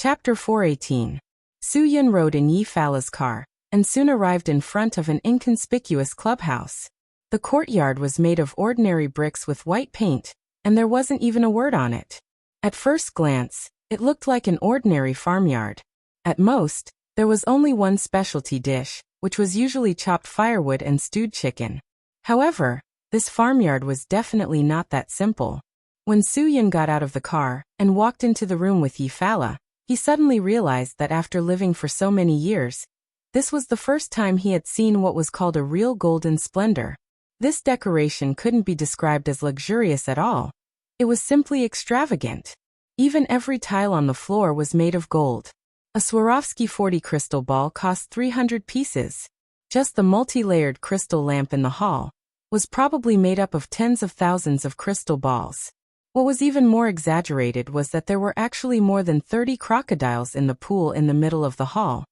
Chapter 418. Su Yun rode in Yi Fala's car, and soon arrived in front of an inconspicuous clubhouse. The courtyard was made of ordinary bricks with white paint, and there wasn't even a word on it. At first glance, it looked like an ordinary farmyard. At most, there was only one specialty dish, which was usually chopped firewood and stewed chicken. However, this farmyard was definitely not that simple. When Su Yun got out of the car and walked into the room with Yi Fala, he suddenly realized that after living for so many years, this was the first time he had seen what was called a real golden splendor. This decoration couldn't be described as luxurious at all. It was simply extravagant. Even every tile on the floor was made of gold. A Swarovski 40 crystal ball cost 300 pieces. Just the multi-layered crystal lamp in the hall was probably made up of tens of thousands of crystal balls. What was even more exaggerated was that there were actually more than 30 crocodiles in the pool in the middle of the hall.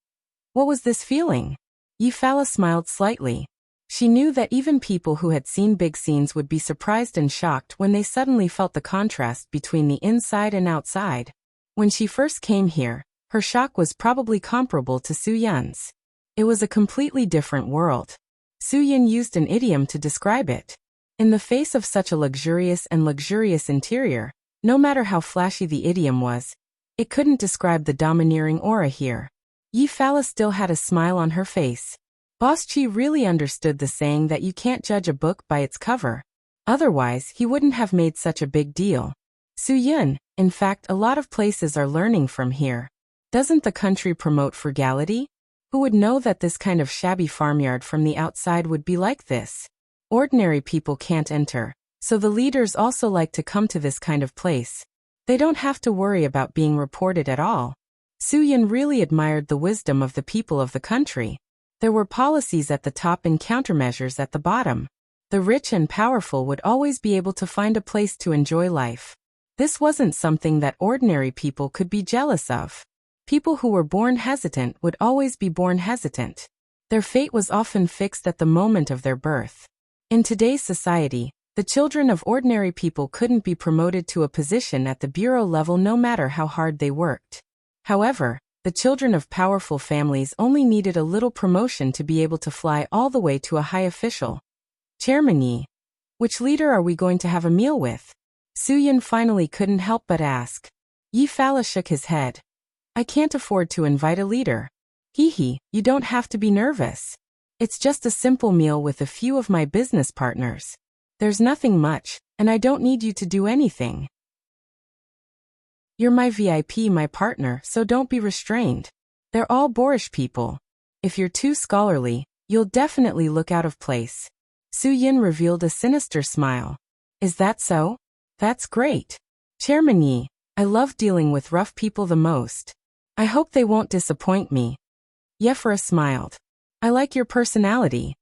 What was this feeling? Yi Fala smiled slightly. She knew that even people who had seen big scenes would be surprised and shocked when they suddenly felt the contrast between the inside and outside. When she first came here, her shock was probably comparable to Su Yun's. It was a completely different world. Su Yun used an idiom to describe it. In the face of such a luxurious interior, no matter how flashy the idiom was, it couldn't describe the domineering aura here. Yi Fala still had a smile on her face. Boss Chi really understood the saying that you can't judge a book by its cover. Otherwise, he wouldn't have made such a big deal. Su Yun, in fact, a lot of places are learning from here. Doesn't the country promote frugality? Who would know that this kind of shabby farmyard from the outside would be like this? Ordinary people can't enter, so the leaders also like to come to this kind of place. They don't have to worry about being reported at all. Su Yun really admired the wisdom of the people of the country. There were policies at the top and countermeasures at the bottom. The rich and powerful would always be able to find a place to enjoy life. This wasn't something that ordinary people could be jealous of. People who were born hesitant would always be born hesitant. Their fate was often fixed at the moment of their birth. In today's society, the children of ordinary people couldn't be promoted to a position at the bureau level no matter how hard they worked. However, the children of powerful families only needed a little promotion to be able to fly all the way to a high official. Chairman Yi, which leader are we going to have a meal with? Su Yun finally couldn't help but ask. Yi Fala shook his head. I can't afford to invite a leader. Hee, you don't have to be nervous. It's just a simple meal with a few of my business partners. There's nothing much, and I don't need you to do anything. You're my VIP, my partner, so don't be restrained. They're all boorish people. If you're too scholarly, you'll definitely look out of place. Su Yun revealed a sinister smile. Is that so? That's great. Chairman Yi, I love dealing with rough people the most. I hope they won't disappoint me. Yefera smiled. I like your personality.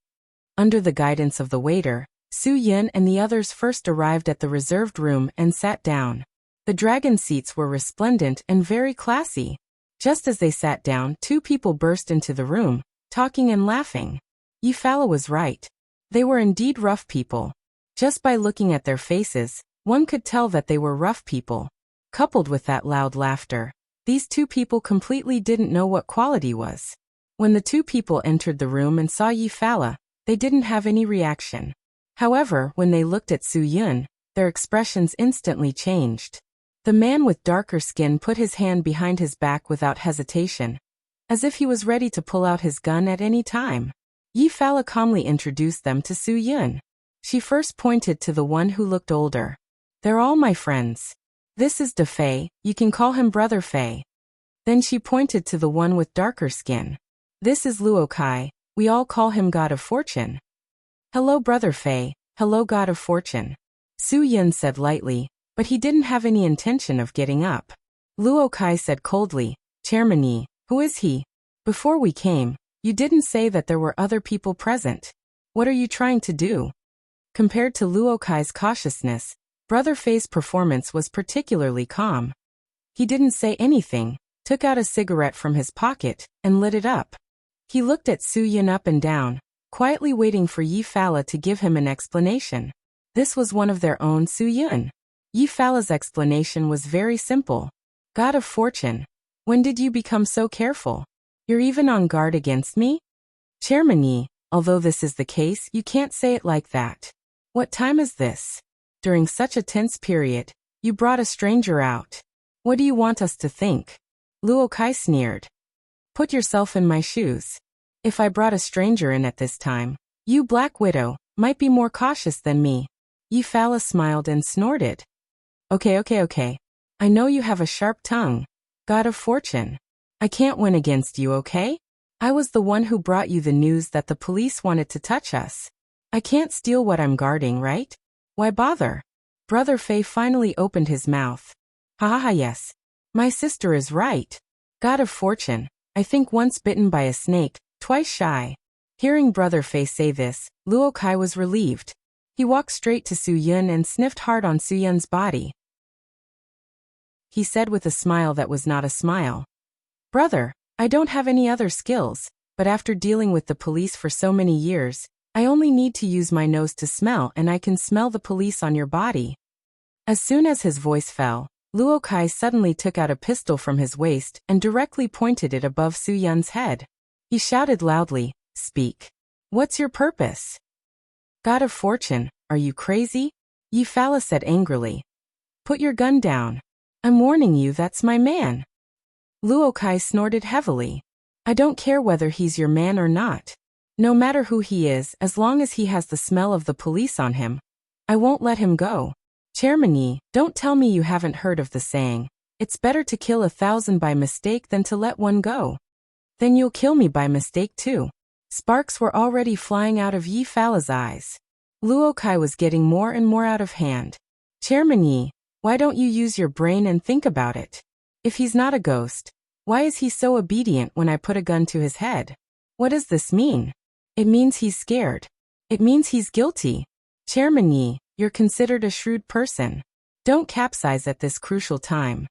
Under the guidance of the waiter, Su Yun and the others first arrived at the reserved room and sat down. The dragon seats were resplendent and very classy. Just as they sat down, two people burst into the room, talking and laughing. Yi Fala was right. They were indeed rough people. Just by looking at their faces, one could tell that they were rough people. Coupled with that loud laughter, these two people completely didn't know what quality was. When the two people entered the room and saw Yi Fala, they didn't have any reaction. However, when they looked at Su Yun, their expressions instantly changed. The man with darker skin put his hand behind his back without hesitation, as if he was ready to pull out his gun at any time. Yi Fala calmly introduced them to Su Yun. She first pointed to the one who looked older. They're all my friends. This is De Fei, you can call him Brother Fei. Then she pointed to the one with darker skin. This is Luo Kai, we all call him God of Fortune. Hello Brother Fei, hello God of Fortune. Su Yun said lightly, but he didn't have any intention of getting up. Luo Kai said coldly, Chairman Yi, who is he? Before we came, you didn't say that there were other people present. What are you trying to do? Compared to Luo Kai's cautiousness, Brother Fei's performance was particularly calm. He didn't say anything, took out a cigarette from his pocket, and lit it up. He looked at Su Yun up and down, quietly waiting for Yi Fala to give him an explanation. This was one of their own, Su Yun. Yi Fala's explanation was very simple. God of Fortune. When did you become so careful? You're even on guard against me? Chairman Yi, although this is the case, you can't say it like that. What time is this? During such a tense period, you brought a stranger out. What do you want us to think? Luo Kai sneered. Put yourself in my shoes. If I brought a stranger in at this time, you Black Widow might be more cautious than me. Yi Fala smiled and snorted. Okay. I know you have a sharp tongue. God of fortune. I can't win against you, okay? I was the one who brought you the news that the police wanted to touch us. I can't steal what I'm guarding, right? Why bother? Brother Fei finally opened his mouth. Ha, yes. My sister is right. God of fortune, I think once bitten by a snake, twice shy. Hearing Brother Fei say this, Luo Kai was relieved. He walked straight to Su Yun and sniffed hard on Su Yun's body. He said with a smile that was not a smile. Brother, I don't have any other skills, but after dealing with the police for so many years, I only need to use my nose to smell and I can smell the police on your body. As soon as his voice fell, Luo Kai suddenly took out a pistol from his waist and directly pointed it above Su Yun's head. He shouted loudly, Speak. What's your purpose? God of fortune, are you crazy? Yi Fala said angrily. Put your gun down. I'm warning you, that's my man. Luo Kai snorted heavily. I don't care whether he's your man or not. No matter who he is, as long as he has the smell of the police on him, I won't let him go. Chairman Yi, don't tell me you haven't heard of the saying, it's better to kill 1,000 by mistake than to let one go. Then you'll kill me by mistake too. Sparks were already flying out of Yi Fala's eyes. Luo Kai was getting more and more out of hand. Chairman Yi, why don't you use your brain and think about it? If he's not a ghost, why is he so obedient when I put a gun to his head? What does this mean? It means he's scared. It means he's guilty. Chairman Yi, you're considered a shrewd person. Don't capsize at this crucial time.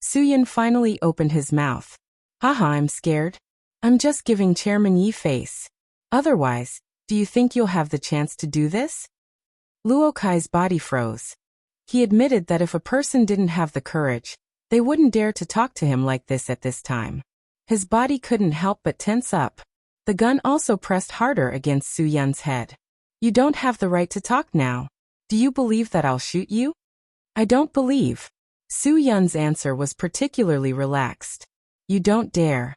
Su Yun finally opened his mouth. Haha, I'm scared. I'm just giving Chairman Yi face. Otherwise, do you think you'll have the chance to do this? Luo Kai's body froze. He admitted that if a person didn't have the courage, they wouldn't dare to talk to him like this at this time. His body couldn't help but tense up. The gun also pressed harder against Su Yun's head. You don't have the right to talk now. Do you believe that I'll shoot you? I don't believe. Su Yun's answer was particularly relaxed. You don't dare.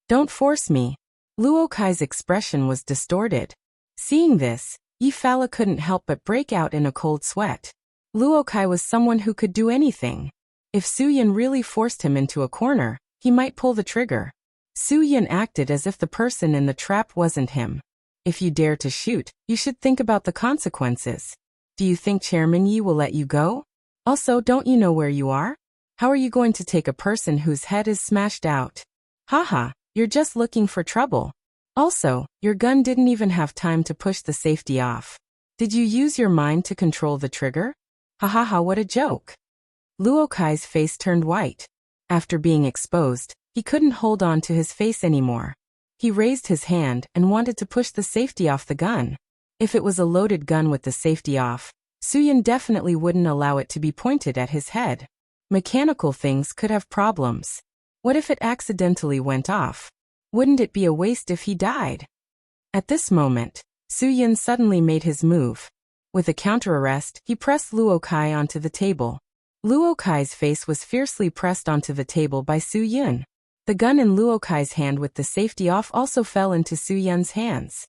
Don't force me. Luo Kai's expression was distorted. Seeing this, Yi Fala couldn't help but break out in a cold sweat. Luo Kai was someone who could do anything. If Su Yun really forced him into a corner, he might pull the trigger. Su Yun acted as if the person in the trap wasn't him. If you dare to shoot, you should think about the consequences. Do you think Chairman Yi will let you go? Also, don't you know where you are? How are you going to take a person whose head is smashed out? Haha, you're just looking for trouble. Also, your gun didn't even have time to push the safety off. Did you use your mind to control the trigger? Ha, what a joke. Luo Kai's face turned white. After being exposed, he couldn't hold on to his face anymore. He raised his hand and wanted to push the safety off the gun. If it was a loaded gun with the safety off, Su Yun definitely wouldn't allow it to be pointed at his head. Mechanical things could have problems. What if it accidentally went off? Wouldn't it be a waste if he died? At this moment, Su Yun suddenly made his move. With a counter-arrest, he pressed Luo Kai onto the table. Luo Kai's face was fiercely pressed onto the table by Su Yun. The gun in Luo Kai's hand with the safety off also fell into Su Yun's hands.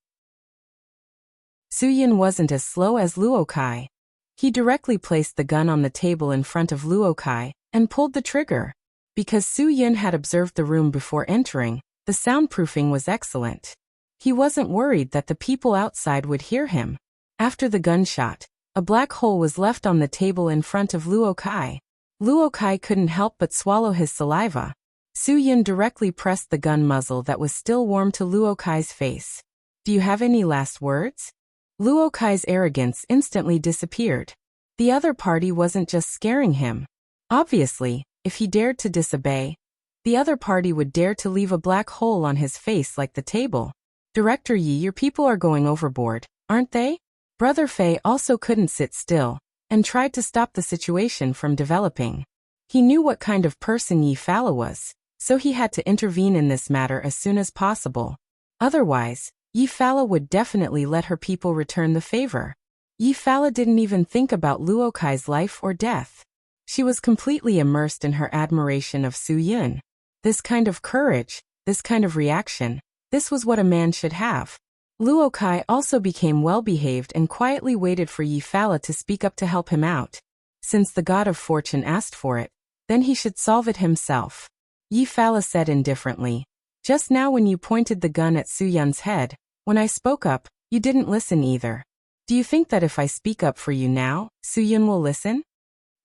Su Yun wasn't as slow as Luo Kai. He directly placed the gun on the table in front of Luo Kai and pulled the trigger. Because Su Yun had observed the room before entering, the soundproofing was excellent. He wasn't worried that the people outside would hear him. After the gunshot, a black hole was left on the table in front of Luo Kai. Luo Kai couldn't help but swallow his saliva. Su Yun directly pressed the gun muzzle that was still warm to Luo Kai's face. Do you have any last words? Luo Kai's arrogance instantly disappeared. The other party wasn't just scaring him. Obviously, if he dared to disobey, the other party would dare to leave a black hole on his face like the table. Director Yi, your people are going overboard, aren't they? Brother Fei also couldn't sit still, and tried to stop the situation from developing. He knew what kind of person Yi Fala was. so he had to intervene in this matter as soon as possible. Otherwise, Yi-Fala would definitely let her people return the favor. Yi-Fala didn't even think about Luo Kai's life or death. She was completely immersed in her admiration of Su Yun. This kind of courage, this kind of reaction, this was what a man should have. Luo Kai also became well-behaved and quietly waited for Yi-Fala to speak up to help him out. Since the god of fortune asked for it, then he should solve it himself. Yi-Fala said indifferently, "Just now when you pointed the gun at Su Yun's head, when I spoke up, you didn't listen either. Do you think that if I speak up for you now, Su Yun will listen?"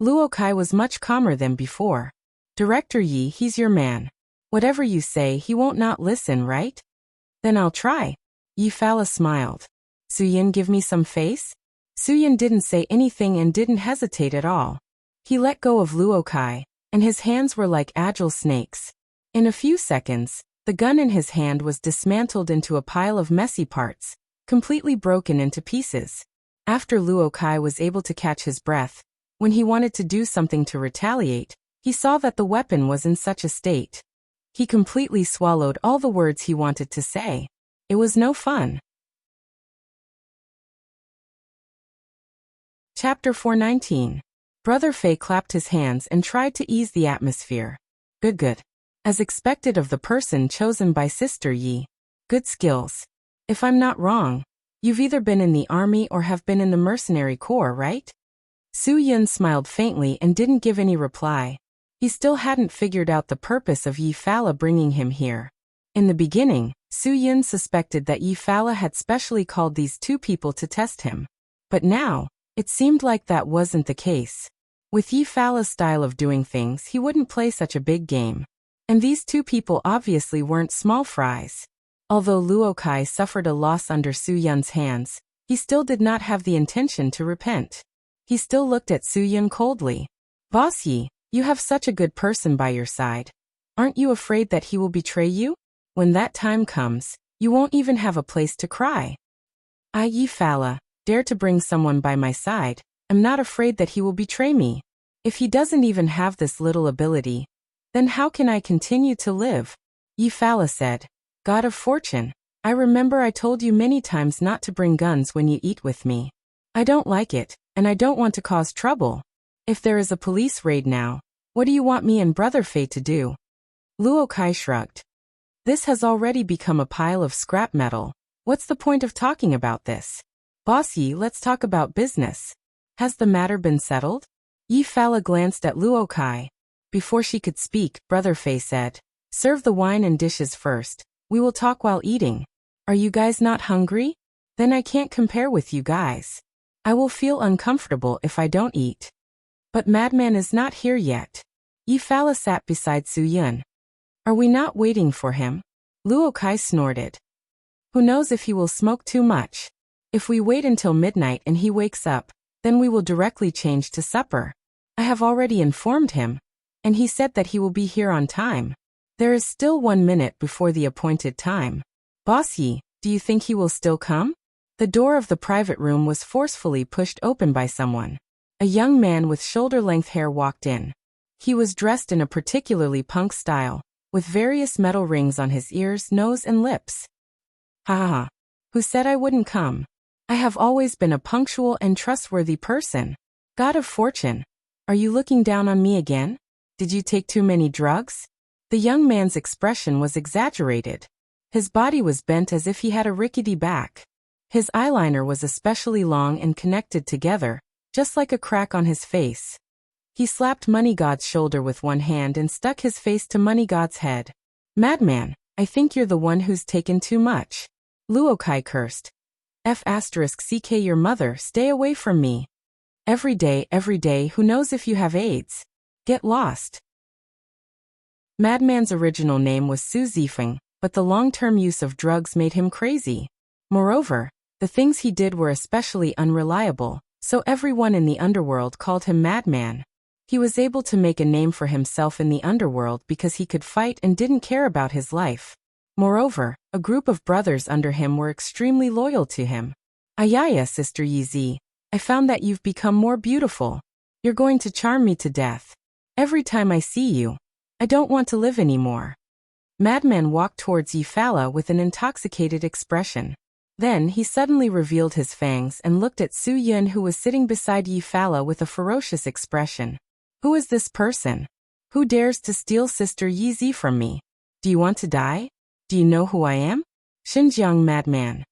Luo Kai was much calmer than before. "Director Yi, he's your man. Whatever you say, he won't not listen, right? Then I'll try." Yi-Fala smiled. "Su Yun, give me some face?" Su Yun didn't say anything and didn't hesitate at all. He let go of Luo Kai, and his hands were like agile snakes. In a few seconds, the gun in his hand was dismantled into a pile of messy parts, completely broken into pieces. After Luo Kai was able to catch his breath, when he wanted to do something to retaliate, he saw that the weapon was in such a state. He completely swallowed all the words he wanted to say. It was no fun. Chapter 419. Brother Fei clapped his hands and tried to ease the atmosphere. Good. As expected of the person chosen by Sister Yi. Good skills. If I'm not wrong, you've either been in the army or have been in the mercenary corps, right? Su Yun smiled faintly and didn't give any reply. He still hadn't figured out the purpose of Yi-Fala bringing him here. In the beginning, Su Yun suspected that Yi-Fala had specially called these two people to test him. But now, it seemed like that wasn't the case. With Yi-Fala's style of doing things, he wouldn't play such a big game. And these two people obviously weren't small fries. Although Luo Kai suffered a loss under Su Yun's hands, he still did not have the intention to repent. He still looked at Su Yun coldly. "Boss Yi, you have such a good person by your side. Aren't you afraid that he will betray you? When that time comes, you won't even have a place to cry. I, Yi-Fala, dare to bring someone by my side. I'm not afraid that he will betray me. If he doesn't even have this little ability, then how can I continue to live?" Yi-Fala said, "God of fortune, I remember I told you many times not to bring guns when you eat with me. I don't like it, and I don't want to cause trouble. If there is a police raid now, what do you want me and Brother Fei to do?" Luo Kai shrugged. "This has already become a pile of scrap metal. What's the point of talking about this? Boss Yi, let's talk about business. Has the matter been settled?" Yi-Fala glanced at Luo Kai. Before she could speak, Brother Fei said, "Serve the wine and dishes first. We will talk while eating. Are you guys not hungry? Then I can't compare with you guys. I will feel uncomfortable if I don't eat." "But Madman is not here yet." Yi-Fala sat beside Su Yun. "Are we not waiting for him?" Luo Kai snorted. "Who knows if he will smoke too much? If we wait until midnight and he wakes up, then we will directly change to supper. I have already informed him, and he said that he will be here on time. There is still 1 minute before the appointed time. Boss Yi, do you think he will still come?" The door of the private room was forcefully pushed open by someone. A young man with shoulder-length hair walked in. He was dressed in a particularly punk style, with various metal rings on his ears, nose, and lips. "Ha ha ha. Who said I wouldn't come? I have always been a punctual and trustworthy person. God of fortune, are you looking down on me again? Did you take too many drugs?" The young man's expression was exaggerated. His body was bent as if he had a rickety back. His eyeliner was especially long and connected together, just like a crack on his face. He slapped Money God's shoulder with one hand and stuck his face to Money God's head. "Madman, I think you're the one who's taken too much." Luo Kai cursed. "F***ck your mother, stay away from me. Every day, who knows if you have AIDS? Get lost." Madman's original name was Su Zifeng, but the long-term use of drugs made him crazy. Moreover, the things he did were especially unreliable, so everyone in the underworld called him Madman. He was able to make a name for himself in the underworld because he could fight and didn't care about his life. Moreover, a group of brothers under him were extremely loyal to him. "Ayaya, Sister Yizi, I found that you've become more beautiful. You're going to charm me to death. Every time I see you, I don't want to live anymore. Madman walked towards Yifala with an intoxicated expression. Then he suddenly revealed his fangs and looked at Su Yun, who was sitting beside Yifala with a ferocious expression. Who is this person? Who dares to steal Sister Yizi from me? Do you want to die? Do you know who I am? Xinjiang Madman.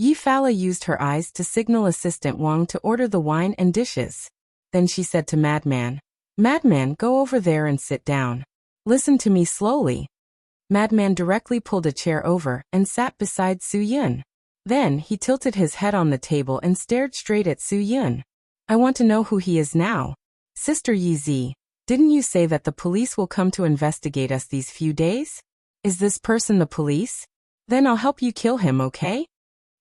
Yifala used her eyes to signal Assistant Wang to order the wine and dishes. Then she said to Madman, Madman, go over there and sit down. Listen to me slowly. Madman directly pulled a chair over and sat beside Su Yun. Then he tilted his head on the table and stared straight at Su Yun. I want to know who he is now. Sister Yizi, didn't you say that the police will come to investigate us these few days? Is this person the police? Then I'll help you kill him, okay?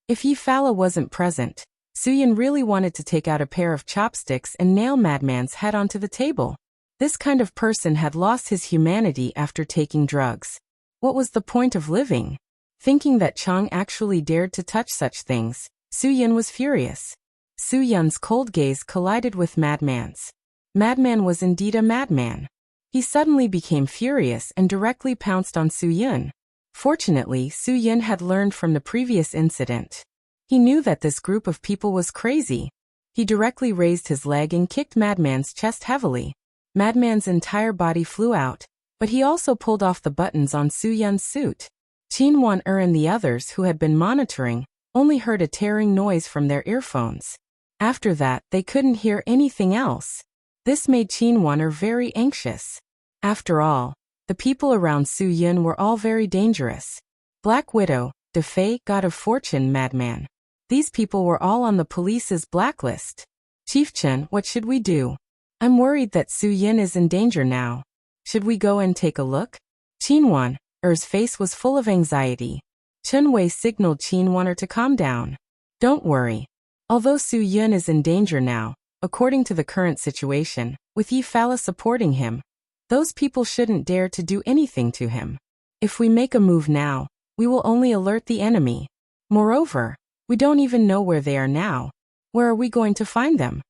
If Yifala wasn't present, Su Yun really wanted to take out a pair of chopsticks and nail Madman's head onto the table. This kind of person had lost his humanity after taking drugs. What was the point of living? Thinking that Chang actually dared to touch such things, Su Yun was furious. Su Yun's cold gaze collided with Madman's. Madman was indeed a madman. He suddenly became furious and directly pounced on Su Yun. Fortunately, Su Yun had learned from the previous incident. He knew that this group of people was crazy. He directly raised his leg and kicked Madman's chest heavily. Madman's entire body flew out, but he also pulled off the buttons on Su Yun's suit. Qin Wan and the others who had been monitoring only heard a tearing noise from their earphones. After that, they couldn't hear anything else. This made Qin Wan very anxious. After all, the people around Su Yun were all very dangerous. Black Widow, De Fei, God of Fortune, Madman. These people were all on the police's blacklist. Chief Chen, what should we do? I'm worried that Su Yun is in danger now. Should we go and take a look? Qin Wan, Er's face was full of anxiety. Chen Wei signaled Qin Wan to calm down. Don't worry. Although Su Yun is in danger now, according to the current situation, with Yifala supporting him, those people shouldn't dare to do anything to him. If we make a move now, we will only alert the enemy. Moreover, we don't even know where they are now. Where are we going to find them?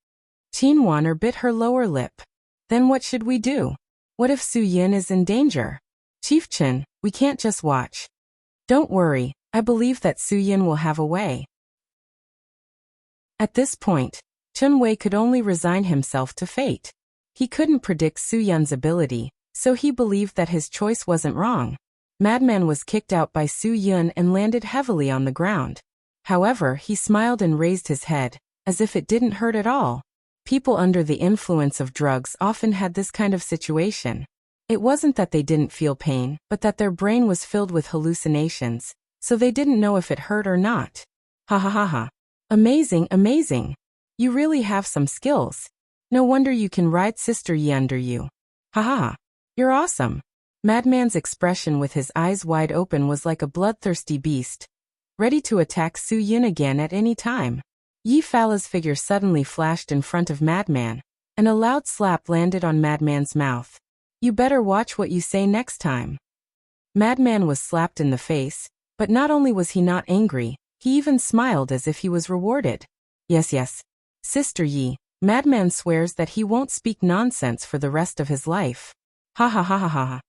Qin Wan bit her lower lip. Then what should we do? What if Su Yun is in danger? Chief Chen, we can't just watch. Don't worry, I believe that Su Yun will have a way. At this point, Chen Wei could only resign himself to fate. He couldn't predict Su Yun's ability, so he believed that his choice wasn't wrong. Madman was kicked out by Su Yun and landed heavily on the ground. However, he smiled and raised his head, as if it didn't hurt at all. People under the influence of drugs often had this kind of situation. It wasn't that they didn't feel pain, but that their brain was filled with hallucinations, so they didn't know if it hurt or not. Ha ha ha ha. Amazing, amazing. You really have some skills. No wonder you can ride Sister Yi under you. Ha ha ha. You're awesome. Madman's expression with his eyes wide open was like a bloodthirsty beast, ready to attack Su Yun again at any time. Yifala's figure suddenly flashed in front of Madman, and a loud slap landed on Madman's mouth. You better watch what you say next time. Madman was slapped in the face, but not only was he not angry, he even smiled as if he was rewarded. Yes, yes. Sister Yi, Madman swears that he won't speak nonsense for the rest of his life. Ha ha ha ha ha.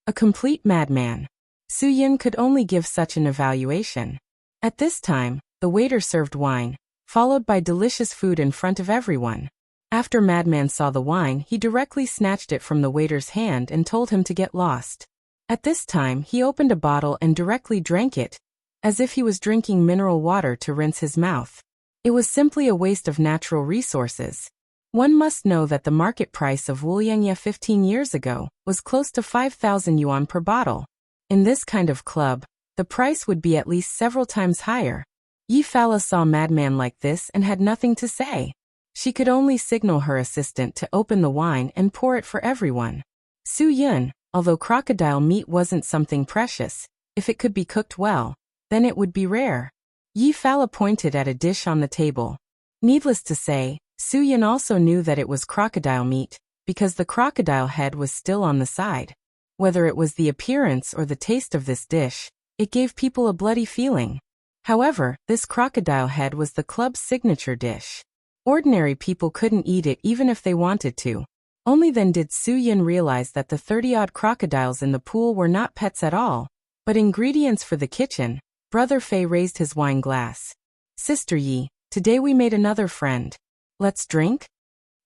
A complete madman. Su Yun could only give such an evaluation. At this time, the waiter served wine, followed by delicious food in front of everyone. After Madman saw the wine, he directly snatched it from the waiter's hand and told him to get lost. At this time, he opened a bottle and directly drank it, as if he was drinking mineral water to rinse his mouth. It was simply a waste of natural resources. One must know that the market price of Wuliangye 15 years ago was close to 5,000 yuan per bottle. In this kind of club, the price would be at least several times higher. Yifala saw Madman like this and had nothing to say. She could only signal her assistant to open the wine and pour it for everyone. Su Yun, although crocodile meat wasn't something precious, if it could be cooked well, then it would be rare. Yifala pointed at a dish on the table. Needless to say, Su Yun also knew that it was crocodile meat, because the crocodile head was still on the side. Whether it was the appearance or the taste of this dish, it gave people a bloody feeling. However, this crocodile head was the club's signature dish. Ordinary people couldn't eat it even if they wanted to. Only then did Su Yin realize that the 30-odd crocodiles in the pool were not pets at all, but ingredients for the kitchen. Brother Fei raised his wine glass. Sister Yi, today we made another friend. Let's drink?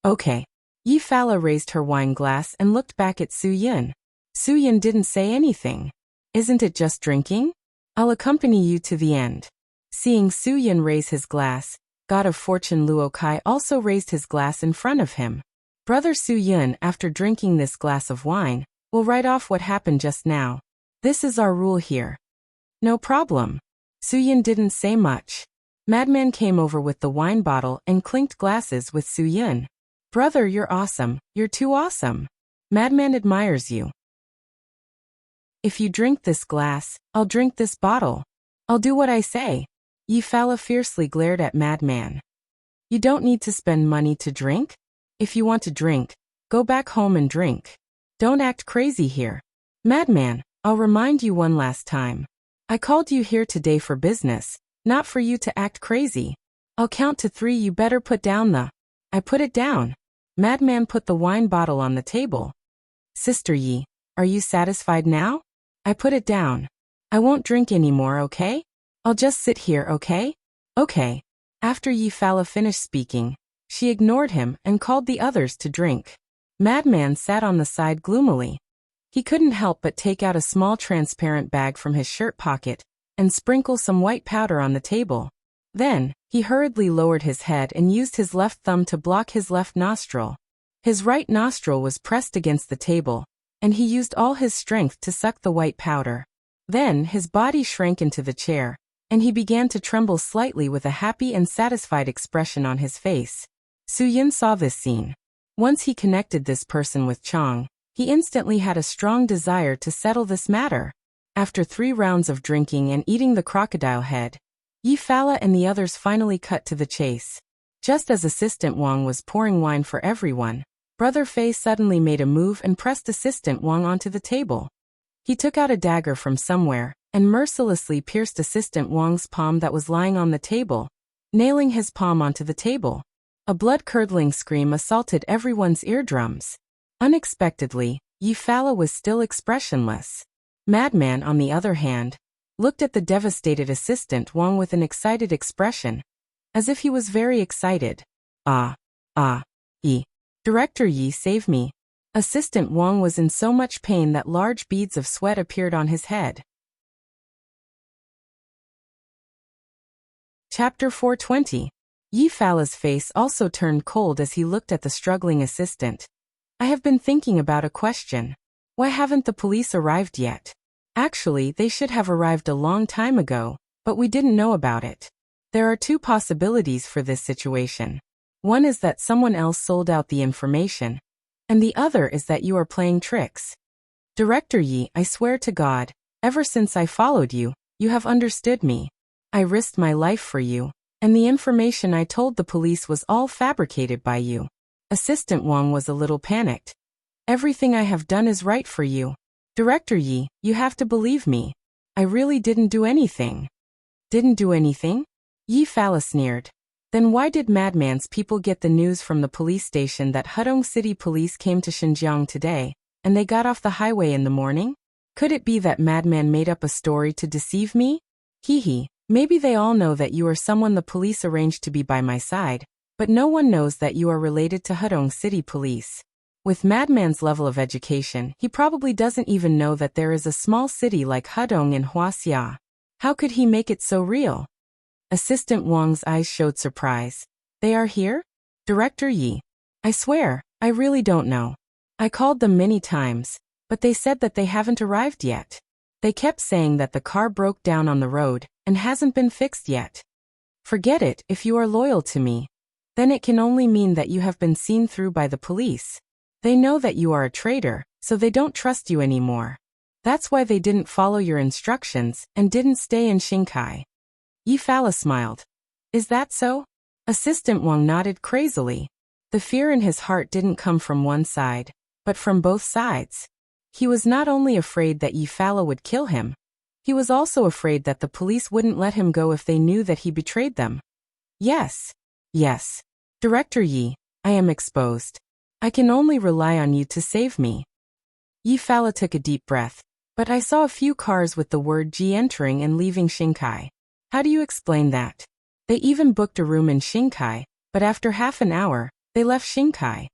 Okay. Yi Fala raised her wine glass and looked back at Su Yin. Su Yin didn't say anything. Isn't it just drinking? I'll accompany you to the end. Seeing Su Yin raise his glass, God of Fortune Luo Kai also raised his glass in front of him. Brother Su Yin, after drinking this glass of wine, will write off what happened just now. This is our rule here. No problem. Su Yin didn't say much. Madman came over with the wine bottle and clinked glasses with Su Yin. Brother, you're awesome. You're too awesome. Madman admires you. If you drink this glass, I'll drink this bottle. I'll do what I say. Yi Fala fiercely glared at Madman. You don't need to spend money to drink? If you want to drink, go back home and drink. Don't act crazy here. Madman, I'll remind you one last time. I called you here today for business, not for you to act crazy. I'll count to 3. You better put down the... I put it down. Madman put the wine bottle on the table. Sister Yi, are you satisfied now? I put it down. I won't drink anymore, okay? I'll just sit here, okay? Okay. After Yi Fala finished speaking, she ignored him and called the others to drink. Madman sat on the side gloomily. He couldn't help but take out a small transparent bag from his shirt pocket and sprinkle some white powder on the table. Then, he hurriedly lowered his head and used his left thumb to block his left nostril. His right nostril was pressed against the table, and he used all his strength to suck the white powder. Then, his body shrank into the chair, and he began to tremble slightly with a happy and satisfied expression on his face. Su Yin saw this scene. Once he connected this person with Chang, he instantly had a strong desire to settle this matter. After 3 rounds of drinking and eating the crocodile head, Yi Fala and the others finally cut to the chase. Just as Assistant Wang was pouring wine for everyone, Brother Fei suddenly made a move and pressed Assistant Wang onto the table. He took out a dagger from somewhere and mercilessly pierced Assistant Wang's palm that was lying on the table, nailing his palm onto the table. A blood-curdling scream assaulted everyone's eardrums. Unexpectedly, Yi Fala was still expressionless. Madman, on the other hand, looked at the devastated Assistant Wang with an excited expression, as if he was very excited. Yi. Director Yi, save me. Assistant Wang was in so much pain that large beads of sweat appeared on his head. Chapter 420. Yi Fala's face also turned cold as he looked at the struggling assistant. I have been thinking about a question. Why haven't the police arrived yet? Actually, they should have arrived a long time ago, but we didn't know about it. There are 2 possibilities for this situation. One is that someone else sold out the information, and the other is that you are playing tricks. Director Yi, I swear to God, ever since I followed you, you have understood me. I risked my life for you, and the information I told the police was all fabricated by you. Assistant Wang was a little panicked. Everything I have done is right for you. Director Yi, you have to believe me. I really didn't do anything. Didn't do anything? Yi Fala sneered. Then why did Madman's people get the news from the police station that Hudong City Police came to Xinjiang today, and they got off the highway in the morning? Could it be that Madman made up a story to deceive me? Hee. Maybe they all know that you are someone the police arranged to be by my side, but no one knows that you are related to Hudong City Police. With Madman's level of education, he probably doesn't even know that there is a small city like Hudong in Huaxia. How could he make it so real? Assistant Wang's eyes showed surprise. They are here? Director Yi. I swear, I really don't know. I called them many times, but they said that they haven't arrived yet. They kept saying that the car broke down on the road and hasn't been fixed yet. Forget it. If you are loyal to me, then it can only mean that you have been seen through by the police. They know that you are a traitor, so they don't trust you anymore. That's why they didn't follow your instructions and didn't stay in Xinkai. Yi Fala smiled. Is that so? Assistant Wang nodded crazily. The fear in his heart didn't come from one side, but from both sides. He was not only afraid that Yi Fala would kill him, he was also afraid that the police wouldn't let him go if they knew that he betrayed them. Yes. Director Yi, I am exposed. I can only rely on you to save me. Yi Fala took a deep breath. But I saw a few cars with the word G entering and leaving Xinkai. How do you explain that? They even booked a room in Xinkai, but after half an hour, they left Xinkai.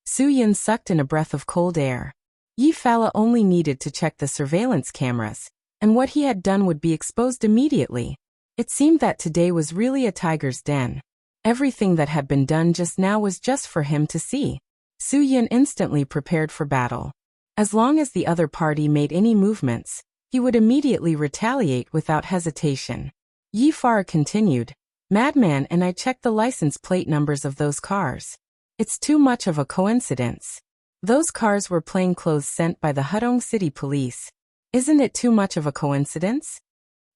Su Yin sucked in a breath of cold air. Yi Fala only needed to check the surveillance cameras, and what he had done would be exposed immediately. It seemed that today was really a tiger's den. Everything that had been done just now was just for him to see. Su Yin instantly prepared for battle. As long as the other party made any movements, he would immediately retaliate without hesitation. Yi Fara continued, "Madman, and I checked the license plate numbers of those cars. It's too much of a coincidence. Those cars were plainclothes sent by the Hudong City Police. Isn't it too much of a coincidence?"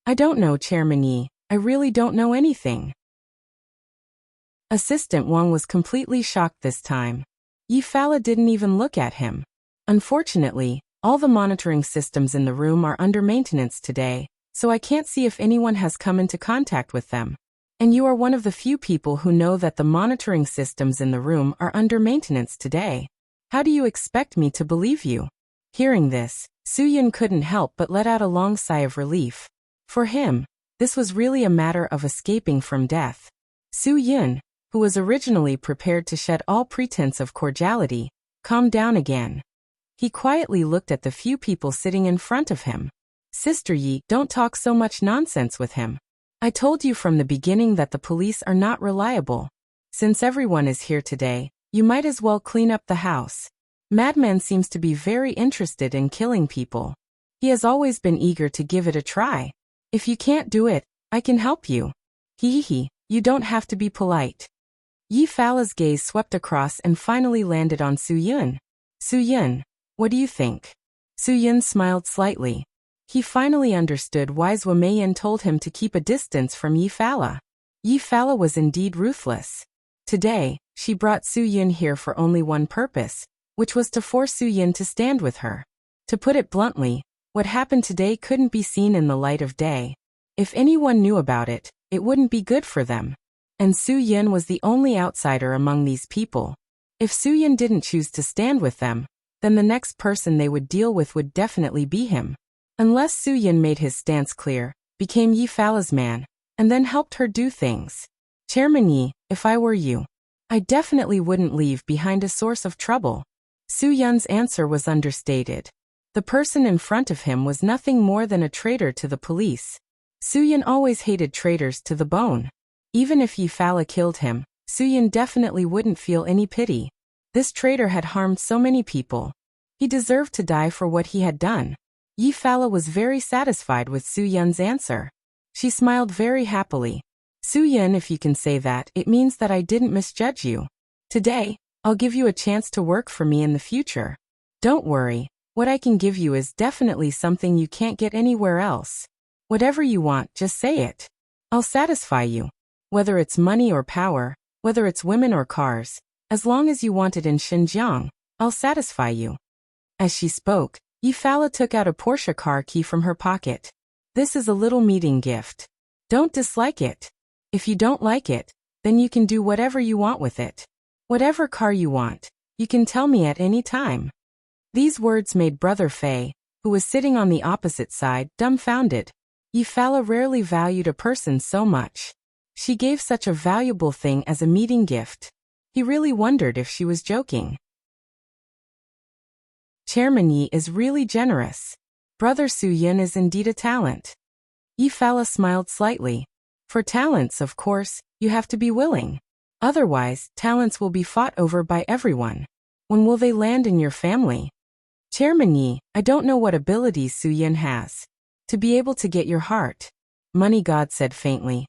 "I don't know, Chairman Yi. I really don't know anything." Assistant Wang was completely shocked this time. Yi Fala didn't even look at him. "Unfortunately, all the monitoring systems in the room are under maintenance today, so I can't see if anyone has come into contact with them. And you are one of the few people who know that the monitoring systems in the room are under maintenance today. How do you expect me to believe you?" Hearing this, Su Yin couldn't help but let out a long sigh of relief. For him, this was really a matter of escaping from death. Su Yin, who was originally prepared to shed all pretense of cordiality, calmed down again. He quietly looked at the few people sitting in front of him. "Sister Yi, don't talk so much nonsense with him. I told you from the beginning that the police are not reliable. Since everyone is here today, you might as well clean up the house. Madman seems to be very interested in killing people. He has always been eager to give it a try. If you can't do it, I can help you. Hee, you don't have to be polite." Yi Fala's gaze swept across and finally landed on Su Yun. "Su Yun, what do you think?" Su Yun smiled slightly. He finally understood why Zhuo Meiyan told him to keep a distance from Yi Fala. Yi Fala was indeed ruthless. Today, she brought Su Yun here for only one purpose, which was to force Su Yun to stand with her. To put it bluntly, what happened today couldn't be seen in the light of day. If anyone knew about it, it wouldn't be good for them. And Su Yun was the only outsider among these people. If Su Yun didn't choose to stand with them, then the next person they would deal with would definitely be him. Unless Su Yun made his stance clear, became Yi Fala's man, and then helped her do things. Chairman Yi, if I were you, I definitely wouldn't leave behind a source of trouble. Su Yun's answer was understated. The person in front of him was nothing more than a traitor to the police. Su Yun always hated traitors to the bone. Even if Yi Fala killed him, Su Yun definitely wouldn't feel any pity. This traitor had harmed so many people. He deserved to die for what he had done. Yi Fala was very satisfied with Su Yun's answer. She smiled very happily. Su Yun, if you can say that, it means that I didn't misjudge you. Today, I'll give you a chance to work for me in the future. Don't worry, what I can give you is definitely something you can't get anywhere else. Whatever you want, just say it. I'll satisfy you. Whether it's money or power, whether it's women or cars, as long as you want it in Xinjiang, I'll satisfy you. As she spoke, Yi Fala took out a Porsche car key from her pocket. This is a little meeting gift. Don't dislike it. If you don't like it, then you can do whatever you want with it. Whatever car you want, you can tell me at any time. These words made Brother Fei, who was sitting on the opposite side, dumbfounded. Yi Fala rarely valued a person so much. She gave such a valuable thing as a meeting gift. He really wondered if she was joking. Chairman Yi is really generous. Brother Su Yun is indeed a talent. Yi Fala smiled slightly. For talents, of course, you have to be willing. Otherwise, talents will be fought over by everyone. When will they land in your family? Chairman Yi, I don't know what abilities Su Yun has. To be able to get your heart. Money God said faintly.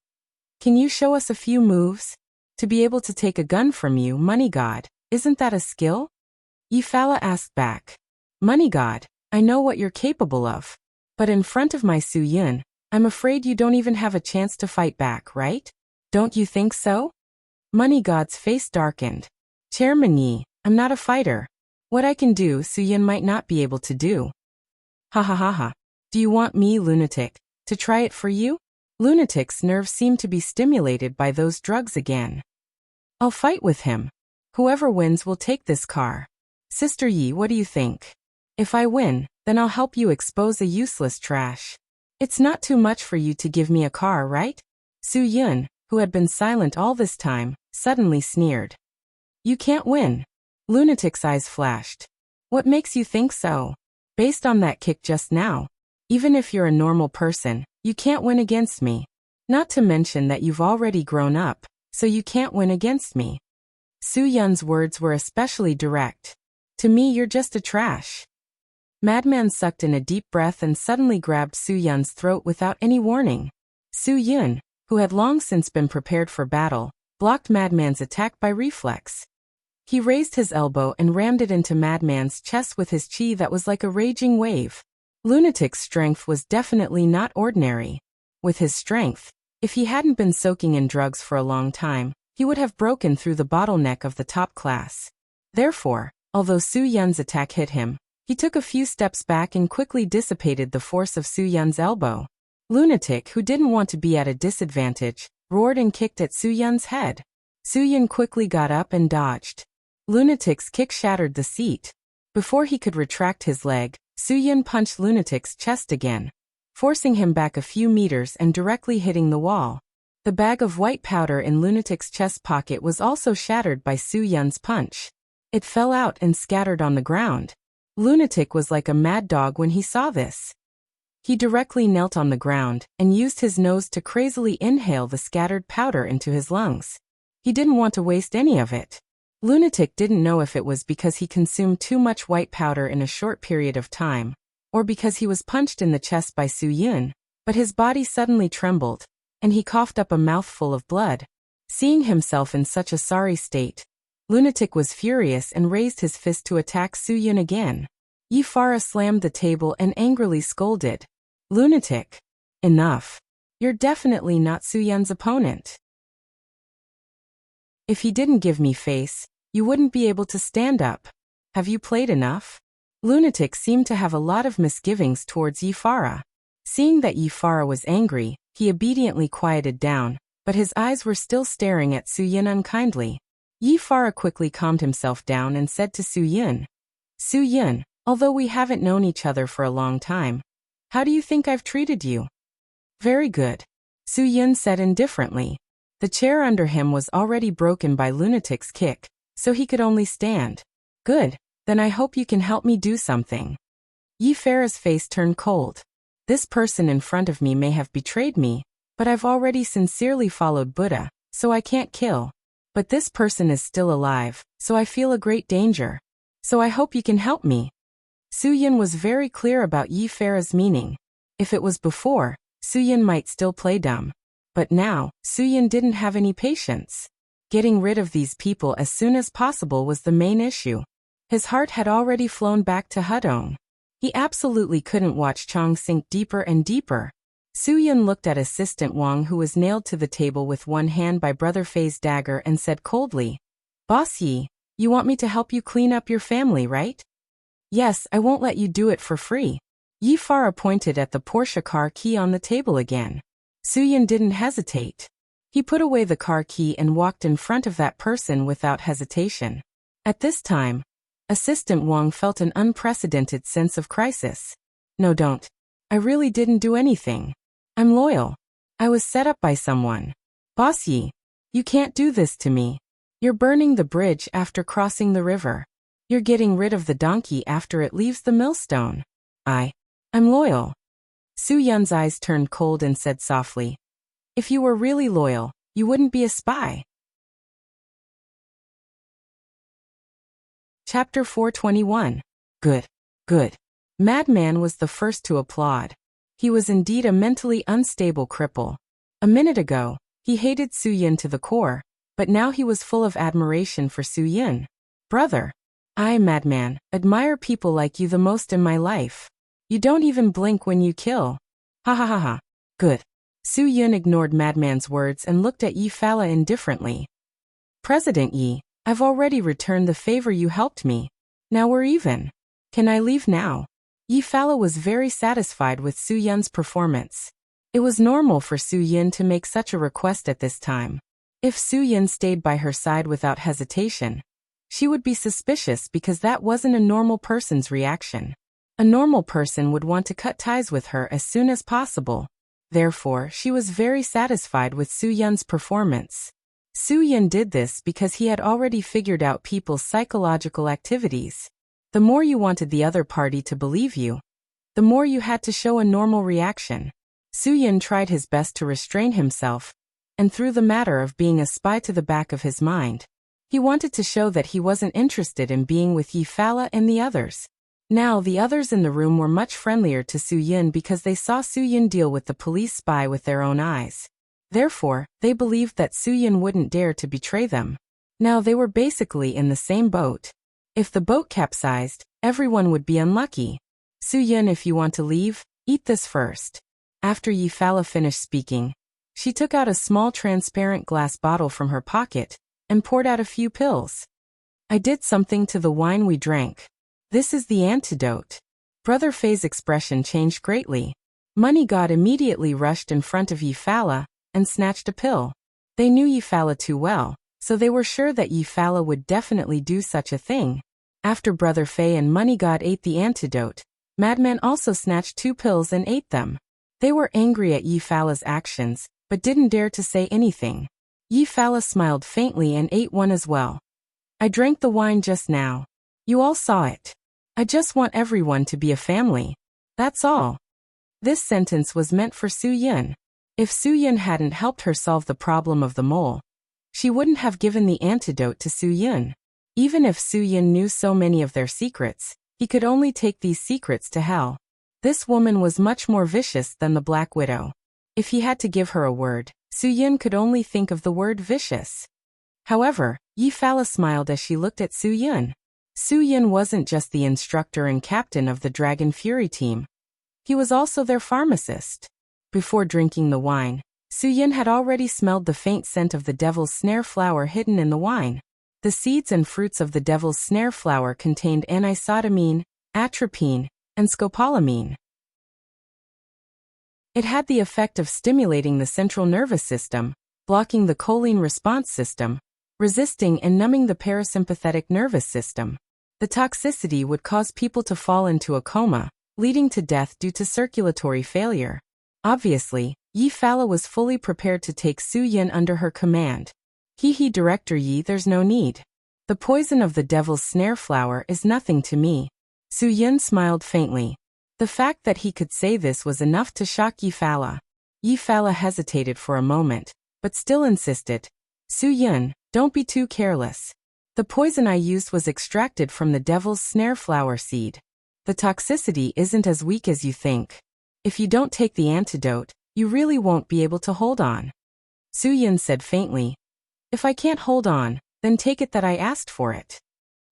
Can you show us a few moves? To be able to take a gun from you, Money God, isn't that a skill? Yi Fala asked back. Money God, I know what you're capable of. But in front of my Su Yun, I'm afraid you don't even have a chance to fight back, right? Don't you think so? Money God's face darkened. Chairman Yi, I'm not a fighter. What I can do, Su Yun might not be able to do. Ha ha ha ha. Do you want me, lunatic, to try it for you? Lunatic's nerves seem to be stimulated by those drugs again. I'll fight with him. Whoever wins will take this car. Sister Yi, what do you think? If I win, then I'll help you expose a useless trash. It's not too much for you to give me a car, right? Su Yun, who had been silent all this time, suddenly sneered. You can't win. Lunatic's eyes flashed. What makes you think so? Based on that kick just now, even if you're a normal person, you can't win against me. Not to mention that you've already grown up, so you can't win against me. Su Yun's words were especially direct. To me, you're just a trash. Madman sucked in a deep breath and suddenly grabbed Su Yun's throat without any warning. Su Yun, who had long since been prepared for battle, blocked Madman's attack by reflex. He raised his elbow and rammed it into Madman's chest with his chi that was like a raging wave. Lunatic's strength was definitely not ordinary. With his strength, if he hadn't been soaking in drugs for a long time, he would have broken through the bottleneck of the top class. Therefore, although Su Yun's attack hit him, he took a few steps back and quickly dissipated the force of Su Yun's elbow. Lunatic, who didn't want to be at a disadvantage, roared and kicked at Su Yun's head. Su Yun quickly got up and dodged. Lunatic's kick shattered the seat. Before he could retract his leg, Su Yun punched Lunatic's chest again, forcing him back a few meters and directly hitting the wall. The bag of white powder in Lunatic's chest pocket was also shattered by Su Yun's punch. It fell out and scattered on the ground. Lunatic was like a mad dog when he saw this. He directly knelt on the ground and used his nose to crazily inhale the scattered powder into his lungs. He didn't want to waste any of it. Lunatic didn't know if it was because he consumed too much white powder in a short period of time, or because he was punched in the chest by Su Yun, but his body suddenly trembled, and he coughed up a mouthful of blood. Seeing himself in such a sorry state, Lunatic was furious and raised his fist to attack Su Yun again. Yi Fara slammed the table and angrily scolded. Lunatic. Enough. You're definitely not Su Yun's opponent. If he didn't give me face, you wouldn't be able to stand up. Have you played enough? Lunatic seemed to have a lot of misgivings towards Yi Fara. Seeing that Yi Fara was angry, he obediently quieted down, but his eyes were still staring at Su Yun unkindly. Yi Fara quickly calmed himself down and said to Su Yun, Su Yun, although we haven't known each other for a long time, how do you think I've treated you? Very good, Su Yun said indifferently. The chair under him was already broken by Lunatic's kick, so he could only stand. Good, then I hope you can help me do something. Yi Fara's face turned cold. This person in front of me may have betrayed me, but I've already sincerely followed Buddha, so I can't kill. But this person is still alive, so I feel a great danger. So I hope you can help me. Su Yun was very clear about Yi Fara's meaning. If it was before, Su Yun might still play dumb. But now, Su Yun didn't have any patience. Getting rid of these people as soon as possible was the main issue. His heart had already flown back to Hudong. He absolutely couldn't watch Chong sink deeper and deeper. Su Yun looked at Assistant Wang, who was nailed to the table with one hand by Brother Fei's dagger, and said coldly, Boss Yi, you want me to help you clean up your family, right? Yes, I won't let you do it for free. Yi Fara pointed at the Porsche car key on the table again. Su Yun didn't hesitate. He put away the car key and walked in front of that person without hesitation. At this time, Assistant Wang felt an unprecedented sense of crisis. No, don't. I really didn't do anything. I'm loyal. I was set up by someone. Boss Yi, you can't do this to me. You're burning the bridge after crossing the river. You're getting rid of the donkey after it leaves the millstone. I'm loyal. Su Yun's eyes turned cold and said softly, If you were really loyal, you wouldn't be a spy. Chapter 421. Good. Good. Madman was the first to applaud. He was indeed a mentally unstable cripple. A minute ago, he hated Su Yun to the core, but now he was full of admiration for Su Yun. Brother. I, Madman, admire people like you the most in my life. You don't even blink when you kill. Ha ha ha ha. Good. Su Yun ignored Madman's words and looked at Yi Fala indifferently. President Yi, I've already returned the favor you helped me. Now we're even. Can I leave now? Yi Fala was very satisfied with Su Yun's performance. It was normal for Su Yun to make such a request at this time. If Su Yun stayed by her side without hesitation, She would be suspicious because that wasn't a normal person's reaction. A normal person would want to cut ties with her as soon as possible. Therefore, she was very satisfied with Soo-yeon's performance. Soo-yeon did this because he had already figured out people's psychological activities. The more you wanted the other party to believe you, the more you had to show a normal reaction. Soo-yeon tried his best to restrain himself, and threw the matter of being a spy to the back of his mind. He wanted to show that he wasn't interested in being with Yi-Fala and the others. Now the others in the room were much friendlier to Soo-yeon because they saw Soo-yeon deal with the police spy with their own eyes. Therefore, they believed that Soo-yeon wouldn't dare to betray them. Now they were basically in the same boat. If the boat capsized, everyone would be unlucky. Soo-yeon, if you want to leave, eat this first. After Yi-Fala finished speaking, she took out a small transparent glass bottle from her pocket and poured out a few pills. I did something to the wine we drank. This is the antidote. Brother Faye's expression changed greatly. Money God immediately rushed in front of Yi-Fala and snatched a pill. They knew Yi-Fala too well, so they were sure that Yi-Fala would definitely do such a thing. After Brother Faye and Money God ate the antidote, Madman also snatched 2 pills and ate them. They were angry at Yi-Fala's actions, but didn't dare to say anything. Yi-Fala smiled faintly and ate one as well. I drank the wine just now. You all saw it. I just want everyone to be a family. That's all. This sentence was meant for Soo-yeon. If Soo-yeon hadn't helped her solve the problem of the mole, she wouldn't have given the antidote to Soo-yeon. Even if Soo-yeon knew so many of their secrets, he could only take these secrets to hell. This woman was much more vicious than the Black Widow. If he had to give her a word, Soo-yeon could only think of the word vicious. However, Yi-Fala smiled as she looked at Soo-yeon. Soo-yeon wasn't just the instructor and captain of the Dragon Fury team. He was also their pharmacist. Before drinking the wine, Soo-yeon had already smelled the faint scent of the devil's snare flower hidden in the wine. The seeds and fruits of the devil's snare flower contained anisotamiine, atropine, and scopolamine. It had the effect of stimulating the central nervous system, blocking the choline response system, resisting and numbing the parasympathetic nervous system. The toxicity would cause people to fall into a coma, leading to death due to circulatory failure. Obviously, Yi-Fala was fully prepared to take Soo-yeon under her command. He Director Yi, there's no need. The poison of the devil's snare flower is nothing to me. Soo-yeon smiled faintly. The fact that he could say this was enough to shock Yi-Fala. Yi-Fala hesitated for a moment, but still insisted. Soo-yeon, don't be too careless. The poison I used was extracted from the devil's snare flower seed. The toxicity isn't as weak as you think. If you don't take the antidote, you really won't be able to hold on. Soo-yeon said faintly. If I can't hold on, then take it that I asked for it.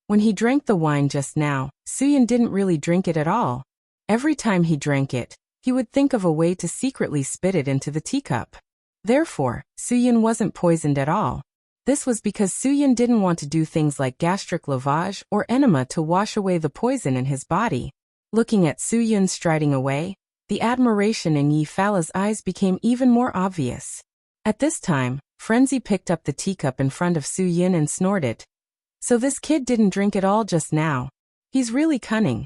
When he drank the wine just now, Soo-yeon didn't really drink it at all. Every time he drank it, he would think of a way to secretly spit it into the teacup. Therefore, Soo-yeon wasn't poisoned at all. This was because Soo-yeon didn't want to do things like gastric lavage or enema to wash away the poison in his body. Looking at Soo-yeon striding away, the admiration in Yi-Fala's eyes became even more obvious. At this time, Frenzy picked up the teacup in front of Soo-yeon and snorted. So this kid didn't drink it all just now. He's really cunning.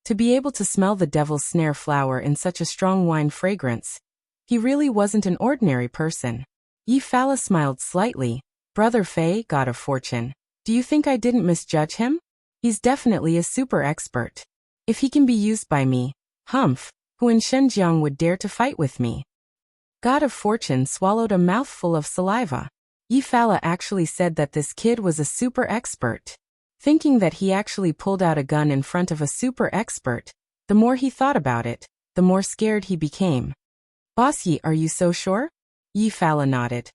To be able to smell the devil's snare flower in such a strong wine fragrance, he really wasn't an ordinary person. Yi-Fala smiled slightly. Brother Faye, God of Fortune, do you think I didn't misjudge him? He's definitely a super expert. If he can be used by me, Humph, who in Shenjiang would dare to fight with me? God of Fortune swallowed a mouthful of saliva. Yi-Fala actually said that this kid was a super expert. Thinking that he actually pulled out a gun in front of a super expert, the more he thought about it, the more scared he became. Boss Yi, are you so sure? Yi-Fala nodded.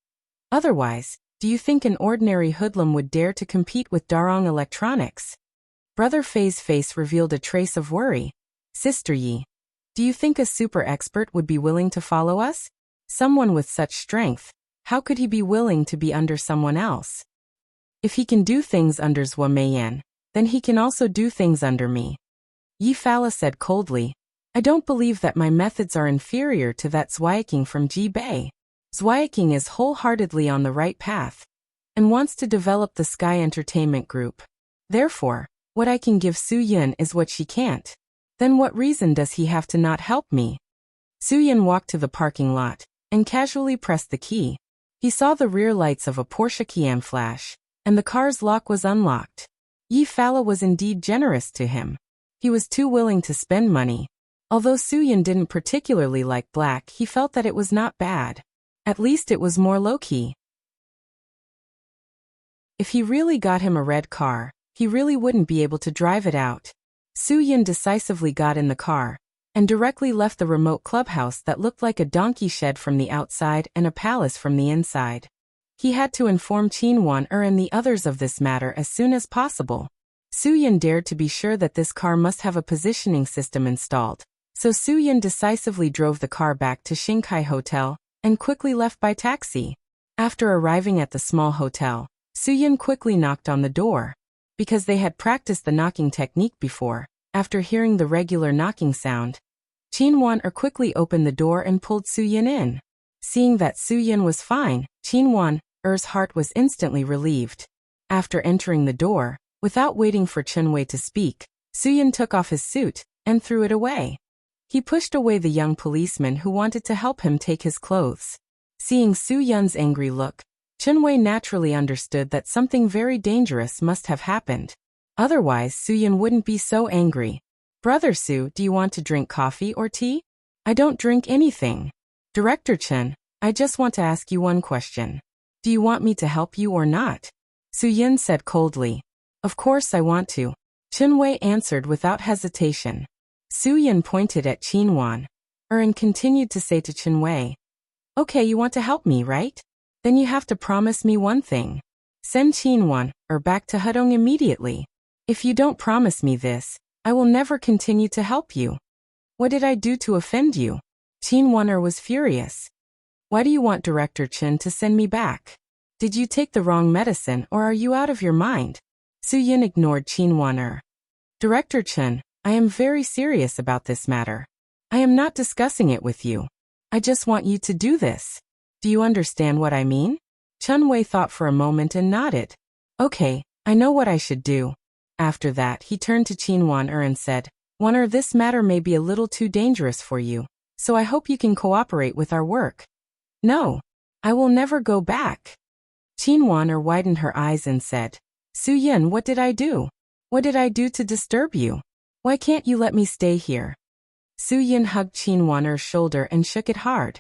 Otherwise, do you think an ordinary hoodlum would dare to compete with Darong Electronics? Brother Faye's face revealed a trace of worry. Sister Yi, do you think a super expert would be willing to follow us? Someone with such strength, how could he be willing to be under someone else? If he can do things under Zhua Meiyan, then he can also do things under me. Yi-Fala said coldly. I don't believe that my methods are inferior to that Zweiking from Ji-Bei. Zweiking is wholeheartedly on the right path and wants to develop the Sky Entertainment Group. Therefore, what I can give Su-Yun is what she can't. Then what reason does he have to not help me? Su-Yun walked to the parking lot and casually pressed the key. He saw the rear lights of a Porsche Cayenne flash, and the car's lock was unlocked. Yi Fala was indeed generous to him. He was too willing to spend money. Although Su-Yun didn't particularly like black, he felt that it was not bad. At least it was more low-key. If he really got him a red car, he really wouldn't be able to drive it out. Su-Yun decisively got in the car and directly left the remote clubhouse that looked like a donkey shed from the outside and a palace from the inside. He had to inform Qin-wan-er and the others of this matter as soon as possible. Su-Yun dared to be sure that this car must have a positioning system installed, so Su-Yun decisively drove the car back to Shinkai Hotel and quickly left by taxi. After arriving at the small hotel, Su-Yun quickly knocked on the door. Because they had practiced the knocking technique before, after hearing the regular knocking sound, Qin-wan-er quickly opened the door and pulled Su-Yun in. Seeing that Su-Yun was fine, Qin-wan-er's heart was instantly relieved. After entering the door, without waiting for Chen-wei to speak, Su-Yun took off his suit and threw it away. He pushed away the young policeman who wanted to help him take his clothes. Seeing Su-Yun's angry look, Chen-wei naturally understood that something very dangerous must have happened. Otherwise, Su-Yun wouldn't be so angry. Brother Su, do you want to drink coffee or tea? I don't drink anything. Director Chen, I just want to ask you one question. Do you want me to help you or not? Su-Yun said coldly. Of course I want to. Chen-wei answered without hesitation. Su-Yun pointed at Qin-wan-er and continued to say to Chen-wei, Okay, you want to help me, right? Then you have to promise me one thing. Send Qin-wan-er back to Hudong immediately. If you don't promise me this, I will never continue to help you. What did I do to offend you? Qin-wan-er was furious. Why do you want Director Chen to send me back? Did you take the wrong medicine or are you out of your mind? Su-Yun ignored Qin-wan-er. Director Chen, I am very serious about this matter. I am not discussing it with you. I just want you to do this. Do you understand what I mean? Chen-wei thought for a moment and nodded. Okay, I know what I should do. After that, he turned to Qin-wan-er and said, Wan-er, this matter may be a little too dangerous for you, so I hope you can cooperate with our work. No, I will never go back. Qin-wan-er widened her eyes and said, Su-Yun, what did I do? What did I do to disturb you? Why can't you let me stay here? Su-Yun hugged Qin-wan-er's shoulder and shook it hard.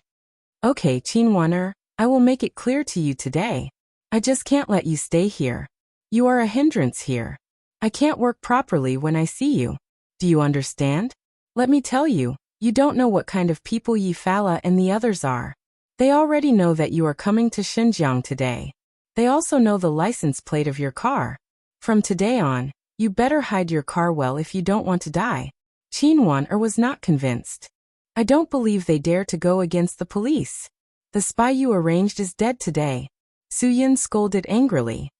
Okay, Qin-wan-er, I will make it clear to you today. I just can't let you stay here. You are a hindrance here. I can't work properly when I see you. Do you understand? Let me tell you, you don't know what kind of people Yi Fala and the others are. They already know that you are coming to Xinjiang today. They also know the license plate of your car. From today on, you better hide your car well if you don't want to die. Qin-wan-er was not convinced. I don't believe they dare to go against the police. The spy you arranged is dead today. Su-Yun scolded angrily.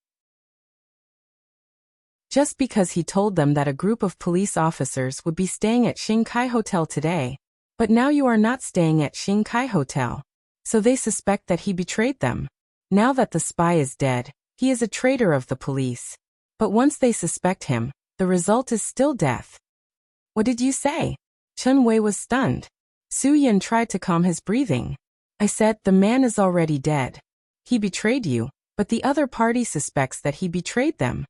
Just because he told them that a group of police officers would be staying at Shinkai Hotel today. But now you are not staying at Shinkai Hotel. So they suspect that he betrayed them. Now that the spy is dead, he is a traitor of the police. But once they suspect him, the result is still death. What did you say? Chen-wei was stunned. Su-Yun tried to calm his breathing. I said, the man is already dead. He betrayed you, but the other party suspects that he betrayed them.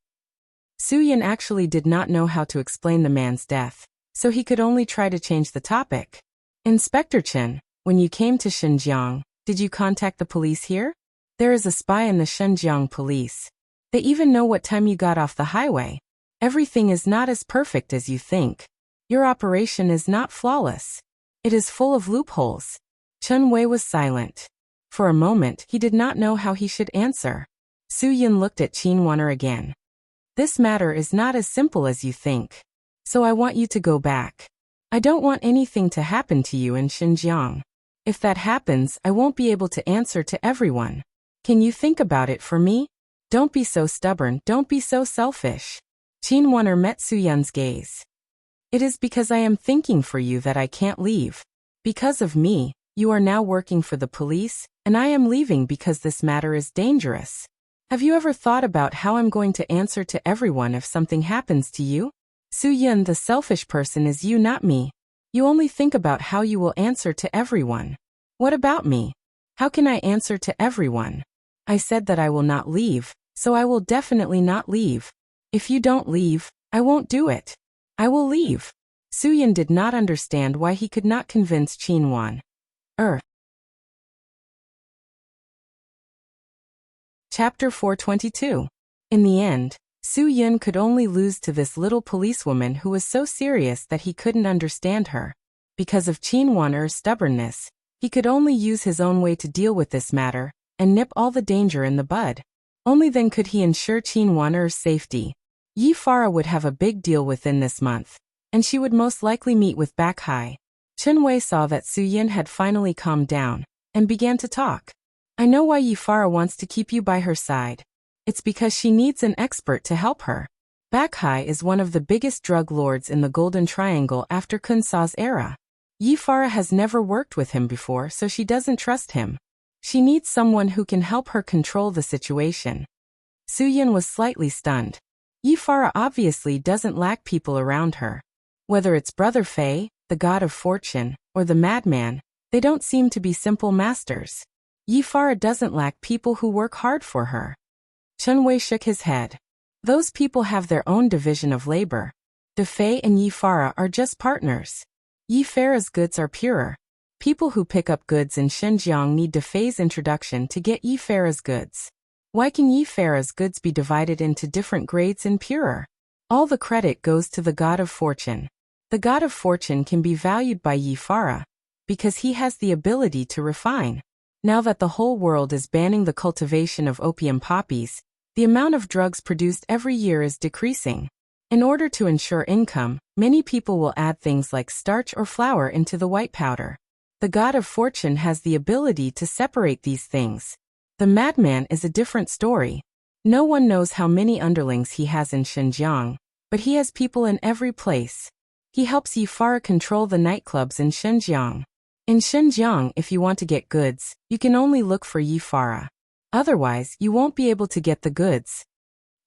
Su-Yun actually did not know how to explain the man's death, so he could only try to change the topic. Inspector Chen, when you came to Xinjiang, did you contact the police here? There is a spy in the Xinjiang police. They even know what time you got off the highway. Everything is not as perfect as you think. Your operation is not flawless. It is full of loopholes. Chen-wei was silent. For a moment, he did not know how he should answer. Su-Yun looked at Qin-wan-er again. This matter is not as simple as you think. So I want you to go back. I don't want anything to happen to you in Xinjiang. If that happens, I won't be able to answer to everyone. Can you think about it for me? Don't be so stubborn, don't be so selfish. Qin-wan-er met Su-Yun's gaze. It is because I am thinking for you that I can't leave. Because of me, you are now working for the police, and I am leaving because this matter is dangerous. Have you ever thought about how I'm going to answer to everyone if something happens to you? Su-Yun, the selfish person is you, not me. You only think about how you will answer to everyone. What about me? How can I answer to everyone? I said that I will not leave, so I will definitely not leave. If you don't leave, I won't do it. I will leave. Su-Yun did not understand why he could not convince Qin-wan. Chapter 422. In the end, Su-Yun could only lose to this little policewoman who was so serious that he couldn't understand her. Because of Qin-wan's stubbornness, he could only use his own way to deal with this matter, and nip all the danger in the bud. Only then could he ensure Qin-wan's safety. Yi Farah would have a big deal within this month, and she would most likely meet with Bakhai. Chunwei saw that Su-Yun had finally calmed down, and began to talk. I know why Yi Farah wants to keep you by her side. It's because she needs an expert to help her. Bakhai is one of the biggest drug lords in the Golden Triangle after Kun Sa's era. Yi Farah has never worked with him before, so she doesn't trust him. She needs someone who can help her control the situation. Su-Yun was slightly stunned. Yi Farah obviously doesn't lack people around her. Whether it's Brother Fei, the god of fortune, or the madman, they don't seem to be simple masters. Yi Farah doesn't lack people who work hard for her. Chunwei shook his head. Those people have their own division of labor. De Fei and Yi Farah are just partners. Yi Farah's goods are purer. People who pick up goods in Xinjiang need De Fei's introduction to get Yi Farah's goods. Why can Yi Farah's goods be divided into different grades and purer? All the credit goes to the god of fortune. The god of fortune can be valued by Yi Farah, because he has the ability to refine. Now that the whole world is banning the cultivation of opium poppies, the amount of drugs produced every year is decreasing. In order to ensure income, many people will add things like starch or flour into the white powder. The god of fortune has the ability to separate these things. The madman is a different story. No one knows how many underlings he has in Xinjiang, but he has people in every place. He helps Yi Farah control the nightclubs in Xinjiang. In Xinjiang, if you want to get goods, you can only look for Yi Farah. Otherwise, you won't be able to get the goods.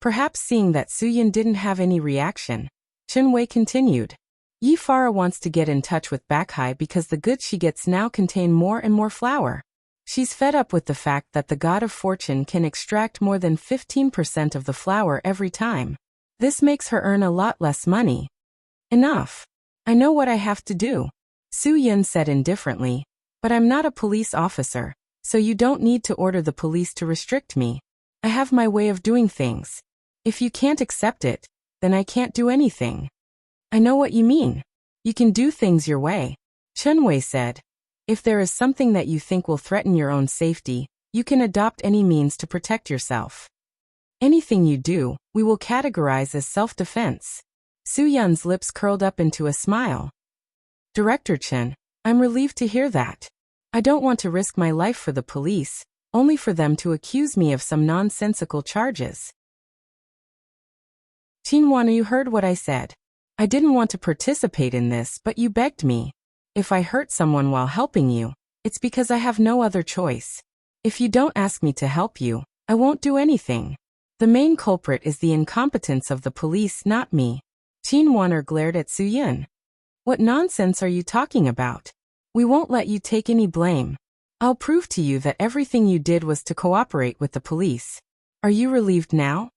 Perhaps seeing that Su-Yun didn't have any reaction, Chunwei continued. Yi Farah wants to get in touch with Bakhai because the goods she gets now contain more and more flour. She's fed up with the fact that the god of fortune can extract more than 15% of the flour every time. This makes her earn a lot less money. Enough. I know what I have to do, Su-Yun said indifferently, but I'm not a police officer, so you don't need to order the police to restrict me. I have my way of doing things. If you can't accept it, then I can't do anything. I know what you mean. You can do things your way, Chunwei said. If there is something that you think will threaten your own safety, you can adopt any means to protect yourself. Anything you do, we will categorize as self-defense. Su-Yun's lips curled up into a smile. Director Chen, I'm relieved to hear that. I don't want to risk my life for the police, only for them to accuse me of some nonsensical charges. Qin-wan, you heard what I said. I didn't want to participate in this, but you begged me. If I hurt someone while helping you, it's because I have no other choice. If you don't ask me to help you, I won't do anything. The main culprit is the incompetence of the police, not me. Qin-wan glared at Su-Yun. What nonsense are you talking about? We won't let you take any blame. I'll prove to you that everything you did was to cooperate with the police. Are you relieved now?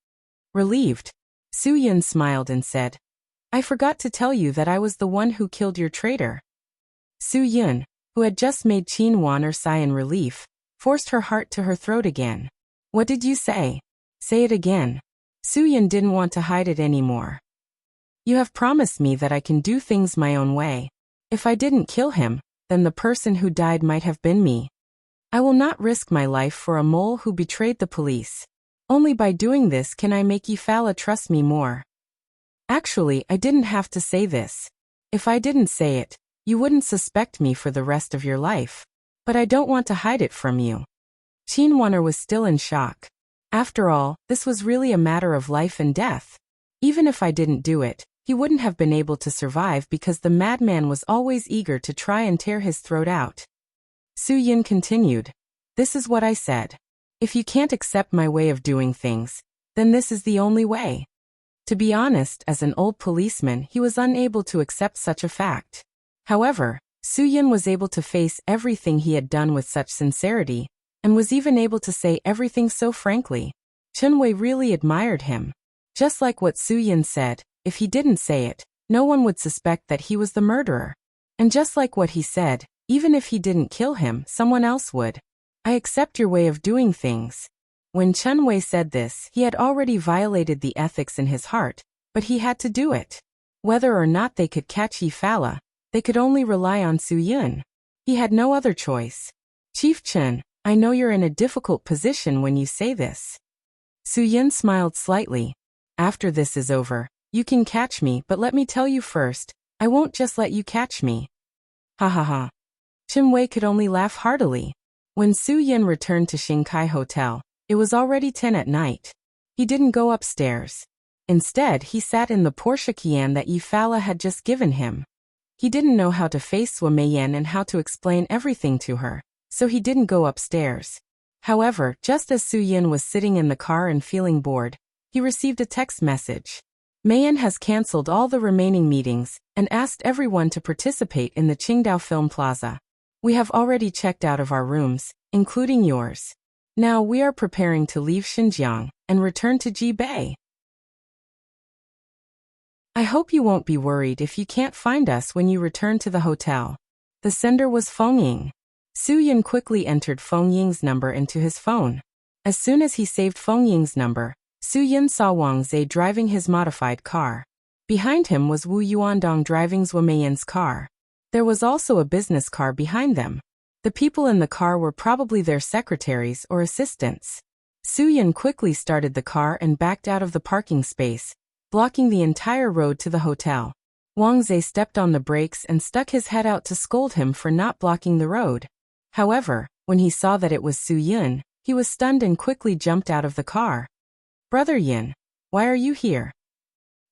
Relieved? Su-Yun smiled and said, I forgot to tell you that I was the one who killed your traitor. Su-Yun, who had just made Qin-wan sigh in relief, forced her heart to her throat again. What did you say? Say it again. Su-Yun didn't want to hide it anymore. You have promised me that I can do things my own way. If I didn't kill him, then the person who died might have been me. I will not risk my life for a mole who betrayed the police. Only by doing this can I make Yi Farah trust me more. Actually, I didn't have to say this. If I didn't say it, you wouldn't suspect me for the rest of your life. But I don't want to hide it from you. Qin-wan was still in shock. After all, this was really a matter of life and death. Even if I didn't do it, he wouldn't have been able to survive because the madman was always eager to try and tear his throat out. Su-Yun continued. This is what I said. If you can't accept my way of doing things, then this is the only way. To be honest, as an old policeman, he was unable to accept such a fact. However, Soo-Yun was able to face everything he had done with such sincerity, and was even able to say everything so frankly. Chun-Wei really admired him. Just like what Soo-Yun said, if he didn't say it, no one would suspect that he was the murderer. And just like what he said, even if he didn't kill him, someone else would. I accept your way of doing things. When Chun-Wei said this, he had already violated the ethics in his heart, but he had to do it. Whether or not they could catch Yi-Fala, they could only rely on Soo-Yun. He had no other choice. Chief Chun, I know you're in a difficult position when you say this. Soo-Yun smiled slightly. After this is over, you can catch me, but let me tell you first, I won't just let you catch me. Ha ha ha. Chun-Wei could only laugh heartily. When Soo-Yun returned to Shinkai Hotel, it was already 10 at night. He didn't go upstairs. Instead, he sat in the Porsche Cayenne that Yi-Fala had just given him. He didn't know how to face Sua Meiyan and how to explain everything to her, so he didn't go upstairs. However, just as Soo-Yun was sitting in the car and feeling bored, he received a text message. Meiyan has cancelled all the remaining meetings and asked everyone to participate in the Qingdao Film Plaza. We have already checked out of our rooms, including yours. Now we are preparing to leave Xinjiang and return to Jibei. I hope you won't be worried if you can't find us when you return to the hotel. The sender was Feng Ying. Soo-Yun quickly entered Feng Ying's number into his phone. As soon as he saved Feng Ying's number, Soo-Yun saw Wang Zhe driving his modified car. Behind him was Wu Yuandong driving Sua Meiyan's car. There was also a business car behind them. The people in the car were probably their secretaries or assistants. Soo-Yun quickly started the car and backed out of the parking space, blocking the entire road to the hotel. Wang Zhe stepped on the brakes and stuck his head out to scold him for not blocking the road. However, when he saw that it was Soo-Yun, he was stunned and quickly jumped out of the car. Brother Yin, why are you here?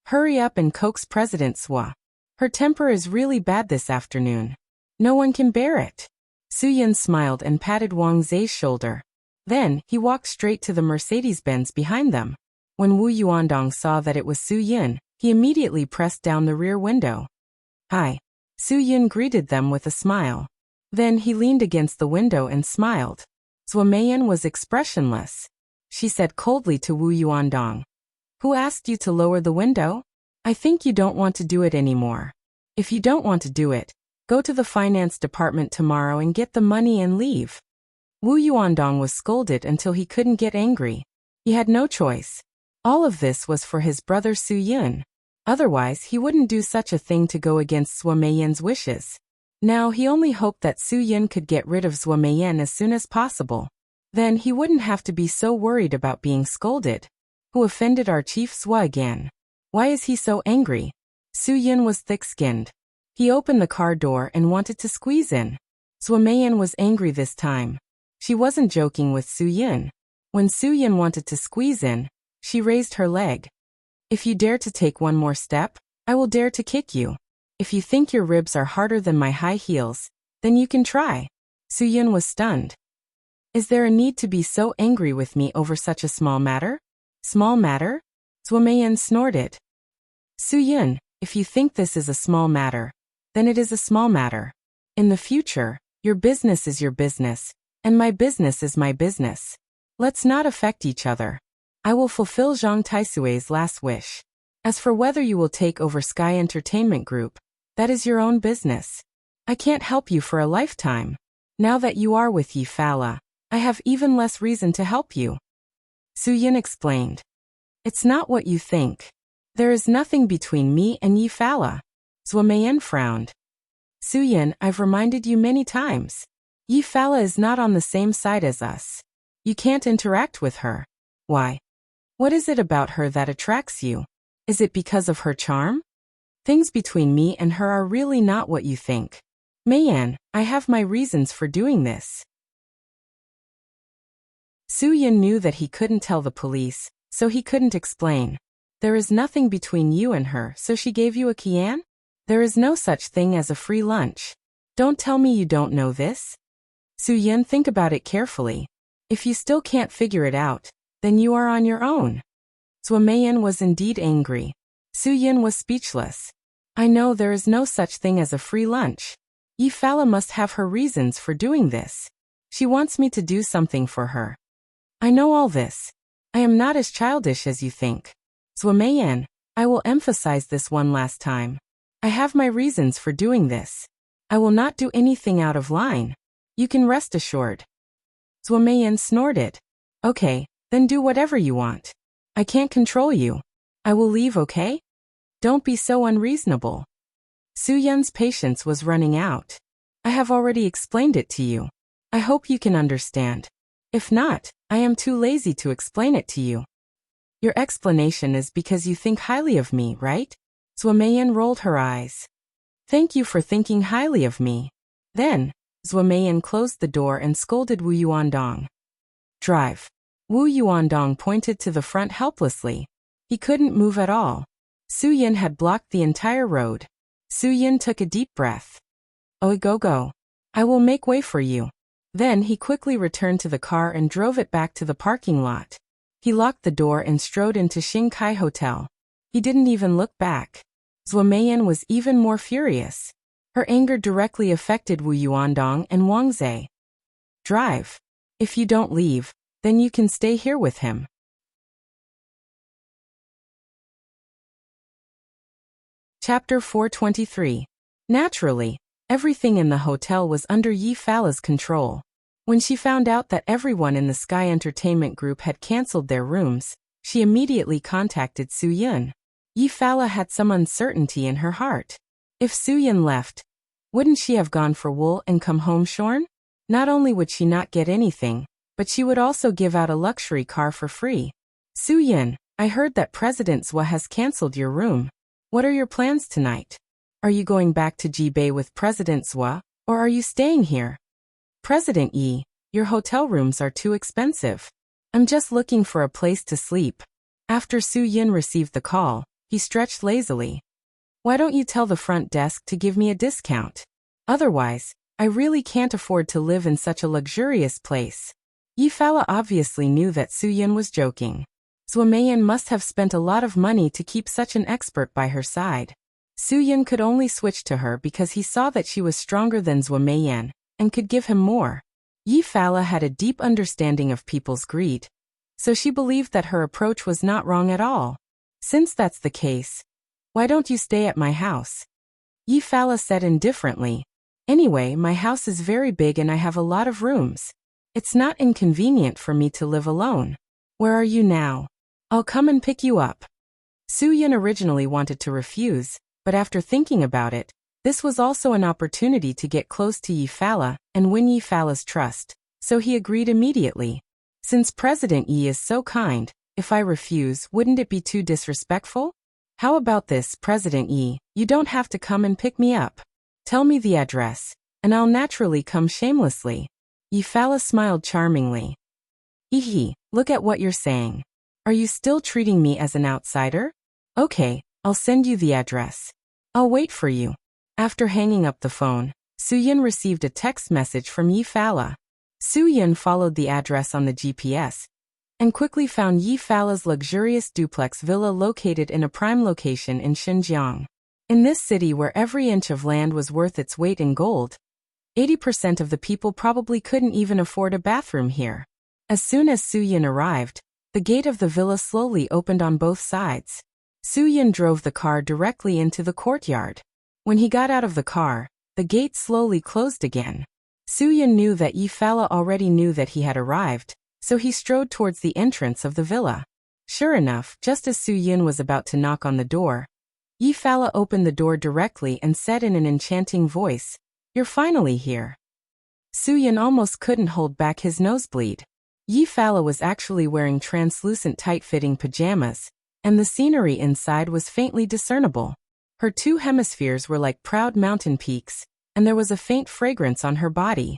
Hurry up and coax President Sua. Her temper is really bad this afternoon. No one can bear it. Soo-Yun smiled and patted Wang Zhe's shoulder. Then, he walked straight to the Mercedes-Benz behind them. When Wu Yuandong saw that it was Soo-Yun, he immediately pressed down the rear window. Hi. Soo-Yun greeted them with a smile. Then he leaned against the window and smiled. Sua Meiyan was expressionless. She said coldly to Wu Yuandong. Who asked you to lower the window? I think you don't want to do it anymore. If you don't want to do it, go to the finance department tomorrow and get the money and leave. Wu Yuandong was scolded until he couldn't get angry. He had no choice. All of this was for his brother Soo-Yun. Otherwise, he wouldn't do such a thing to go against Sua Meiyan's wishes. Now he only hoped that Soo-Yun could get rid of Sua Meiyan as soon as possible. Then he wouldn't have to be so worried about being scolded. Who offended our chief Sua again? Why is he so angry? Soo-Yun was thick-skinned. He opened the car door and wanted to squeeze in. Sua Meiyan was angry this time. She wasn't joking with Soo-Yun. When Soo-Yun wanted to squeeze in, she raised her leg. If you dare to take one more step, I will dare to kick you. If you think your ribs are harder than my high heels, then you can try. Soo-Yun was stunned. Is there a need to be so angry with me over such a small matter? Small matter? Sua Meiyan snorted. Soo-Yun, if you think this is a small matter, then it is a small matter. In the future, your business is your business, and my business is my business. Let's not affect each other. I will fulfill Zhang Taisui's last wish. As for whether you will take over Sky Entertainment Group, that is your own business. I can't help you for a lifetime. Now that you are with Yi-Fala, I have even less reason to help you. Soo-Yun explained. It's not what you think. There is nothing between me and Yi-Fala. Sua Meiyan frowned. Soo-Yun, I've reminded you many times. Yi-Fala is not on the same side as us. You can't interact with her. Why? What is it about her that attracts you? Is it because of her charm? Things between me and her are really not what you think. Meiyan, I have my reasons for doing this. Soo-Yun knew that he couldn't tell the police, so he couldn't explain. There is nothing between you and her, so she gave you a Cayenne? There is no such thing as a free lunch. Don't tell me you don't know this. Soo-Yun, think about it carefully. If you still can't figure it out, then you are on your own. Zhuo Meiyan was indeed angry. Su Yin was speechless. I know there is no such thing as a free lunch. Yi Fala must have her reasons for doing this. She wants me to do something for her. I know all this. I am not as childish as you think. Zhuo Meiyan, I will emphasize this one last time. I have my reasons for doing this. I will not do anything out of line. You can rest assured. Zhuo Meiyan snorted. Okay, then do whatever you want. I can't control you. I will leave, okay? Don't be so unreasonable. Su Yun's patience was running out. I have already explained it to you. I hope you can understand. If not, I am too lazy to explain it to you. Your explanation is because you think highly of me, right? Zhuo Meiyan rolled her eyes. Thank you for thinking highly of me. Then, Zhuo Meiyan closed the door and scolded Wu Yuandong. Drive. Wu Yuandong pointed to the front helplessly. He couldn't move at all. Su Yin had blocked the entire road. Su Yin took a deep breath. Oh, go. I will make way for you. Then he quickly returned to the car and drove it back to the parking lot. He locked the door and strode into Xingkai Hotel. He didn't even look back. Zhuo Meiyan was even more furious. Her anger directly affected Wu Yuandong and Wang Zhe. Drive. If you don't leave, then you can stay here with him. Chapter 423. Naturally, everything in the hotel was under Yi Fala's control. When she found out that everyone in the Sky Entertainment Group had cancelled their rooms, she immediately contacted Su Yun. Yi Fala had some uncertainty in her heart. If Su Yun left, wouldn't she have gone for wool and come home shorn? Not only would she not get anything, but she would also give out a luxury car for free. Su Yun, I heard that President Zhua has cancelled your room. What are your plans tonight? Are you going back to Jibei with President Zhua, or are you staying here? President Yi, your hotel rooms are too expensive. I'm just looking for a place to sleep. After Su Yun received the call, he stretched lazily. Why don't you tell the front desk to give me a discount? Otherwise, I really can't afford to live in such a luxurious place. Yi Fala obviously knew that Su Yun was joking. Zhuo Meiyan must have spent a lot of money to keep such an expert by her side. Su Yun could only switch to her because he saw that she was stronger than Zhuo Meiyan and could give him more. Yi Fala had a deep understanding of people's greed, so she believed that her approach was not wrong at all. Since that's the case, why don't you stay at my house? Yi Fala said indifferently. Anyway, my house is very big and I have a lot of rooms. It's not inconvenient for me to live alone. Where are you now? I'll come and pick you up. Su Yun originally wanted to refuse, but after thinking about it, this was also an opportunity to get close to Yi Fala and win Yi Fala's trust, so he agreed immediately. Since President Yi is so kind, if I refuse, wouldn't it be too disrespectful? How about this, President Yi, you don't have to come and pick me up. Tell me the address, and I'll naturally come shamelessly. Yi Fala smiled charmingly. Hee, look at what you're saying. Are you still treating me as an outsider? Okay, I'll send you the address. I'll wait for you. After hanging up the phone, Su Yun received a text message from Yi Fala. Su Yun followed the address on the GPS and quickly found Yi Fala's luxurious duplex villa located in a prime location in Xinjiang. In this city where every inch of land was worth its weight in gold, 80% of the people probably couldn't even afford a bathroom here. As soon as Su Yun arrived, the gate of the villa slowly opened on both sides. Su Yun drove the car directly into the courtyard. When he got out of the car, the gate slowly closed again. Su Yun knew that Yi Fala already knew that he had arrived, so he strode towards the entrance of the villa. Sure enough, just as Su Yun was about to knock on the door, Yi Fala opened the door directly and said in an enchanting voice, "You're finally here." Su Yun almost couldn't hold back his nosebleed. Yi Fala was actually wearing translucent tight-fitting pajamas, and the scenery inside was faintly discernible. Her two hemispheres were like proud mountain peaks, and there was a faint fragrance on her body.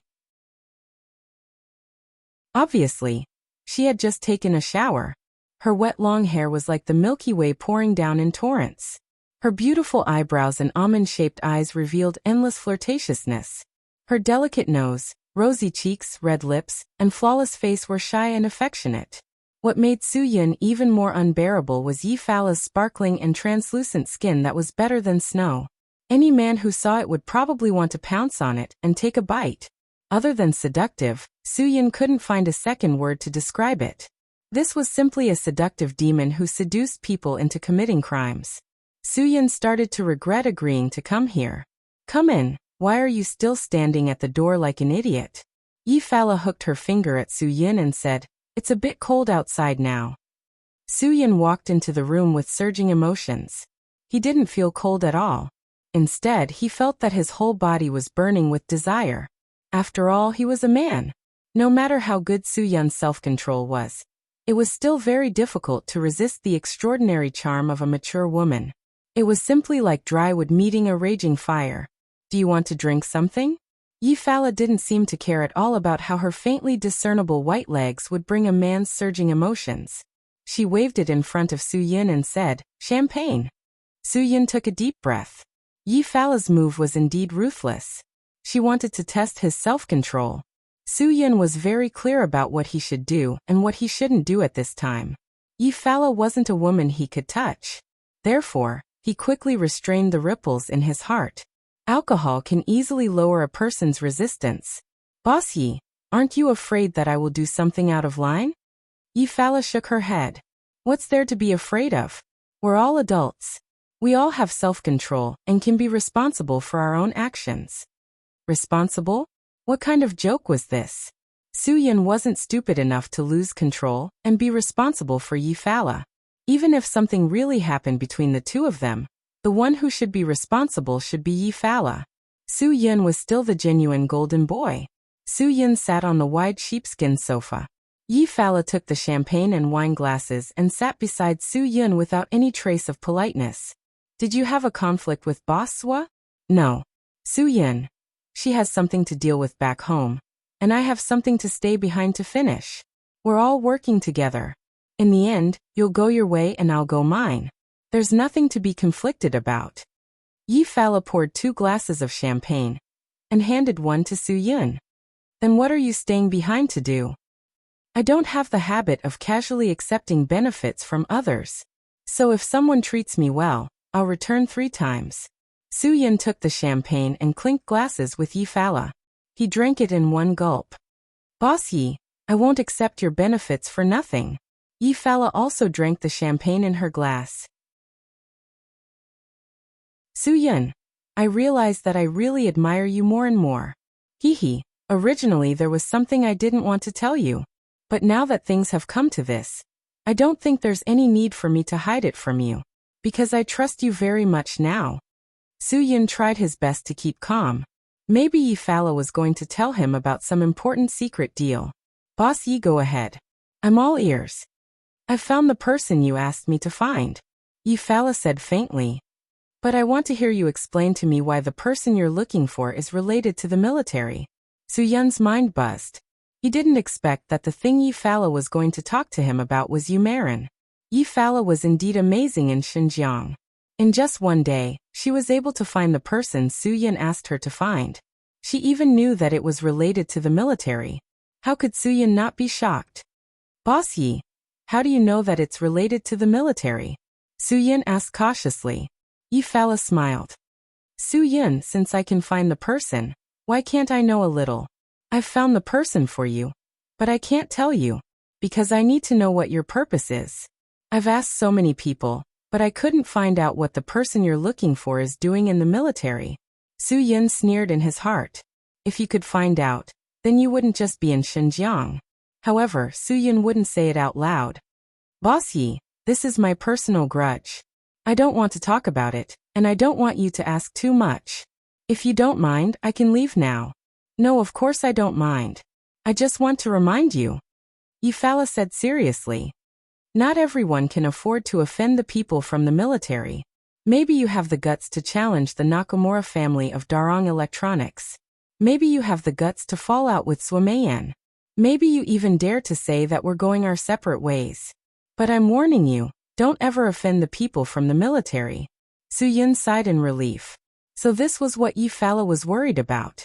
Obviously, she had just taken a shower. Her wet long hair was like the Milky Way pouring down in torrents. Her beautiful eyebrows and almond-shaped eyes revealed endless flirtatiousness. Her delicate nose, Rosy cheeks, red lips, and flawless face were shy and affectionate. What made Su-Yun even more unbearable was Yi-Fala's sparkling and translucent skin that was better than snow. Any man who saw it would probably want to pounce on it and take a bite. Other than seductive, Su-Yun couldn't find a second word to describe it. This was simply a seductive demon who seduced people into committing crimes. Su-Yun started to regret agreeing to come here. Come in, why are you still standing at the door like an idiot? Yi-Fala hooked her finger at Su-Yun and said, it's a bit cold outside now. Su-Yun walked into the room with surging emotions. He didn't feel cold at all. Instead, he felt that his whole body was burning with desire. After all, he was a man. No matter how good Su-Yun's self-control was, it was still very difficult to resist the extraordinary charm of a mature woman. It was simply like dry wood meeting a raging fire. Do you want to drink something? Yi-Fala didn't seem to care at all about how her faintly discernible white legs would bring a man's surging emotions. She waved it in front of Su-Yun and said, champagne. Su-Yun took a deep breath. Yi-Fala's move was indeed ruthless. She wanted to test his self-control. Su-Yun was very clear about what he should do and what he shouldn't do at this time. Yi-Fala wasn't a woman he could touch. Therefore, he quickly restrained the ripples in his heart. Alcohol can easily lower a person's resistance. Boss Yi, aren't you afraid that I will do something out of line? Yi-Fala shook her head. What's there to be afraid of? We're all adults. We all have self-control and can be responsible for our own actions. Responsible? What kind of joke was this? Su-Yun wasn't stupid enough to lose control and be responsible for Yi-Fala. Even if something really happened between the two of them, the one who should be responsible should be Yi-Fala. Su-Yun was still the genuine golden boy. Su-Yun sat on the wide sheepskin sofa. Yi-Fala took the champagne and wine glasses and sat beside Su-Yun without any trace of politeness. Did you have a conflict with Boss Swa? No. Su-Yun. She has something to deal with back home, and I have something to stay behind to finish. We're all working together. In the end, you'll go your way and I'll go mine. There's nothing to be conflicted about. Yi-Fala poured 2 glasses of champagne and handed one to Su-Yun. Then what are you staying behind to do? I don't have the habit of casually accepting benefits from others. So if someone treats me well, I'll return 3 times. Su-Yun took the champagne and clinked glasses with Yi-Fala. He drank it in one gulp. Boss Yi, I won't accept your benefits for nothing. Yi-Fala also drank the champagne in her glass. Su-Yun, I realize that I really admire you more and more. Hee. Originally there was something I didn't want to tell you. But now that things have come to this, I don't think there's any need for me to hide it from you. Because I trust you very much now. Su-Yun tried his best to keep calm. Maybe Yi-Fala was going to tell him about some important secret deal. Boss Yi, go ahead. I'm all ears. I've found the person you asked me to find. Yi-Fala said faintly. But I want to hear you explain to me why the person you're looking for is related to the military. Su-Yun's mind buzzed. He didn't expect that the thing Yi-Fala was going to talk to him about was Yumarin. Yi-Fala was indeed amazing in Xinjiang. In just one day, she was able to find the person Su-Yun asked her to find. She even knew that it was related to the military. How could Su-Yun not be shocked? Boss Yi, how do you know that it's related to the military? Su-Yun asked cautiously. Yi-Fala smiled. Su-Yun, since I can find the person, why can't I know a little? I've found the person for you. But I can't tell you. Because I need to know what your purpose is. I've asked so many people, but I couldn't find out what the person you're looking for is doing in the military. Su-Yun sneered in his heart. If you could find out, then you wouldn't just be in Xinjiang. However, Su-Yun wouldn't say it out loud. Boss Yi, this is my personal grudge. I don't want to talk about it, and I don't want you to ask too much. If you don't mind, I can leave now. No, of course I don't mind. I just want to remind you. Yi-Fala said seriously. Not everyone can afford to offend the people from the military. Maybe you have the guts to challenge the Nakamura family of Darong Electronics. Maybe you have the guts to fall out with Swamayan. Maybe you even dare to say that we're going our separate ways. But I'm warning you, don't ever offend the people from the military. Su-Yun sighed in relief. So this was what Yi-Fala was worried about.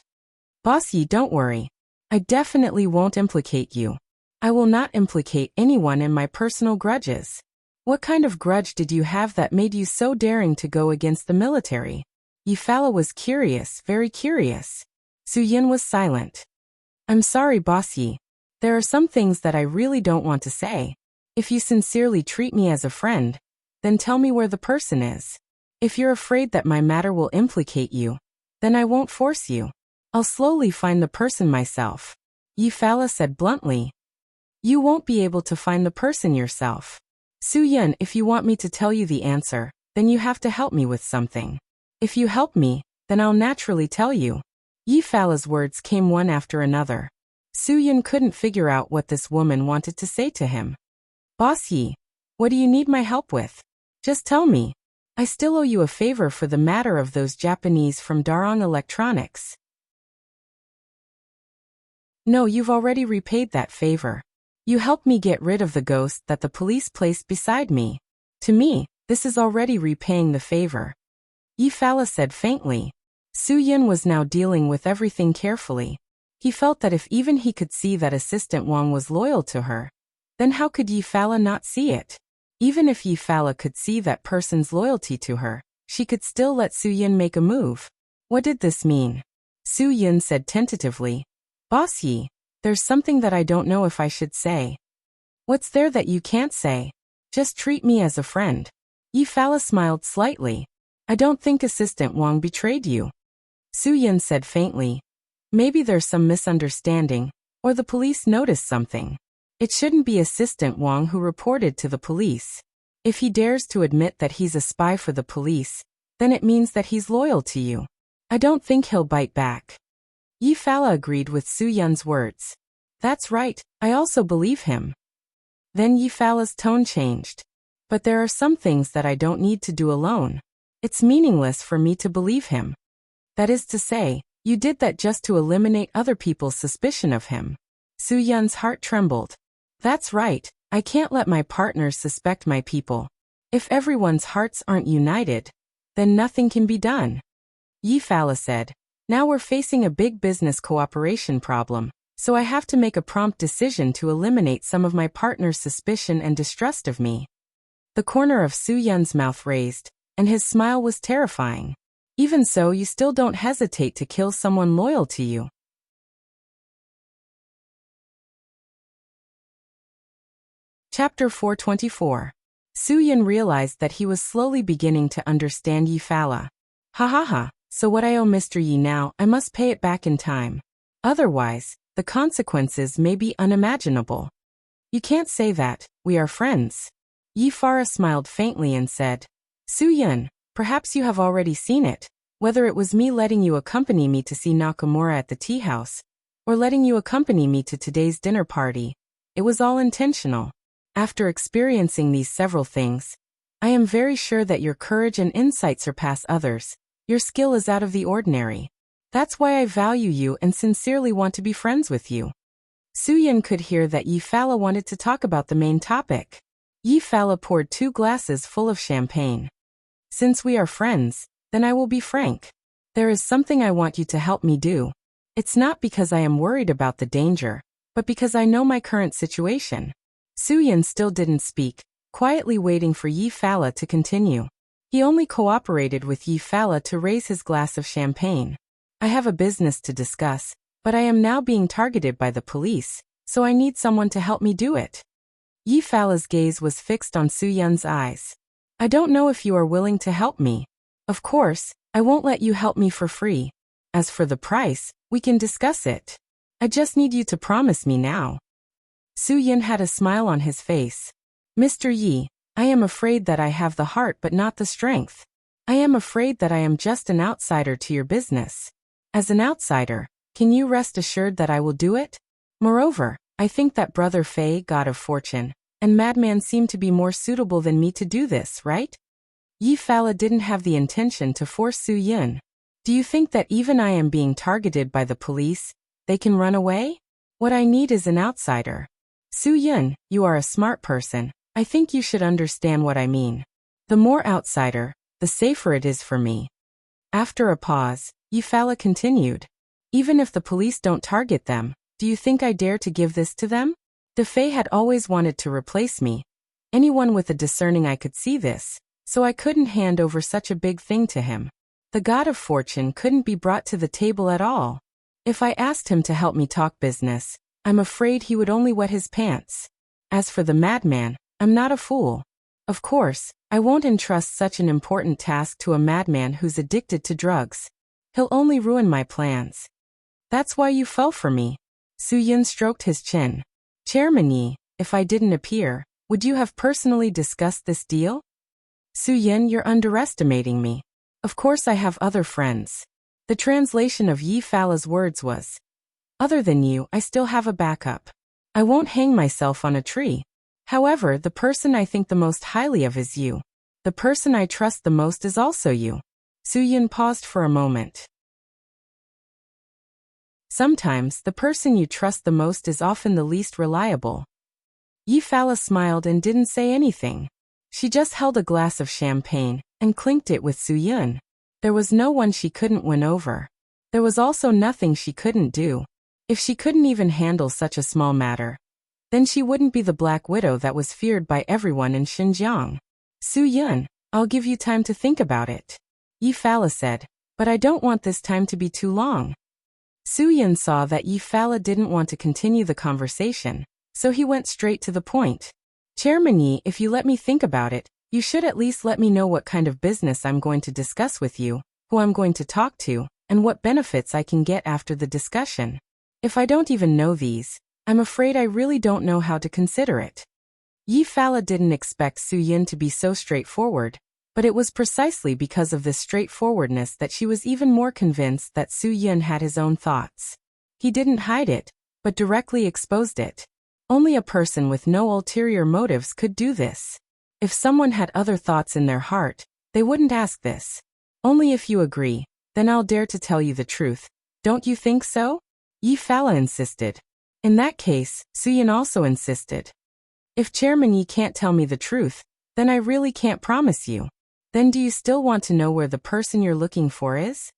Boss Yi, don't worry. I definitely won't implicate you. I will not implicate anyone in my personal grudges. What kind of grudge did you have that made you so daring to go against the military? Yifala was curious, very curious. Suyin was silent. I'm sorry, boss Yi. There are some things that I really don't want to say. If you sincerely treat me as a friend, then tell me where the person is. If you're afraid that my matter will implicate you, then I won't force you. I'll slowly find the person myself. Yifala said bluntly. You won't be able to find the person yourself. Suyin, if you want me to tell you the answer, then you have to help me with something. If you help me, then I'll naturally tell you. Yifala's words came one after another. Suyin couldn't figure out what this woman wanted to say to him. Boss Yi, what do you need my help with? Just tell me. I still owe you a favor for the matter of those Japanese from Darong Electronics. No, you've already repaid that favor. You helped me get rid of the ghost that the police placed beside me. To me, this is already repaying the favor. Yifala said faintly. Suyin was now dealing with everything carefully. He felt that if even he could see that Assistant Wang was loyal to her, then how could Yifala not see it? Even if Yifala could see that person's loyalty to her, she could still let Suyin make a move. What did this mean? Suyin said tentatively. Boss Yi, there's something that I don't know if I should say. What's there that you can't say? Just treat me as a friend. Yifala smiled slightly. I don't think Assistant Wang betrayed you. Suyin said faintly. Maybe there's some misunderstanding, or the police noticed something. It shouldn't be Assistant Wang who reported to the police. If he dares to admit that he's a spy for the police, then it means that he's loyal to you. I don't think he'll bite back. Yifala agreed with Suyun's words. That's right, I also believe him. Then Yifala's tone changed. But there are some things that I don't need to do alone. It's meaningless for me to believe him. That is to say, you did that just to eliminate other people's suspicion of him. Suyun's heart trembled. That's right, I can't let my partners suspect my people. If everyone's hearts aren't united, then nothing can be done. Yifala said. Now we're facing a big business cooperation problem, so I have to make a prompt decision to eliminate some of my partner's suspicion and distrust of me. The corner of Suyun's mouth raised, and his smile was terrifying. Even so, you still don't hesitate to kill someone loyal to you. Chapter 424. Suyun realized that he was slowly beginning to understand Yifala. Ha ha ha, so what I owe Mr. Yi now, I must pay it back in time. Otherwise, the consequences may be unimaginable. You can't say that, we are friends. Yifara smiled faintly and said, Suyun, perhaps you have already seen it, whether it was me letting you accompany me to see Nakamura at the tea house, or letting you accompany me to today's dinner party. It was all intentional. After experiencing these several things, I am very sure that your courage and insight surpass others. Your skill is out of the ordinary. That's why I value you and sincerely want to be friends with you. Suyin could hear that Yifala wanted to talk about the main topic. Yifala poured 2 glasses full of champagne. Since we are friends, then I will be frank. There is something I want you to help me do. It's not because I am worried about the danger, but because I know my current situation. Suyin still didn't speak, quietly waiting for Yifala to continue. He only cooperated with Yifala to raise his glass of champagne. I have a business to discuss, but I am now being targeted by the police, so I need someone to help me do it. Yifala's gaze was fixed on Suyun's eyes. I don't know if you are willing to help me. Of course, I won't let you help me for free. As for the price, we can discuss it. I just need you to promise me now. Suyin had a smile on his face. Mr. Yi, I am afraid that I have the heart but not the strength. I am afraid that I am just an outsider to your business. As an outsider, can you rest assured that I will do it? Moreover, I think that Brother Fei, God of Fortune, and Madman seem to be more suitable than me to do this, right? Yifala didn't have the intention to force Suyin. Do you think that even I am being targeted by the police, they can run away? What I need is an outsider. Suyin, you are a smart person. I think you should understand what I mean. The more outsider, the safer it is for me. After a pause, Yifala continued. Even if the police don't target them, Do you think I dare to give this to them? Defei had always wanted to replace me. Anyone with a discerning eye could see this, so I couldn't hand over such a big thing to him. The god of fortune couldn't be brought to the table at all. If I asked him to help me talk business, I'm afraid he would only wet his pants. As for the madman, I'm not a fool. Of course, I won't entrust such an important task to a madman who's addicted to drugs. He'll only ruin my plans. That's why you fell for me. Su Yun stroked his chin. Chairman Yi, if I didn't appear, would you have personally discussed this deal? Su Yun, you're underestimating me. Of course I have other friends. The translation of Yi Fala's words was, other than you, I still have a backup. I won't hang myself on a tree. However, the person I think the most highly of is you. The person I trust the most is also you. Su Yun paused for a moment. Sometimes, the person you trust the most is often the least reliable. Yi Fala smiled and didn't say anything. She just held a glass of champagne and clinked it with Su Yun. There was no one she couldn't win over. There was also nothing she couldn't do. If she couldn't even handle such a small matter, then she wouldn't be the Black Widow that was feared by everyone in Xinjiang. Su Yun, I'll give you time to think about it. Yi Fala said, but I don't want this time to be too long. Su Yun saw that Yi Fala didn't want to continue the conversation, so he went straight to the point. Chairman Yi, if you let me think about it, you should at least let me know what kind of business I'm going to discuss with you, who I'm going to talk to, and what benefits I can get after the discussion. If I don't even know these, I'm afraid I really don't know how to consider it. Yi Fala didn't expect Su Yun to be so straightforward, but it was precisely because of this straightforwardness that she was even more convinced that Su Yun had his own thoughts. He didn't hide it, but directly exposed it. Only a person with no ulterior motives could do this. If someone had other thoughts in their heart, they wouldn't ask this. Only if you agree, then I'll dare to tell you the truth. Don't you think so? Yi Fala insisted. In that case, Su Yun also insisted. If Chairman Yi can't tell me the truth, then I really can't promise you. Then do you still want to know where the person you're looking for is?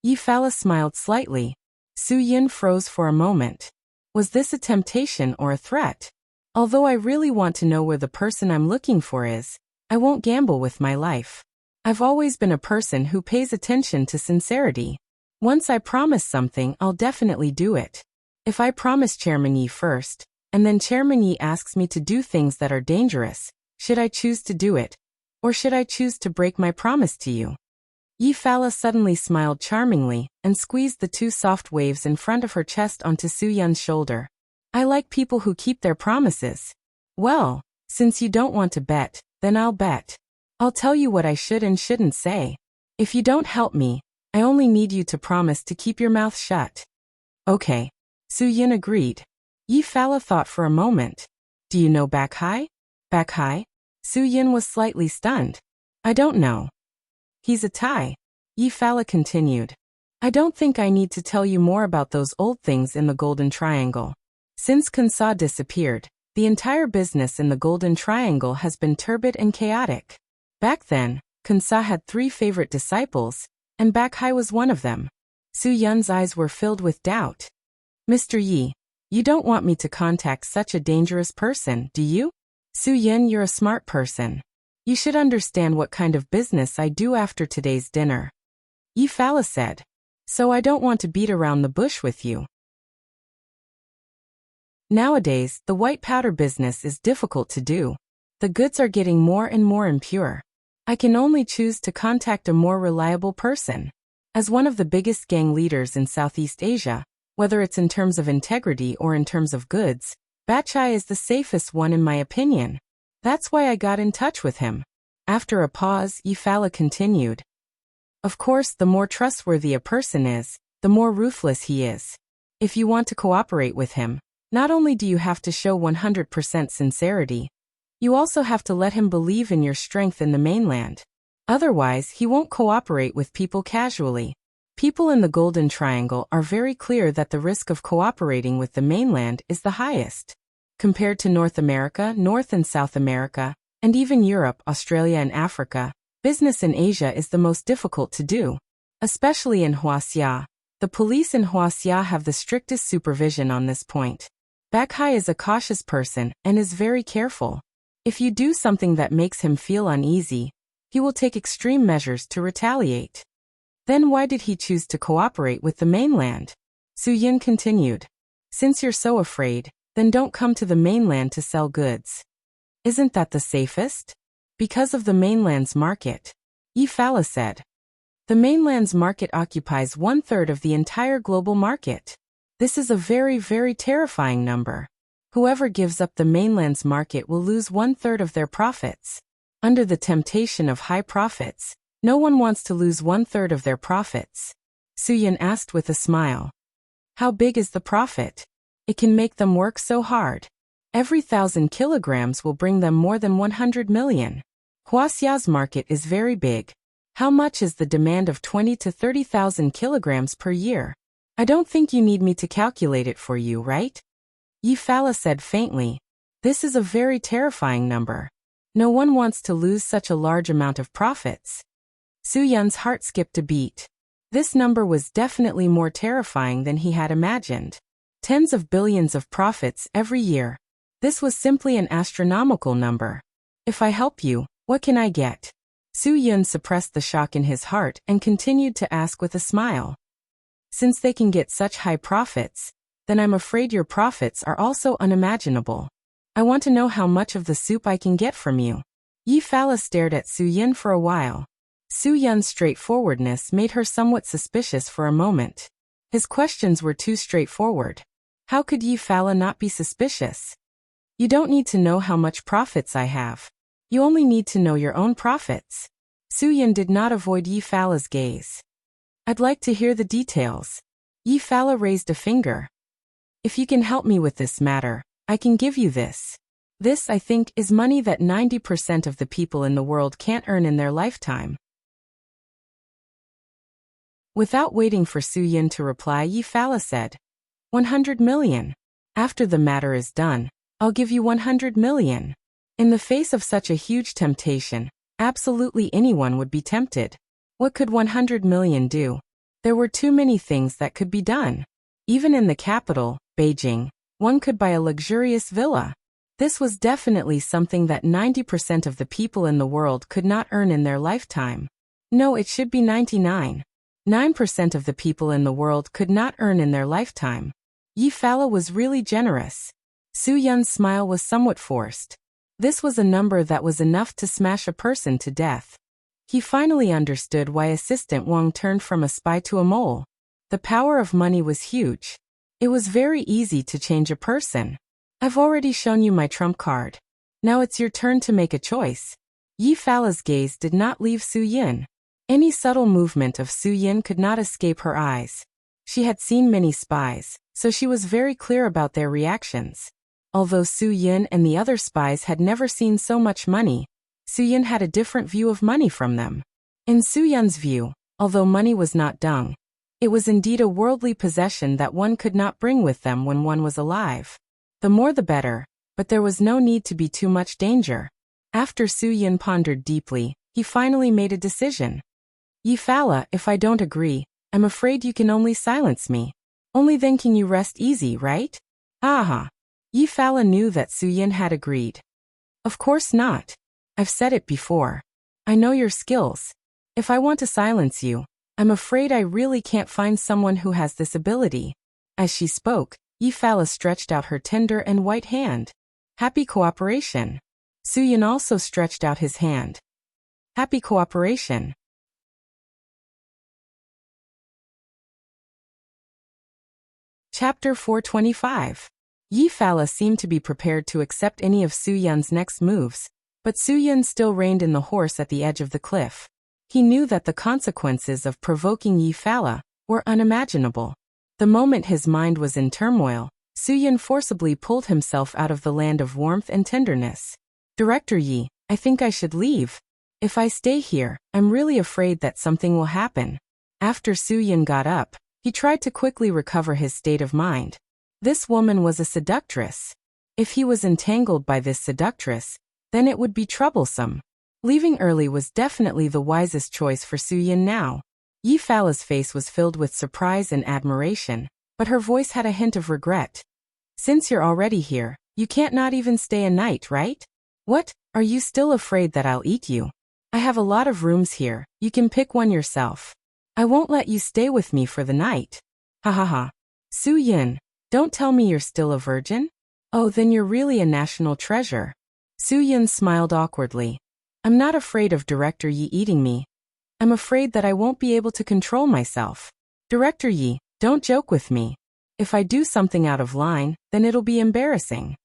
Yi Fala smiled slightly. Su Yun froze for a moment. Was this a temptation or a threat? Although I really want to know where the person I'm looking for is, I won't gamble with my life. I've always been a person who pays attention to sincerity. Once I promise something, I'll definitely do it. If I promise Chairman Yi first, and then Chairman Yi asks me to do things that are dangerous, should I choose to do it? Or should I choose to break my promise to you? Yi Fala suddenly smiled charmingly and squeezed the two soft waves in front of her chest onto Su Yun's shoulder. I like people who keep their promises. Well, since you don't want to bet, then I'll bet. I'll tell you what I should and shouldn't say. If you don't help me, I only need you to promise to keep your mouth shut. Okay. Su Yun agreed. Yi Fala thought for a moment. Do you know Bakai? Bakai? Su Yun was slightly stunned. I don't know. He's a Thai. Yi Fala continued. I don't think I need to tell you more about those old things in the Golden Triangle. Since Kansa disappeared, the entire business in the Golden Triangle has been turbid and chaotic. Back then, Kansa had 3 favorite disciples, and Bakai was one of them. Su Yun's eyes were filled with doubt. Mr. Yi, you don't want me to contact such a dangerous person, do you? Su Yun, you're a smart person. You should understand what kind of business I do after today's dinner. Yi Fala said. So I don't want to beat around the bush with you. Nowadays, the white powder business is difficult to do. The goods are getting more and more impure. I can only choose to contact a more reliable person. As one of the biggest gang leaders in Southeast Asia, whether it's in terms of integrity or in terms of goods, Bachai is the safest one in my opinion. That's why I got in touch with him. After a pause, Yi Fala continued. Of course, the more trustworthy a person is, the more ruthless he is. If you want to cooperate with him, not only do you have to show 100% sincerity, you also have to let him believe in your strength in the mainland. Otherwise, he won't cooperate with people casually. People in the Golden Triangle are very clear that the risk of cooperating with the mainland is the highest. Compared to North America, North and South America, and even Europe, Australia and Africa, business in Asia is the most difficult to do. Especially in Huaxia, The police in Huaxia have the strictest supervision on this point. Bakai is a cautious person and is very careful. If you do something that makes him feel uneasy, he will take extreme measures to retaliate. Then why did he choose to cooperate with the mainland? Su Yin continued. Since you're so afraid, then don't come to the mainland to sell goods. Isn't that the safest? Because of the mainland's market. Yi Fala said. The mainland's market occupies 1/3 of the entire global market. This is a very, very terrifying number. Whoever gives up the mainland's market will lose 1/3 of their profits. Under the temptation of high profits, no one wants to lose 1/3 of their profits. Su Yin asked with a smile. How big is the profit? It can make them work so hard. Every 1,000 kilograms will bring them more than 100 million. Huaxia's market is very big. How much is the demand of 20 to 30,000 kilograms per year? I don't think you need me to calculate it for you, right? Yi Fala said faintly. This is a very terrifying number. No one wants to lose such a large amount of profits. Su Yun's heart skipped a beat. This number was definitely more terrifying than he had imagined. Tens of billions of profits every year. This was simply an astronomical number. If I help you, what can I get? Su Yun suppressed the shock in his heart and continued to ask with a smile. Since they can get such high profits, then I'm afraid your profits are also unimaginable. I want to know how much of the soup I can get from you. Yi Fala stared at Su Yun for a while. Su Yun's straightforwardness made her somewhat suspicious for a moment. His questions were too straightforward. How could Yi Fala not be suspicious? You don't need to know how much profits I have. You only need to know your own profits. Su Yun did not avoid Yi Fala's gaze. I'd like to hear the details. Yi Fala raised a finger. If you can help me with this matter, I can give you this. This, I think, is money that 90% of the people in the world can't earn in their lifetime. Without waiting for Su Yun to reply, Yi Fala said, 100 million. After the matter is done, I'll give you 100 million. In the face of such a huge temptation, absolutely anyone would be tempted. What could 100 million do? There were too many things that could be done. Even in the capital, Beijing, one could buy a luxurious villa. This was definitely something that 90% of the people in the world could not earn in their lifetime. No, it should be 99% of the people in the world could not earn in their lifetime. Yi Fala was really generous. Su Yun's smile was somewhat forced. This was a number that was enough to smash a person to death. He finally understood why Assistant Wang turned from a spy to a mole. The power of money was huge. It was very easy to change a person. I've already shown you my trump card. Now it's your turn to make a choice. Yi Fala's gaze did not leave Su Yin. Any subtle movement of Su Yin could not escape her eyes. She had seen many spies, so she was very clear about their reactions. Although Su Yin and the other spies had never seen so much money, Su Yin had a different view of money from them. In Su Yun's view, although money was not dung, it was indeed a worldly possession that one could not bring with them when one was alive. The more the better, but there was no need to be too much danger. After Su Yin pondered deeply, he finally made a decision. Yi Fala, if I don't agree, I'm afraid you can only silence me. Only then can you rest easy, right? Aha. Yi Fala knew that Su Yin had agreed. Of course not. I've said it before. I know your skills. If I want to silence you, I'm afraid I really can't find someone who has this ability. As she spoke, Yi Fala stretched out her tender and white hand. Happy cooperation. Su Yin also stretched out his hand. Happy cooperation. Chapter 425. Yi Fala seemed to be prepared to accept any of Su Yun's next moves, but Su Yun still reined in the horse at the edge of the cliff. He knew that the consequences of provoking Yi Fala were unimaginable. The moment his mind was in turmoil, Su Yun forcibly pulled himself out of the land of warmth and tenderness. Director Yi, I think I should leave. If I stay here, I'm really afraid that something will happen. After Su Yun got up, he tried to quickly recover his state of mind. This woman was a seductress. If he was entangled by this seductress, then it would be troublesome. Leaving early was definitely the wisest choice for Su Yin now. Yi Fala's face was filled with surprise and admiration, but her voice had a hint of regret. Since you're already here, you can't not even stay a night, right? What, are you still afraid that I'll eat you? I have a lot of rooms here, you can pick one yourself. I won't let you stay with me for the night. Ha ha ha. Su Yin, don't tell me you're still a virgin? Oh, then you're really a national treasure. Su Yin smiled awkwardly. I'm not afraid of Director Yi eating me. I'm afraid that I won't be able to control myself. Director Yi, don't joke with me. If I do something out of line, then it'll be embarrassing.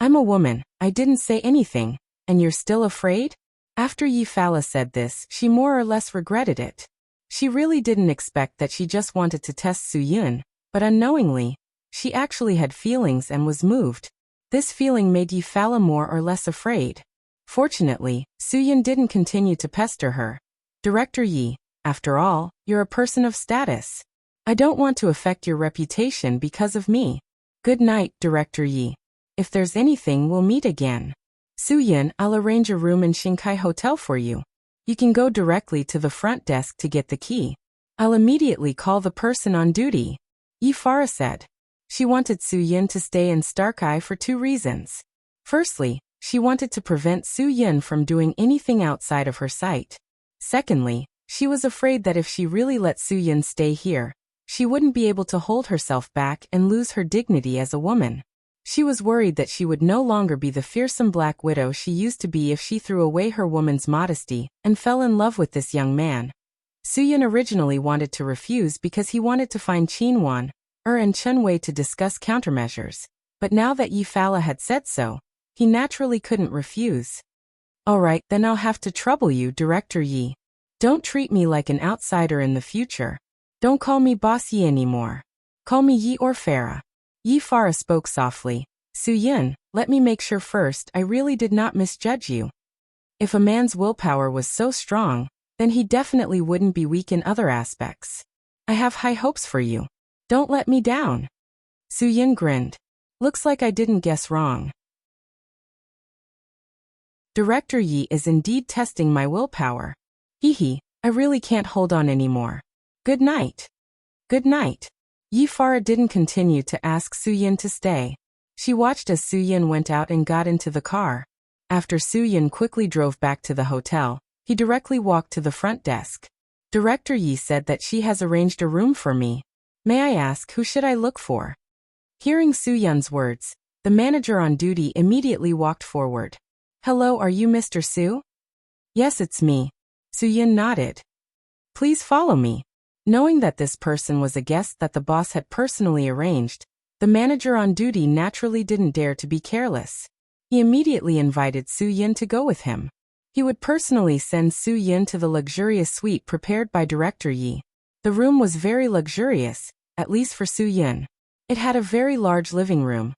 I'm a woman, I didn't say anything, and you're still afraid? After Yi Fala said this, she more or less regretted it. She really didn't expect that, she just wanted to test Su Yun, but unknowingly, she actually had feelings and was moved. This feeling made Yi Fala more or less afraid. Fortunately, Su Yun didn't continue to pester her. Director Yi, after all, you're a person of status. I don't want to affect your reputation because of me. Good night, Director Yi. If there's anything, we'll meet again. Su Yun, I'll arrange a room in Xinkai Hotel for you. You can go directly to the front desk to get the key. I'll immediately call the person on duty. Yi Fara said. She wanted Su Yun to stay in Starkai for two reasons. Firstly, she wanted to prevent Su Yun from doing anything outside of her sight. Secondly, she was afraid that if she really let Su Yun stay here, she wouldn't be able to hold herself back and lose her dignity as a woman. She was worried that she would no longer be the fearsome black widow she used to be if she threw away her woman's modesty and fell in love with this young man. Su Yun originally wanted to refuse because he wanted to find Qin Wan, and Chen Wei to discuss countermeasures, but now that Yi Fala had said so, he naturally couldn't refuse. Alright, then I'll have to trouble you, Director Yi. Don't treat me like an outsider in the future. Don't call me Boss Yi anymore. Call me Yi or Farah. Yi Fara spoke softly. Su Yun, let me make sure first, I really did not misjudge you. If a man's willpower was so strong, then he definitely wouldn't be weak in other aspects. I have high hopes for you. Don't let me down. Su Yun grinned. Looks like I didn't guess wrong. Director Yi is indeed testing my willpower. Hee, I really can't hold on anymore. Good night. Good night. Yi Fara didn't continue to ask Su Yun to stay. She watched as Su Yun went out and got into the car. After Su Yun quickly drove back to the hotel, he directly walked to the front desk. Director Yi said that she has arranged a room for me. May I ask, who should I look for? Hearing Su Yun's words, the manager on duty immediately walked forward. Hello, are you Mr. Su? Yes, it's me. Su Yun nodded. Please follow me. Knowing that this person was a guest that the boss had personally arranged, the manager on duty naturally didn't dare to be careless. He immediately invited Su Yun to go with him. He would personally send Su Yun to the luxurious suite prepared by Director Yi. The room was very luxurious, at least for Su Yun. It had a very large living room,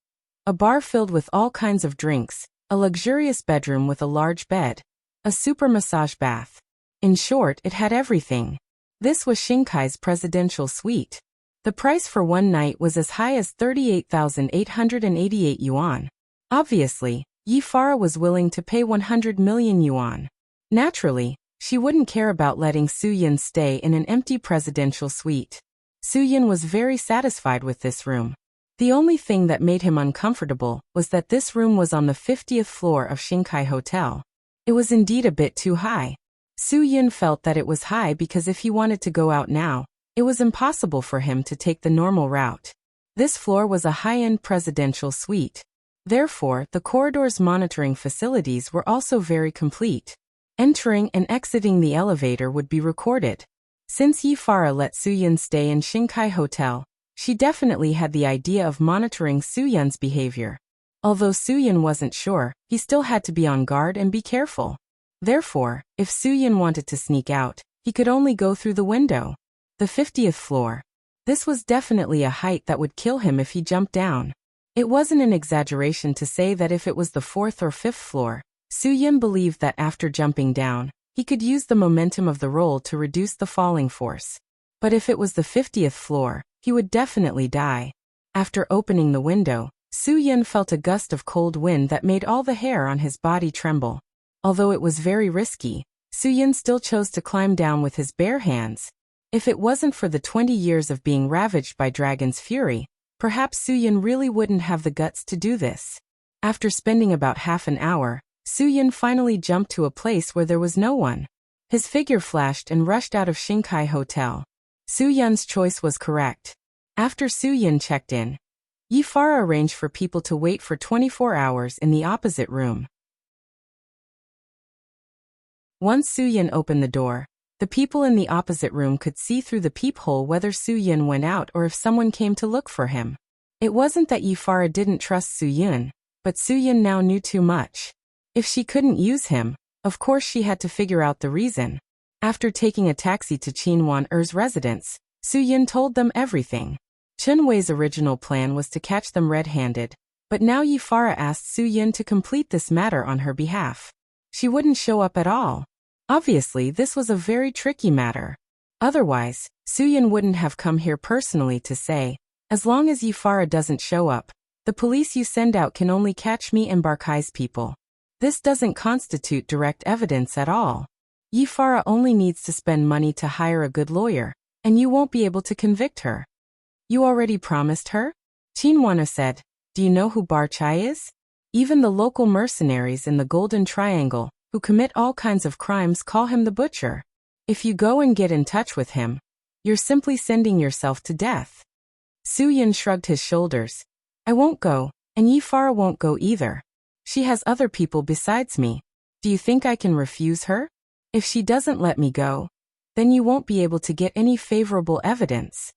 a bar filled with all kinds of drinks, a luxurious bedroom with a large bed, a super massage bath. In short, it had everything. This was Xinkai's presidential suite. The price for one night was as high as 38,888 yuan. Obviously, Yi Fara was willing to pay 100 million yuan. Naturally, she wouldn't care about letting Su Yun stay in an empty presidential suite. Su Yun was very satisfied with this room. The only thing that made him uncomfortable was that this room was on the 50th floor of Xinkai Hotel. It was indeed a bit too high. Su Yun felt that it was high because if he wanted to go out now, it was impossible for him to take the normal route. This floor was a high-end presidential suite. Therefore, the corridor's monitoring facilities were also very complete. Entering and exiting the elevator would be recorded. Since Yi Fara let Su Yun stay in Xinkai Hotel, she definitely had the idea of monitoring Su Yun's behavior. Although Su Yun wasn't sure, he still had to be on guard and be careful. Therefore, if Su Yun wanted to sneak out, he could only go through the window. The 50th floor. This was definitely a height that would kill him if he jumped down. It wasn't an exaggeration to say that if it was the 4th or 5th floor, Su Yun believed that after jumping down, he could use the momentum of the roll to reduce the falling force. But if it was the 50th floor, he would definitely die. After opening the window, Su Yun felt a gust of cold wind that made all the hair on his body tremble. Although it was very risky, Su Yun still chose to climb down with his bare hands. If it wasn't for the 20 years of being ravaged by Dragon's Fury, perhaps Soo-Yun really wouldn't have the guts to do this. After spending about half an hour, Soo-Yun finally jumped to a place where there was no one. His figure flashed and rushed out of Shinkai Hotel. Soo-Yun's choice was correct. After Soo-Yun checked in, Yi-Fara arranged for people to wait for 24 hours in the opposite room. Once Soo-Yun opened the door, the people in the opposite room could see through the peephole whether Soo-Yun went out or if someone came to look for him. It wasn't that Yi-Fara didn't trust Soo-Yun, but Soo-Yun now knew too much. If she couldn't use him, of course she had to figure out the reason. After taking a taxi to Qinwan-er's residence, Soo-Yun told them everything. Chun-Wei's original plan was to catch them red-handed, but now Yi-Fara asked Soo-Yun to complete this matter on her behalf. She wouldn't show up at all. Obviously, this was a very tricky matter. Otherwise, Soo-Yun wouldn't have come here personally to say, as long as Yi-Fara doesn't show up, the police you send out can only catch me and Barkai's people. This doesn't constitute direct evidence at all. Yi-Fara only needs to spend money to hire a good lawyer, and you won't be able to convict her. You already promised her? Qinwana said. Do you know who Barchai is? Even the local mercenaries in the Golden Triangle, who commit all kinds of crimes, call him the Butcher. If you go and get in touch with him, you're simply sending yourself to death. Soo-Yun shrugged his shoulders. I won't go, and Yi-Fara won't go either. She has other people besides me. Do you think I can refuse her? If she doesn't let me go, then you won't be able to get any favorable evidence.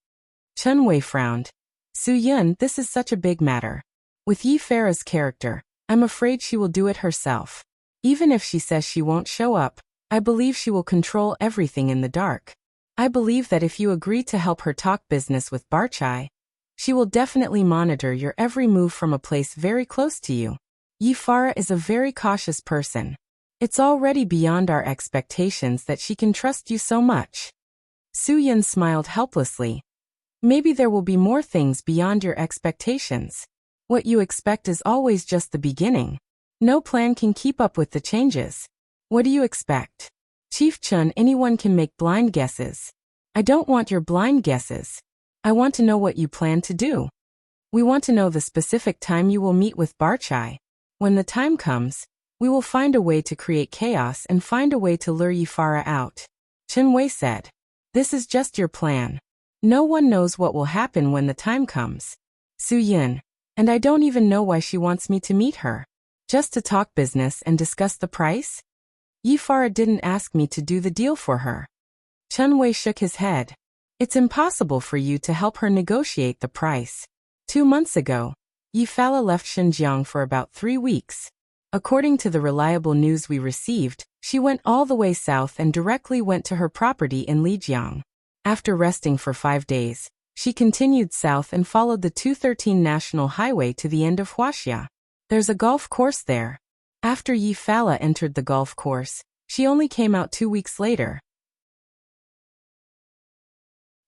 Chun-Wei frowned. Soo-Yun, this is such a big matter. With Yi-Fara's character, I'm afraid she will do it herself. Even if she says she won't show up, I believe she will control everything in the dark. I believe that if you agree to help her talk business with Barchai, she will definitely monitor your every move from a place very close to you. Yi-Fara is a very cautious person. It's already beyond our expectations that she can trust you so much. Soo-Yun smiled helplessly. Maybe there will be more things beyond your expectations. What you expect is always just the beginning. No plan can keep up with the changes. What do you expect? Chief Chun, anyone can make blind guesses. I don't want your blind guesses. I want to know what you plan to do. We want to know the specific time you will meet with Barchai. When the time comes, we will find a way to create chaos and find a way to lure Yi-Fara out. Chun-Wei said. This is just your plan. No one knows what will happen when the time comes. Soo-Yun, and I don't even know why she wants me to meet her. Just to talk business and discuss the price? Yi-Fara didn't ask me to do the deal for her. Chun-Wei shook his head. It's impossible for you to help her negotiate the price. 2 months ago, Yi-Fala left Xinjiang for about 3 weeks. According to the reliable news we received, she went all the way south and directly went to her property in Lijiang. After resting for 5 days, she continued south and followed the 213 National Highway to the end of Huaxia. There's a golf course there. After Yi-Fala entered the golf course, she only came out 2 weeks later.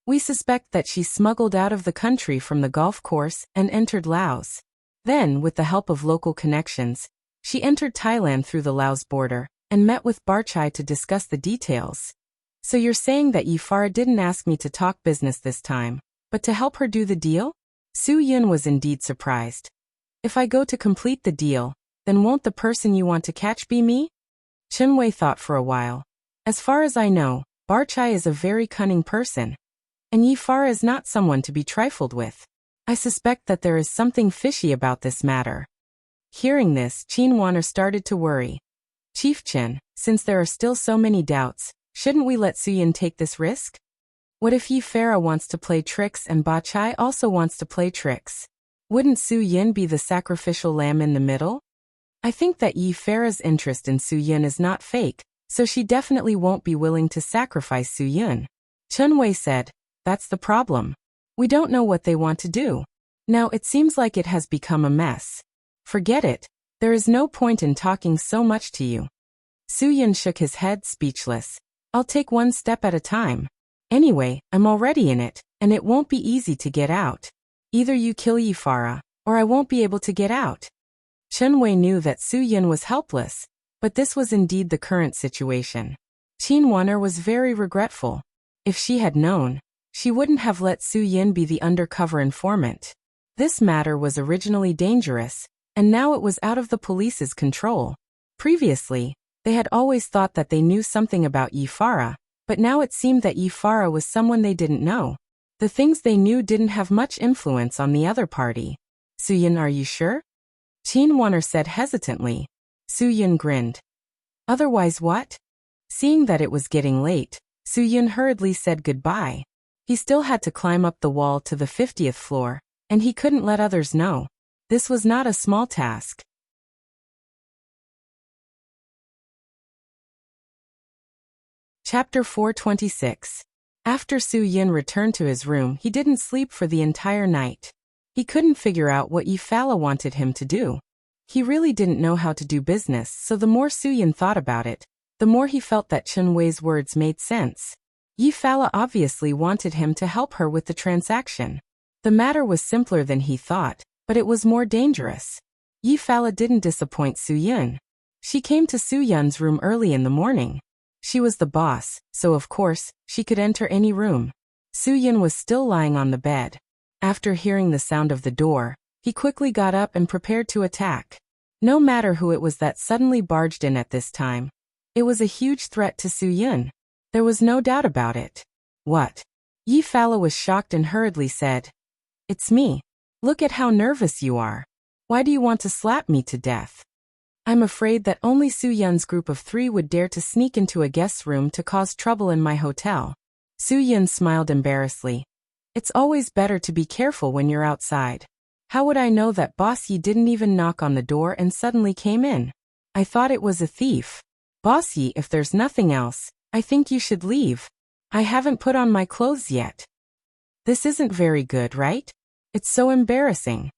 We suspect that she smuggled out of the country from the golf course and entered Laos. Then, with the help of local connections, she entered Thailand through the Laos border and met with Barchai to discuss the details. So you're saying that Yi-Fara didn't ask me to talk business this time, but to help her do the deal? Soo-Yun was indeed surprised. If I go to complete the deal, then won't the person you want to catch be me? Chun-Wei thought for a while. As far as I know, Barchai is a very cunning person, and Yi-Fara is not someone to be trifled with. I suspect that there is something fishy about this matter. Hearing this, Qinwana started to worry. Chief Chen, since there are still so many doubts, shouldn't we let Soo-Yun take this risk? What if Yi-Fara wants to play tricks and Barchai also wants to play tricks? Wouldn't Soo-Yun be the sacrificial lamb in the middle? I think that Yi-Fara's interest in Soo-Yun is not fake, so she definitely won't be willing to sacrifice Soo-Yun. Chun-Wei said, that's the problem. We don't know what they want to do. Now it seems like it has become a mess. Forget it. There is no point in talking so much to you. Soo-Yun shook his head, speechless. I'll take one step at a time. Anyway, I'm already in it, and it won't be easy to get out. Either you kill Yi-Fara, or I won't be able to get out. Chun-Wei knew that Soo-Yun was helpless, but this was indeed the current situation. Qinwana was very regretful. If she had known, she wouldn't have let Su Yin be the undercover informant. This matter was originally dangerous, and now it was out of the police's control. Previously, they had always thought that they knew something about Yi Farah, but now it seemed that Yi Farah was someone they didn't know. The things they knew didn't have much influence on the other party. Su Yin, are you sure? Qin Wan'er said hesitantly. Su Yin grinned. Otherwise what? Seeing that it was getting late, Su Yin hurriedly said goodbye. He still had to climb up the wall to the 50th floor, and he couldn't let others know. This was not a small task. Chapter 426. After Su Yin returned to his room, he didn't sleep for the entire night. He couldn't figure out what Yi Fala wanted him to do. He really didn't know how to do business, so the more Su Yin thought about it, the more he felt that Chen Wei's words made sense. Yi Fala obviously wanted him to help her with the transaction. The matter was simpler than he thought, but it was more dangerous. Yi Fala didn't disappoint Su Yin. She came to Su Yin's room early in the morning. She was the boss, so of course, she could enter any room. Su Yin was still lying on the bed. After hearing the sound of the door, he quickly got up and prepared to attack. No matter who it was that suddenly barged in at this time, it was a huge threat to Su Yin. There was no doubt about it. What? Yi Fala was shocked and hurriedly said, "It's me. Look at how nervous you are. Why do you want to slap me to death?" "I'm afraid that only Su Yin's group of 3 would dare to sneak into a guest's room to cause trouble in my hotel." Su Yin smiled embarrassedly. "It's always better to be careful when you're outside. How would I know that Boss Yi didn't even knock on the door and suddenly came in? I thought it was a thief. Boss Yi, if there's nothing else, I think you should leave. I haven't put on my clothes yet." "This isn't very good, right? It's so embarrassing."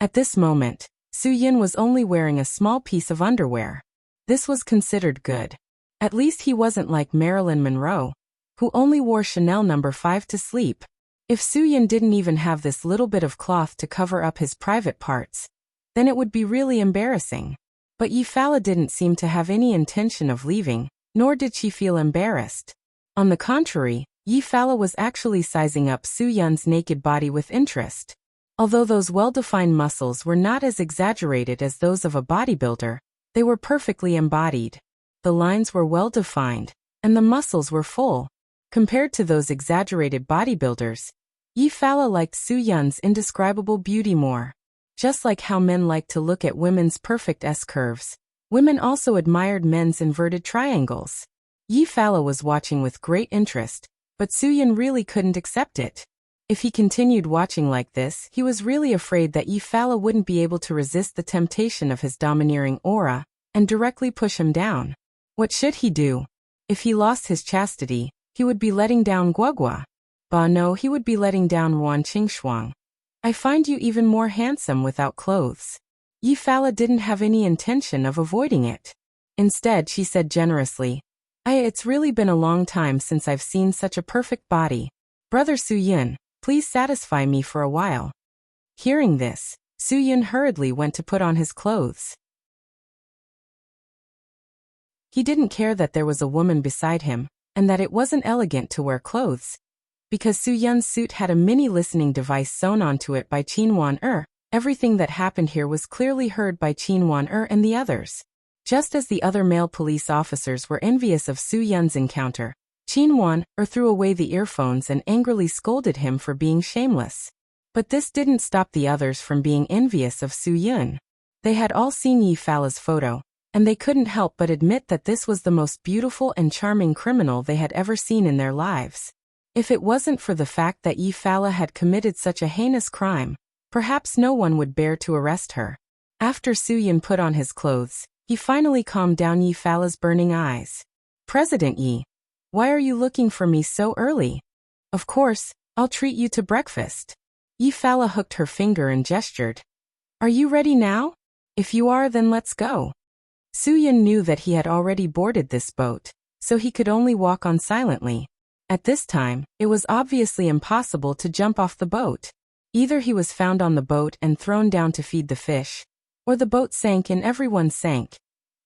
At this moment, Su Yin was only wearing a small piece of underwear. This was considered good. At least he wasn't like Marilyn Monroe, who only wore Chanel No. 5 to sleep. If Su Yin didn't even have this little bit of cloth to cover up his private parts, then it would be really embarrassing. But Yi Fala didn't seem to have any intention of leaving, nor did she feel embarrassed. On the contrary, Yi Fala was actually sizing up Su Yin's naked body with interest. Although those well-defined muscles were not as exaggerated as those of a bodybuilder, they were perfectly embodied. The lines were well-defined, and the muscles were full. Compared to those exaggerated bodybuilders, Yi Fala liked Su Yin's indescribable beauty more. Just like how men like to look at women's perfect S-curves, women also admired men's inverted triangles. Yi Fala was watching with great interest, but Su Yin really couldn't accept it. If he continued watching like this, he was really afraid that Yi Fala wouldn't be able to resist the temptation of his domineering aura and directly push him down. What should he do? If he lost his chastity, he would be letting down Guogua. Bah no, he would be letting down Wan Qingshuang. "I find you even more handsome without clothes." Yi Fala didn't have any intention of avoiding it. Instead, she said generously, It's really been a long time since I've seen such a perfect body. Brother Su Yin, please satisfy me for a while." Hearing this, Su Yin hurriedly went to put on his clothes. He didn't care that there was a woman beside him, and that it wasn't elegant to wear clothes. Because Su Yin's suit had a mini listening device sewn onto it by Qin Wan'er, everything that happened here was clearly heard by Qin Wan'er and the others. Just as the other male police officers were envious of Su Yin's encounter, Qin Wan'er threw away the earphones and angrily scolded him for being shameless. But this didn't stop the others from being envious of Su Yin. They had all seen Yi Fala's photo, and they couldn't help but admit that this was the most beautiful and charming criminal they had ever seen in their lives. If it wasn't for the fact that Yi Fala had committed such a heinous crime, perhaps no one would bear to arrest her. After Su Yin put on his clothes, he finally calmed down Yi Fala's burning eyes. "President Yi, why are you looking for me so early? Of course, I'll treat you to breakfast." Yi Fala hooked her finger and gestured. "Are you ready now? If you are, then let's go." Su Yin knew that he had already boarded this boat, so he could only walk on silently. At this time, it was obviously impossible to jump off the boat. Either he was found on the boat and thrown down to feed the fish, or the boat sank and everyone sank.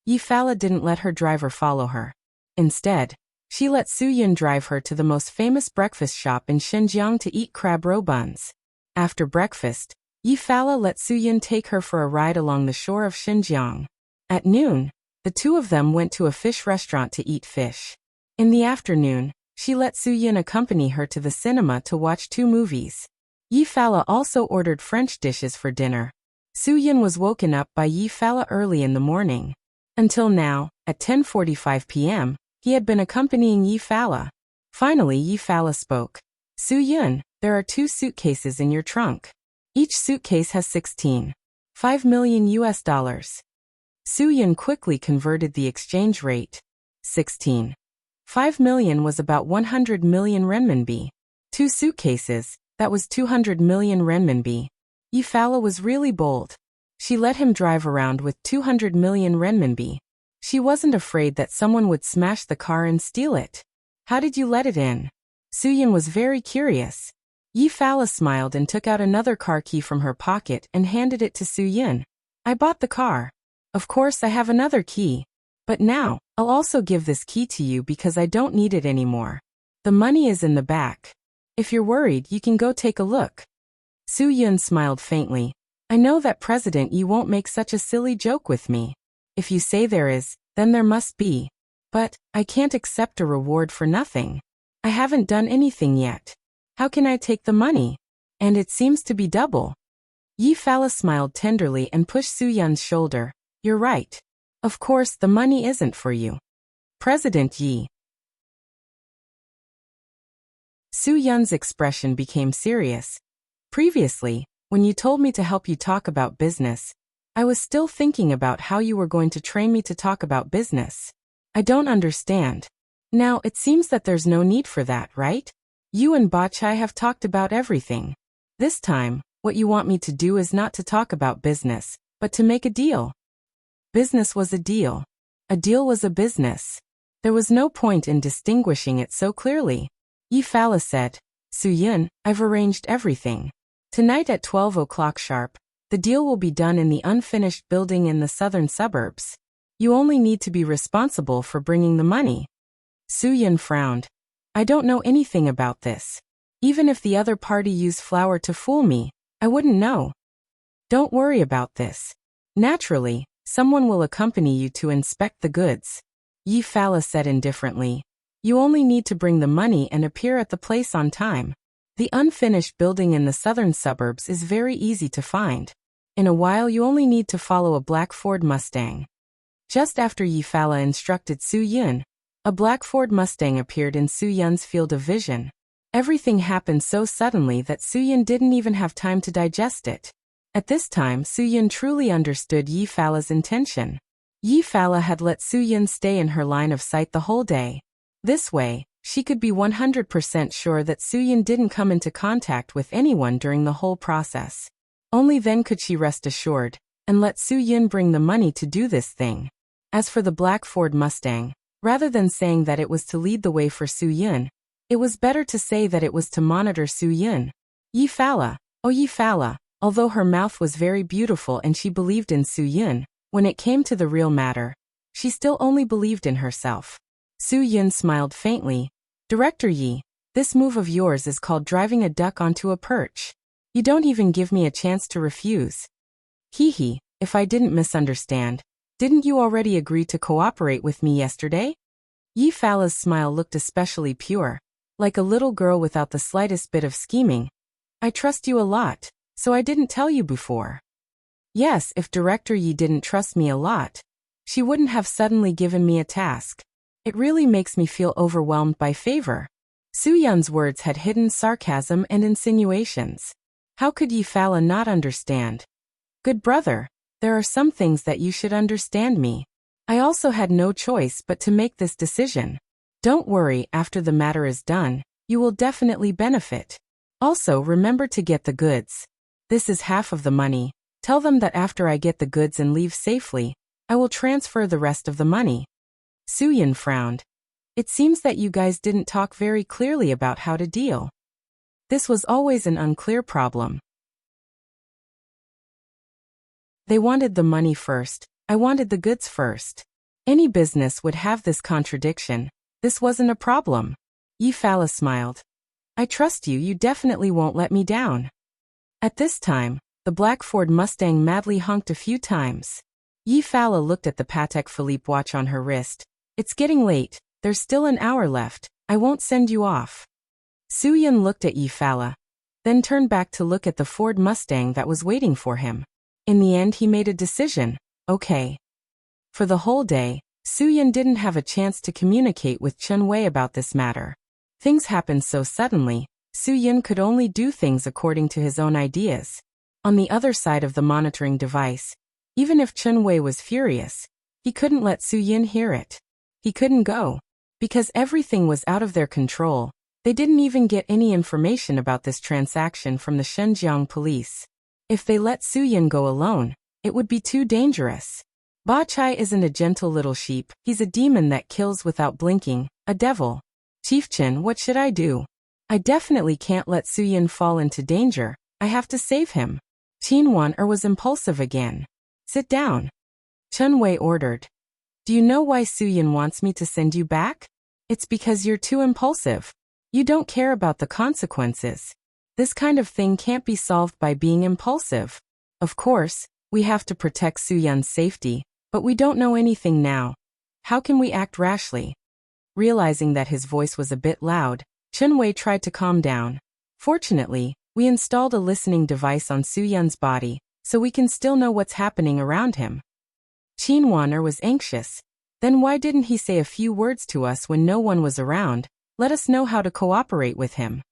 Yi Fala didn't let her driver follow her. Instead, She let Su-yun drive her to the most famous breakfast shop in Xinjiang to eat crab roe buns. After breakfast, Yi-Fala let Su-yun take her for a ride along the shore of Xinjiang. At noon, the two of them went to a fish restaurant to eat fish. In the afternoon, she let Su-yun accompany her to the cinema to watch 2 movies. Yi-Fala also ordered French dishes for dinner. Su-yun was woken up by Yi-Fala early in the morning. Until now, at 10:45 p.m., he had been accompanying Yi-Fala. Finally, Yi-Fala spoke. Su-yun, there are 2 suitcases in your trunk. Each suitcase has 16.5 million US dollars. Su-yun quickly converted the exchange rate. 16.5 million was about 100 million renminbi. 2 suitcases, that was 200 million renminbi. Yi-Fala was really bold. She let him drive around with 200 million renminbi. She wasn't afraid that someone would smash the car and steal it. How did you let it in? Su-yun was very curious. Yi-Fala smiled and took out another car key from her pocket and handed it to Su-yun. I bought the car. Of course I have another key. But now, I'll also give this key to you because I don't need it anymore. The money is in the back. If you're worried, you can go take a look. Su-yun smiled faintly. I know that President Yi won't make such a silly joke with me. If you say there is, then there must be. But, I can't accept a reward for nothing. I haven't done anything yet. How can I take the money? And it seems to be double. Yi-Fala smiled tenderly and pushed Su-yun's shoulder. You're right. Of course, the money isn't for you. President Yi. Su-yun's expression became serious. Previously, when you told me to help you talk about business, I was still thinking about how you were going to train me to talk about business. I don't understand. Now, it seems that there's no need for that, right? You and Bachai have talked about everything. This time, what you want me to do is not to talk about business, but to make a deal. Business was a deal. A deal was a business. There was no point in distinguishing it so clearly. Yi-Fala said, Su-yun, I've arranged everything. Tonight at 12 o'clock sharp, the deal will be done in the unfinished building in the southern suburbs. You only need to be responsible for bringing the money. Su-yun frowned. I don't know anything about this. Even if the other party used flour to fool me, I wouldn't know. Don't worry about this. Naturally, someone will accompany you to inspect the goods. Yi-Fala said indifferently. You only need to bring the money and appear at the place on time. The unfinished building in the southern suburbs is very easy to find. In a while you only need to follow a black Ford Mustang. Just after Yi-Fala instructed Su-yun, a black Ford Mustang appeared in Su-yun's field of vision. Everything happened so suddenly that Su-yun didn't even have time to digest it. At this time, Su-yun truly understood Yi-Fala's intention. Yi-Fala had let Su-yun stay in her line of sight the whole day. This way, she could be 100% sure that Su-yun didn't come into contact with anyone during the whole process. Only then could she rest assured, and let Su-yun bring the money to do this thing. As for the black Ford Mustang, rather than saying that it was to lead the way for Su-yun, it was better to say that it was to monitor Su-yun. Yi-Fala, oh Yi-Fala, although her mouth was very beautiful and she believed in Su-yun, when it came to the real matter, she still only believed in herself. Su-yun smiled faintly. Director Yi, this move of yours is called driving a duck onto a perch. You don't even give me a chance to refuse. Hee, if I didn't misunderstand, didn't you already agree to cooperate with me yesterday? Yi-Fala's smile looked especially pure, like a little girl without the slightest bit of scheming. I trust you a lot, so I didn't tell you before. Yes, if Director Yi didn't trust me a lot, she wouldn't have suddenly given me a task. It really makes me feel overwhelmed by favor. Su-yun's words had hidden sarcasm and insinuations. How could Yi-Fala not understand? Good brother, there are some things that you should understand me. I also had no choice but to make this decision. Don't worry, after the matter is done, you will definitely benefit. Also, remember to get the goods. This is half of the money. Tell them that after I get the goods and leave safely, I will transfer the rest of the money. Su-yun frowned. It seems that you guys didn't talk very clearly about how to deal. This was always an unclear problem. They wanted the money first, I wanted the goods first. Any business would have this contradiction. This wasn't a problem. Yi Fala smiled. I trust you, you definitely won't let me down. At this time, the black Ford Mustang madly honked a few times. Yi Fala looked at the Patek Philippe watch on her wrist. It's getting late, there's still an hour left, I won't send you off. Su-Yun looked at Yi Fala, then turned back to look at the Ford Mustang that was waiting for him. In the end he made a decision, okay. For the whole day, Su-Yun didn't have a chance to communicate with Chun Wei about this matter. Things happened so suddenly, Su-Yun could only do things according to his own ideas. On the other side of the monitoring device, even if Chun Wei was furious, he couldn't let Su-Yun hear it. He couldn't go. Because everything was out of their control, they didn't even get any information about this transaction from the Shenzhen police. If they let Su-Yun go alone, it would be too dangerous. Ba Chai isn't a gentle little sheep, he's a demon that kills without blinking, a devil. Chief Chen, what should I do? I definitely can't let Su-Yun fall into danger, I have to save him. Qin Wan-er was impulsive again. Sit down. Chun Wei ordered. Do you know why Su-Yun wants me to send you back? It's because you're too impulsive. You don't care about the consequences. This kind of thing can't be solved by being impulsive. Of course, we have to protect Su-Yun's safety, but we don't know anything now. How can we act rashly? Realizing that his voice was a bit loud, Chun Wei tried to calm down. Fortunately, we installed a listening device on Su-Yun's body, so we can still know what's happening around him. Qin Wan-er was anxious. Then why didn't he say a few words to us when no one was around? Let us know how to cooperate with him.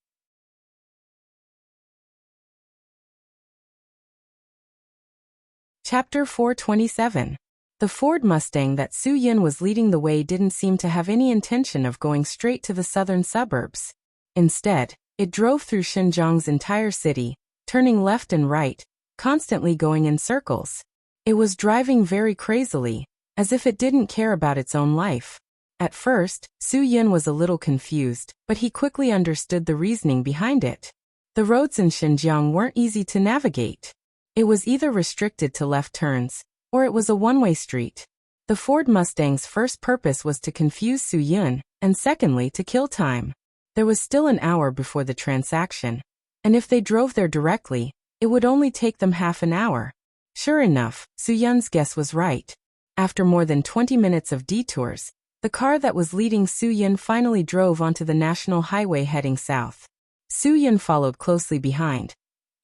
Chapter 427. The Ford Mustang that Su-Yun was leading the way didn't seem to have any intention of going straight to the southern suburbs. Instead, it drove through Xinjiang's entire city, turning left and right, constantly going in circles. It was driving very crazily, as if it didn't care about its own life. At first, Su-Yun was a little confused, but he quickly understood the reasoning behind it. The roads in Xinjiang weren't easy to navigate. It was either restricted to left turns, or it was a one-way street. The Ford Mustang's first purpose was to confuse Su-Yun, and secondly to kill time. There was still an hour before the transaction, and if they drove there directly, it would only take them half an hour. Sure enough, Su-Yun's guess was right. After more than 20 minutes of detours, the car that was leading Su-Yun finally drove onto the national highway heading south. Su-Yun followed closely behind,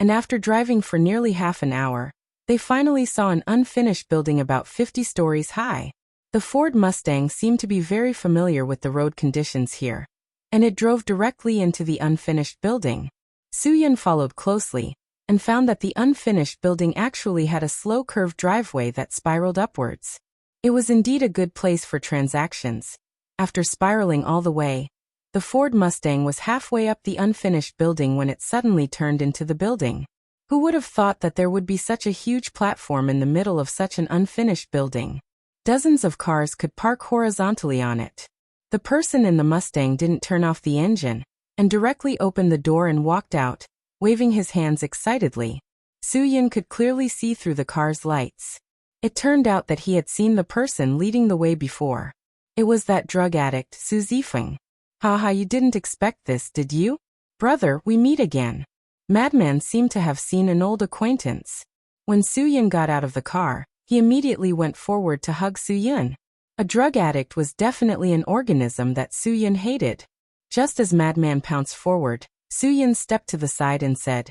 and after driving for nearly half an hour, they finally saw an unfinished building about 50 stories high. The Ford Mustang seemed to be very familiar with the road conditions here, and it drove directly into the unfinished building. Su-Yun followed closely, and found that the unfinished building actually had a slow curved driveway that spiraled upwards. It was indeed a good place for transactions. After spiraling all the way, the Ford Mustang was halfway up the unfinished building when it suddenly turned into the building. Who would have thought that there would be such a huge platform in the middle of such an unfinished building? Dozens of cars could park horizontally on it. The person in the Mustang didn't turn off the engine, and directly opened the door and walked out, waving his hands excitedly. Su-Yun could clearly see through the car's lights. It turned out that he had seen the person leading the way before. It was that drug addict, Su Zifeng. Haha, you didn't expect this, did you? Brother, we meet again. Madman seemed to have seen an old acquaintance. When Su-Yun got out of the car, he immediately went forward to hug Su-Yun. A drug addict was definitely an organism that Su-Yun hated. Just as Madman pounced forward, Su-Yun stepped to the side and said,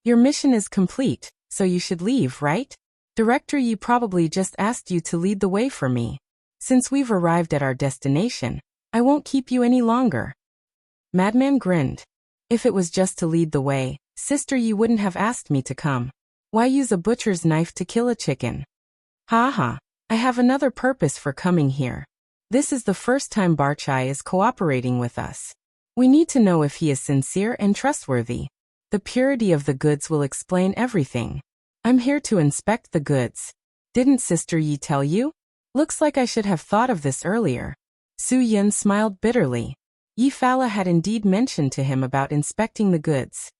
"Your mission is complete, so you should leave, right? Director Yi probably just asked you to lead the way for me. Since we've arrived at our destination, I won't keep you any longer." Madman grinned. If it was just to lead the way, Sister Yi wouldn't have asked me to come. Why use a butcher's knife to kill a chicken? Ha, I have another purpose for coming here. This is the first time Barchai is cooperating with us. We need to know if he is sincere and trustworthy. The purity of the goods will explain everything. I'm here to inspect the goods. Didn't Sister Yi tell you? Looks like I should have thought of this earlier. Su-Yun smiled bitterly. Yi Fala had indeed mentioned to him about inspecting the goods.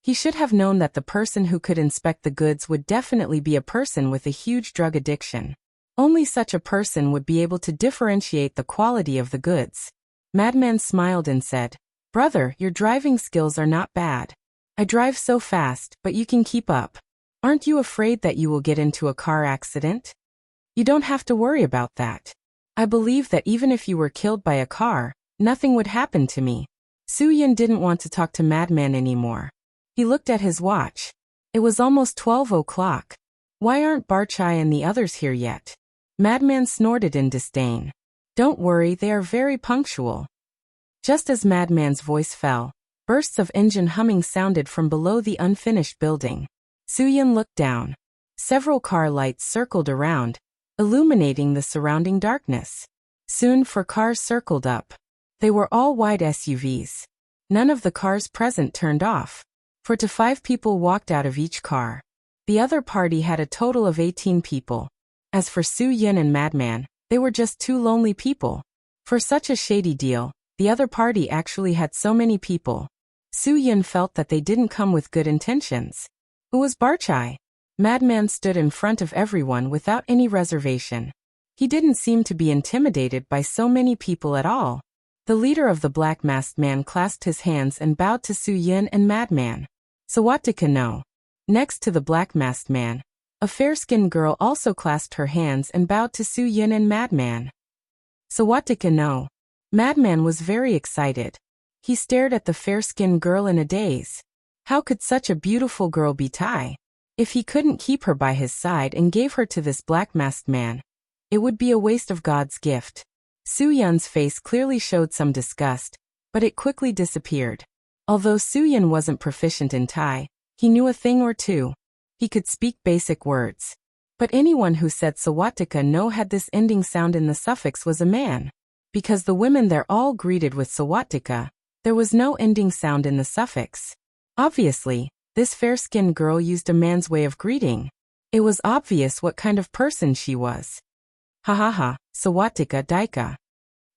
He should have known that the person who could inspect the goods would definitely be a person with a huge drug addiction. Only such a person would be able to differentiate the quality of the goods. Madman smiled and said, "Brother, your driving skills are not bad. I drive so fast, but you can keep up. Aren't you afraid that you will get into a car accident? You don't have to worry about that. I believe that even if you were killed by a car, nothing would happen to me." Su-Yin didn't want to talk to Madman anymore. He looked at his watch. It was almost 12 o'clock. Why aren't Barchai and the others here yet? Madman snorted in disdain. Don't worry, they are very punctual. Just as Madman's voice fell, bursts of engine humming sounded from below the unfinished building. Su-Yin looked down. Several car lights circled around, illuminating the surrounding darkness. Soon 4 cars circled up. They were all wide SUVs. None of the cars present turned off. 4 to 5 people walked out of each car. The other party had a total of 18 people. As for Su-Yin and Madman, they were just 2 lonely people. For such a shady deal, the other party actually had so many people. Su-Yin felt that they didn't come with good intentions. Who was Barchai? Madman stood in front of everyone without any reservation. He didn't seem to be intimidated by so many people at all. The leader of the black masked man clasped his hands and bowed to Su-Yin and Madman. Sawatika no. Next to the black masked man, a fair-skinned girl also clasped her hands and bowed to Su-Yin and Madman. Sawatika no. Madman was very excited. He stared at the fair-skinned girl in a daze. How could such a beautiful girl be Tai? If he couldn't keep her by his side and gave her to this black masked man, it would be a waste of God's gift. Su-Yun's face clearly showed some disgust, but it quickly disappeared. Although Su-Yun wasn't proficient in Tai, he knew a thing or two. He could speak basic words. But anyone who said Sawatika no had this ending sound in the suffix was a man. Because the women there all greeted with Sawatika, there was no ending sound in the suffix. Obviously, this fair-skinned girl used a man's way of greeting. It was obvious what kind of person she was. Ha ha ha, Sawatika Daika.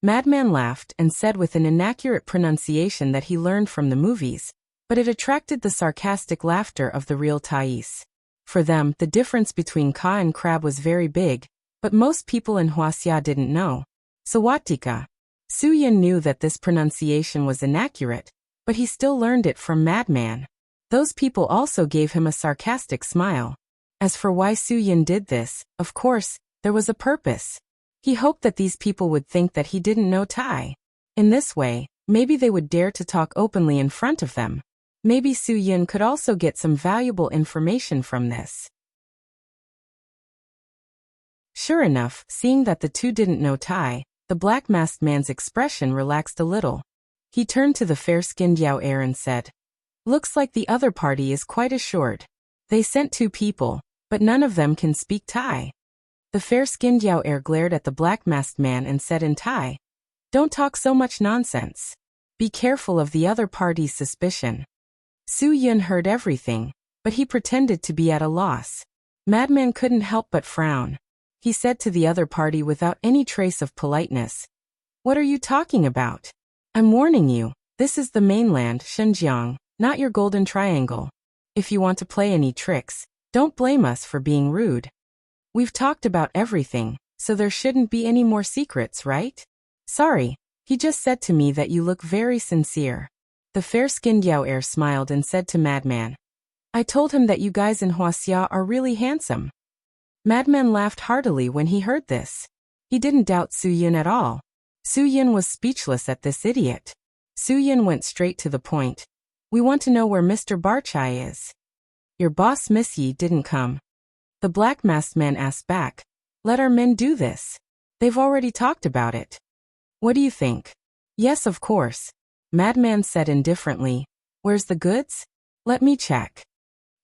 Madman laughed and said with an inaccurate pronunciation that he learned from the movies, but it attracted the sarcastic laughter of the real Thais. For them, the difference between Ka and Crab was very big, but most people in Huaxia didn't know. Sawatika. Su-Yin knew that this pronunciation was inaccurate, but he still learned it from Madman. Those people also gave him a sarcastic smile. As for why Su-Yin did this, of course, there was a purpose. He hoped that these people would think that he didn't know Tai. In this way, maybe they would dare to talk openly in front of them. Maybe Su-Yin could also get some valuable information from this. Sure enough, seeing that the two didn't know Tai, the black masked man's expression relaxed a little. He turned to the fair-skinned Yao Er and said, "Looks like the other party is quite assured. They sent 2 people, but none of them can speak Tai." The fair-skinned Yao Er glared at the black masked man and said in Tai, "Don't talk so much nonsense. Be careful of the other party's suspicion." Su-Yin heard everything, but he pretended to be at a loss. Madman couldn't help but frown. He said to the other party without any trace of politeness, "What are you talking about? I'm warning you, this is the mainland, Xinjiang, not your golden triangle. If you want to play any tricks, don't blame us for being rude. We've talked about everything, so there shouldn't be any more secrets, right? Sorry, he just said to me that you look very sincere." The fair-skinned Yao Er smiled and said to Madman, "I told him that you guys in Huaxia are really handsome." Madman laughed heartily when he heard this. He didn't doubt Su-Yin at all. Su-Yin was speechless at this idiot. Su-Yin went straight to the point. "We want to know where Mr. Barchai is." "Your boss Miss Yi didn't come." The black masked man asked back. "Let our men do this. They've already talked about it. What do you think?" "Yes, of course." Madman said indifferently. "Where's the goods? Let me check."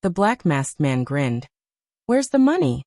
The black masked man grinned. "Where's the money?"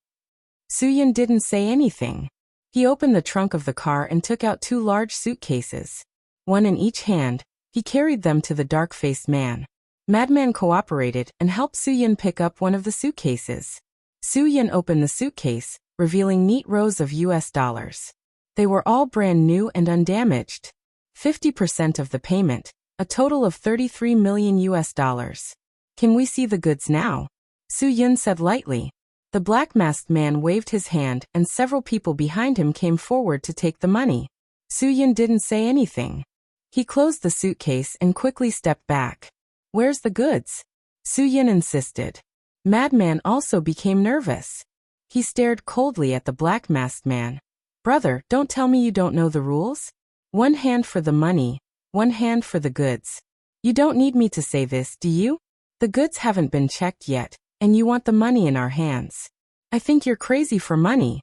Su-Yin didn't say anything. He opened the trunk of the car and took out 2 large suitcases. One in each hand, he carried them to the dark-faced man. Madman cooperated and helped Su-Yin pick up one of the suitcases. Su-Yin opened the suitcase, revealing neat rows of US dollars. They were all brand new and undamaged. 50% of the payment, a total of 33 million US dollars. "Can we see the goods now?" Su-Yin said lightly. The black-masked man waved his hand and several people behind him came forward to take the money. Soo-Yun didn't say anything. He closed the suitcase and quickly stepped back. "Where's the goods?" Soo-Yun insisted. Madman also became nervous. He stared coldly at the black-masked man. "Brother, don't tell me you don't know the rules? One hand for the money, one hand for the goods. You don't need me to say this, do you? The goods haven't been checked yet, and you want the money in our hands. I think you're crazy for money.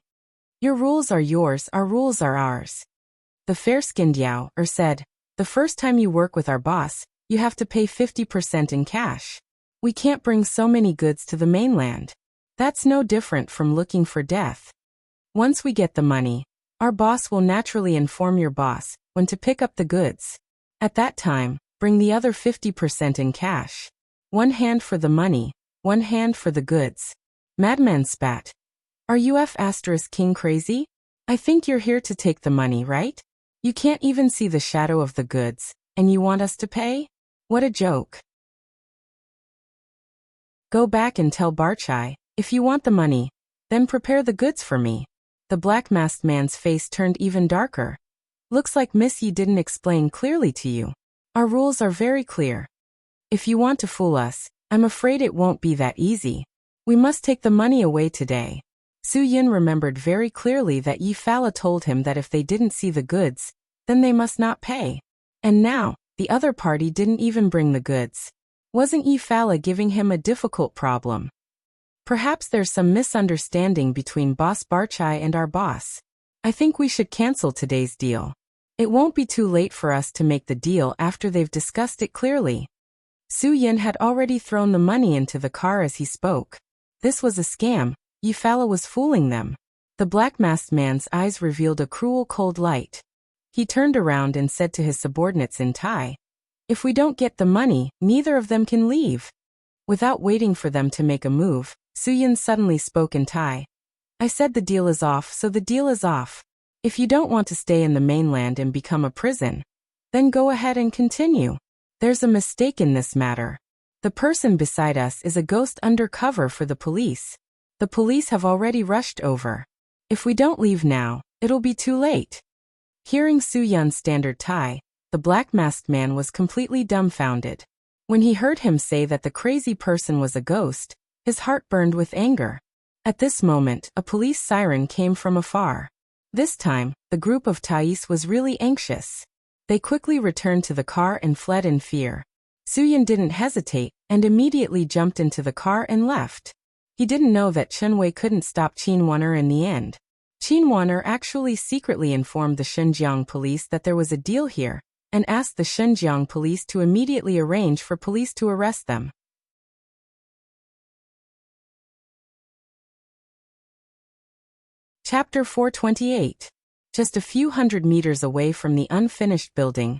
Your rules are yours, our rules are ours." The fair-skinned Yao said, "The first time you work with our boss, you have to pay 50% in cash. We can't bring so many goods to the mainland. That's no different from looking for death. Once we get the money, our boss will naturally inform your boss when to pick up the goods. At that time, bring the other 50% in cash. One hand for the money, one hand for the goods." Madman spat. "Are you F***king crazy? I think you're here to take the money, right? You can't even see the shadow of the goods, and you want us to pay? What a joke. Go back and tell Barchai, if you want the money, then prepare the goods for me." The black-masked man's face turned even darker. "Looks like Miss Yi didn't explain clearly to you. Our rules are very clear. If you want to fool us, I'm afraid it won't be that easy. We must take the money away today." Soo-Yun remembered very clearly that Yi Fala told him that if they didn't see the goods, then they must not pay. And now, the other party didn't even bring the goods. Wasn't Yi Fala giving him a difficult problem? Perhaps there's some misunderstanding between Boss Barchai and our boss. I think we should cancel today's deal. It won't be too late for us to make the deal after they've discussed it clearly. Soo-Yun had already thrown the money into the car as he spoke. This was a scam. Yi Fala was fooling them. The black-masked man's eyes revealed a cruel cold light. He turned around and said to his subordinates in Thai, "If we don't get the money, neither of them can leave." Without waiting for them to make a move, Soo-Yun suddenly spoke in Thai. "I said the deal is off, so the deal is off. If you don't want to stay in the mainland and become a prison, then go ahead and continue. There's a mistake in this matter. The person beside us is a ghost undercover for the police. The police have already rushed over. If we don't leave now, it'll be too late." Hearing Soo-Yun's standard Thai, the black-masked man was completely dumbfounded. When he heard him say that the crazy person was a ghost, his heart burned with anger. At this moment, a police siren came from afar. This time, the group of Thais was really anxious. They quickly returned to the car and fled in fear. Soo-Yun didn't hesitate and immediately jumped into the car and left. He didn't know that Chen-Wei couldn't stop Qin Wan-er in the end. Qin Wan-er actually secretly informed the Xinjiang police that there was a deal here, and asked the Xinjiang police to immediately arrange for police to arrest them. Chapter 428. Just a few hundred meters away from the unfinished building,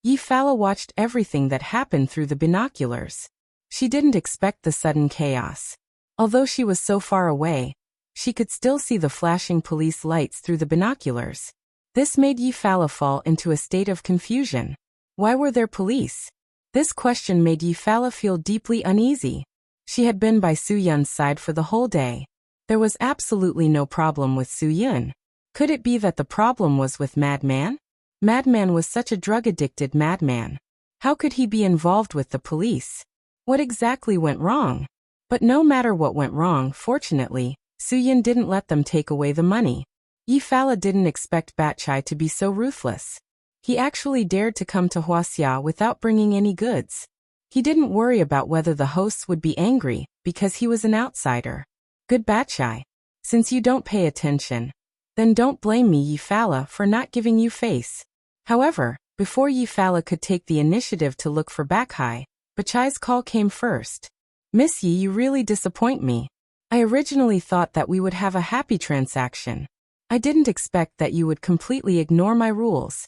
Yi Fala watched everything that happened through the binoculars. She didn't expect the sudden chaos. Although she was so far away, she could still see the flashing police lights through the binoculars. This made Yi Fala fall into a state of confusion. Why were there police? This question made Yi Fala feel deeply uneasy. She had been by Soo-Yun's side for the whole day. There was absolutely no problem with Soo-Yun. Could it be that the problem was with Madman? Madman was such a drug-addicted madman. How could he be involved with the police? What exactly went wrong? But no matter what went wrong, fortunately, Soo-Yun didn't let them take away the money. Yi Fala didn't expect Batchai to be so ruthless. He actually dared to come to Huaxia without bringing any goods. He didn't worry about whether the hosts would be angry, because he was an outsider. Good Batchai. Since you don't pay attention, then don't blame me, Yi Fala, for not giving you face. However, before Yi Fala could take the initiative to look for Batchai, Batchai's call came first. "Miss Yi, you really disappoint me. I originally thought that we would have a happy transaction. I didn't expect that you would completely ignore my rules.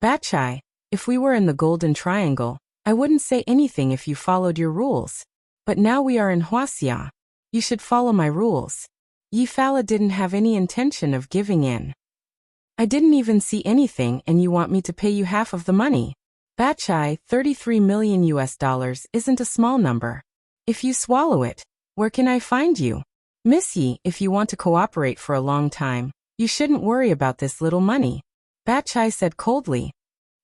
Batchai, if we were in the Golden Triangle, I wouldn't say anything if you followed your rules. But now we are in Huaxia. You should follow my rules." Yi Fala didn't have any intention of giving in. "I didn't even see anything and you want me to pay you half of the money. Batchai, $33 million isn't a small number. If you swallow it, where can I find you? Miss Yi, if you want to cooperate for a long time, you shouldn't worry about this little money. Batchai said coldly.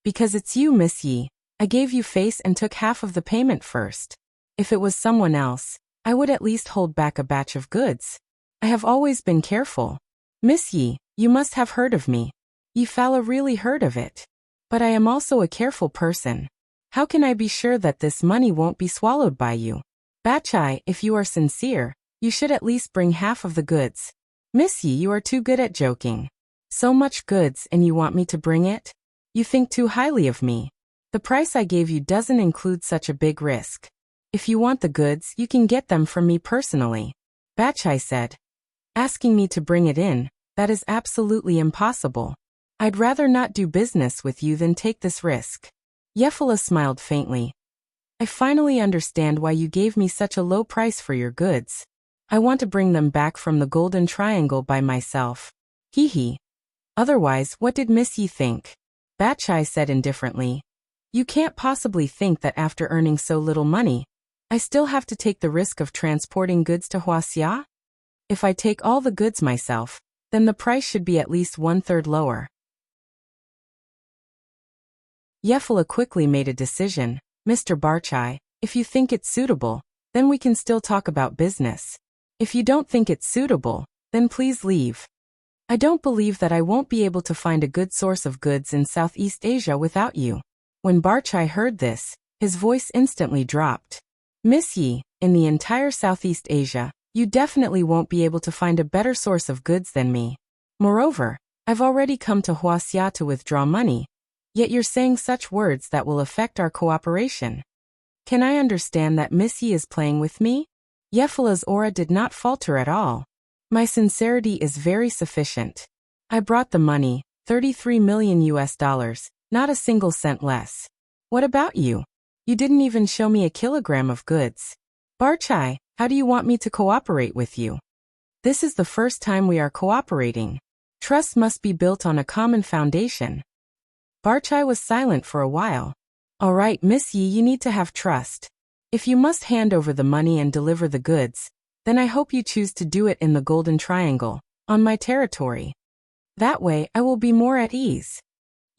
Because it's you, Miss Yi. I gave you face and took half of the payment first. If it was someone else, I would at least hold back a batch of goods. I have always been careful. Miss Yi, you must have heard of me. Yifala really heard of it. But I am also a careful person. How can I be sure that this money won't be swallowed by you? Batchai, if you are sincere, you should at least bring half of the goods. Miss Yi, you are too good at joking. So much goods and you want me to bring it? You think too highly of me. The price I gave you doesn't include such a big risk. If you want the goods, you can get them from me personally. Batchai said. Asking me to bring it in, that is absolutely impossible. I'd rather not do business with you than take this risk. Yefala smiled faintly. I finally understand why you gave me such a low price for your goods. I want to bring them back from the Golden Triangle by myself. Hee hee. Otherwise, what did Miss Yi think? Batchai said indifferently. You can't possibly think that after earning so little money, I still have to take the risk of transporting goods to Huaxia? If I take all the goods myself, then the price should be at least 1/3 lower. Yefala quickly made a decision. Mr. Barchai, if you think it's suitable, then we can still talk about business. If you don't think it's suitable, then please leave. I don't believe that I won't be able to find a good source of goods in Southeast Asia without you. When Barchai heard this, his voice instantly dropped. Miss Yi, in the entire Southeast Asia, you definitely won't be able to find a better source of goods than me. Moreover, I've already come to Huaxia to withdraw money, yet you're saying such words that will affect our cooperation. Can I understand that Miss Yi is playing with me? Yefala's aura did not falter at all. My sincerity is very sufficient. I brought the money, $33 million, not a single cent less. What about you? You didn't even show me a kilogram of goods. Barchai, how do you want me to cooperate with you? This is the first time we are cooperating. Trust must be built on a common foundation. Barchai was silent for a while. All right, Miss Yi, you need to have trust. If you must hand over the money and deliver the goods, then I hope you choose to do it in the Golden Triangle, on my territory. That way, I will be more at ease.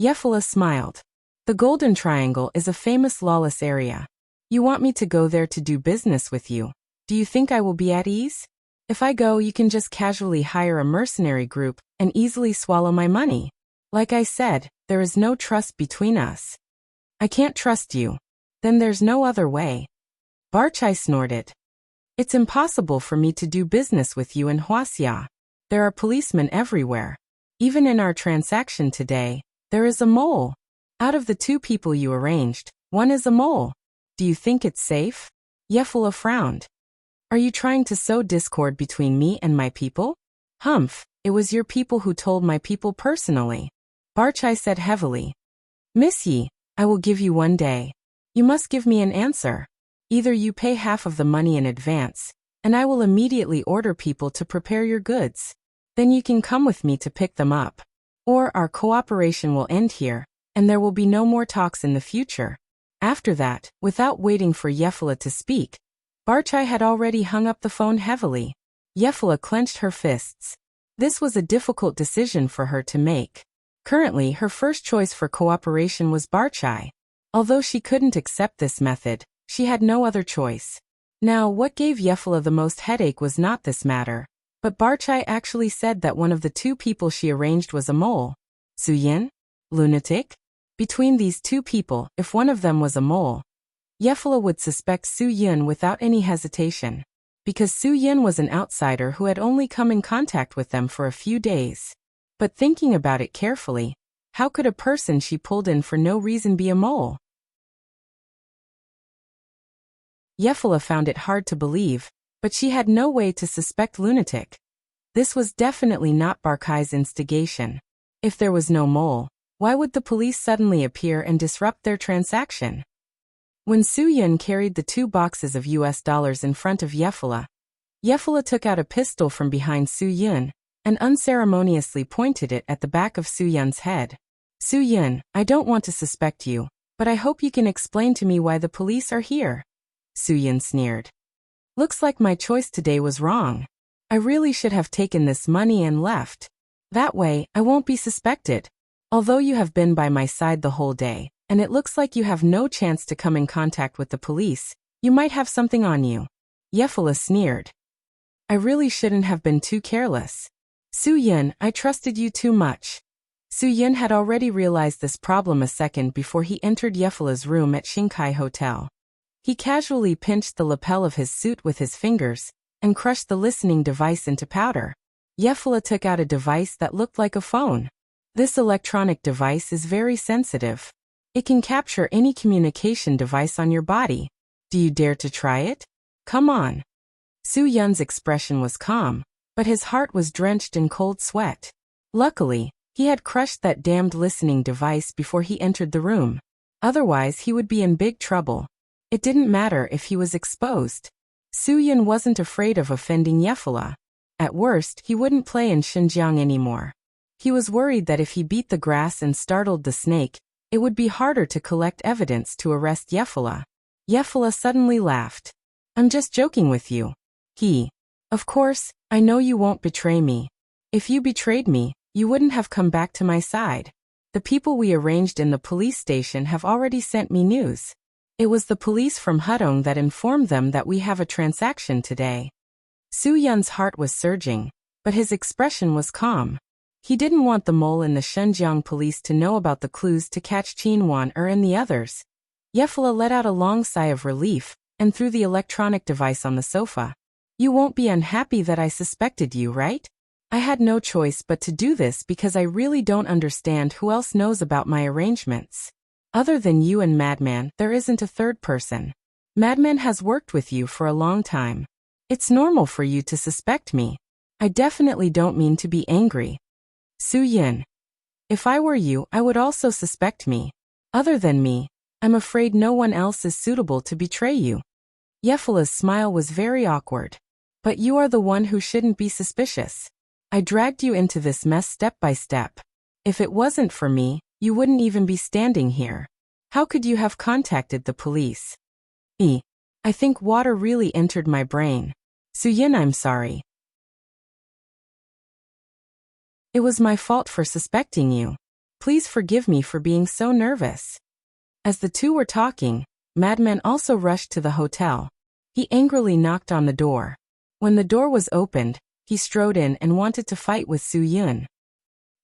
Yefala smiled. The Golden Triangle is a famous lawless area. You want me to go there to do business with you? Do you think I will be at ease? If I go, you can just casually hire a mercenary group and easily swallow my money. Like I said, there is no trust between us. I can't trust you. Then there's no other way. Barchai snorted. It's impossible for me to do business with you in Huaxia. There are policemen everywhere. Even in our transaction today, there is a mole. Out of the 2 people you arranged, one is a mole. Do you think it's safe? Yefala frowned. Are you trying to sow discord between me and my people? Humph, it was your people who told my people personally. Barchai said heavily. Miss Yi, I will give you 1 day. You must give me an answer. Either you pay half of the money in advance, and I will immediately order people to prepare your goods. Then you can come with me to pick them up. Or our cooperation will end here, and there will be no more talks in the future. After that, without waiting for Yefala to speak, Barchai had already hung up the phone heavily. Yefala clenched her fists. This was a difficult decision for her to make. Currently, her first choice for cooperation was Barchai. Although she couldn't accept this method, she had no other choice. Now, what gave Yefala the most headache was not this matter, but Barchai actually said that one of the 2 people she arranged was a mole. Suyin? Lunatic? Between these 2 people, if one of them was a mole, Yefala would suspect Suyin without any hesitation, because Suyin was an outsider who had only come in contact with them for a few days. But thinking about it carefully, how could a person she pulled in for no reason be a mole? Yefala found it hard to believe, but she had no way to suspect Lunatic. This was definitely not Barchai's instigation. If there was no mole, why would the police suddenly appear and disrupt their transaction? When Suyin carried the 2 boxes of US dollars in front of Yefala, Yefala took out a pistol from behind Suyin and unceremoniously pointed it at the back of Suyin's head. Suyin, I don't want to suspect you, but I hope you can explain to me why the police are here. Suyin sneered. Looks like my choice today was wrong. I really should have taken this money and left. That way, I won't be suspected. Although you have been by my side the whole day, and it looks like you have no chance to come in contact with the police, you might have something on you. Yefala sneered. I really shouldn't have been too careless. Su-Yun, I trusted you too much. Su-Yun had already realized this problem a second before he entered Yefala's room at Shinkai Hotel. He casually pinched the lapel of his suit with his fingers and crushed the listening device into powder. Yefala took out a device that looked like a phone. This electronic device is very sensitive. It can capture any communication device on your body. Do you dare to try it? Come on. Su-Yun's expression was calm, but his heart was drenched in cold sweat. Luckily, he had crushed that damned listening device before he entered the room. Otherwise, he would be in big trouble. It didn't matter if he was exposed. Su-Yun wasn't afraid of offending Yefala. At worst, he wouldn't play in Xinjiang anymore. He was worried that if he beat the grass and startled the snake, it would be harder to collect evidence to arrest Yefala. Yefala suddenly laughed. I'm just joking with you. Of course, I know you won't betray me. If you betrayed me, you wouldn't have come back to my side. The people we arranged in the police station have already sent me news. It was the police from Hudong that informed them that we have a transaction today. Su-Yun's heart was surging, but his expression was calm. He didn't want the mole in the Xinjiang police to know about the clues to catch Qin Wan-er and the others. Yefala let out a long sigh of relief and threw the electronic device on the sofa. You won't be unhappy that I suspected you, right? I had no choice but to do this because I really don't understand who else knows about my arrangements. Other than you and Madman, there isn't a third person. Madman has worked with you for a long time. It's normal for you to suspect me. I definitely don't mean to be angry. Su-Yun. If I were you, I would also suspect me. Other than me, I'm afraid no one else is suitable to betray you. Yefala's smile was very awkward. But you are the one who shouldn't be suspicious. I dragged you into this mess step by step. If it wasn't for me, you wouldn't even be standing here. How could you have contacted the police? I think water really entered my brain. Su-Yun, I'm sorry. It was my fault for suspecting you. Please forgive me for being so nervous. As the two were talking, Madman also rushed to the hotel. He angrily knocked on the door. When the door was opened, he strode in and wanted to fight with Su-Yun.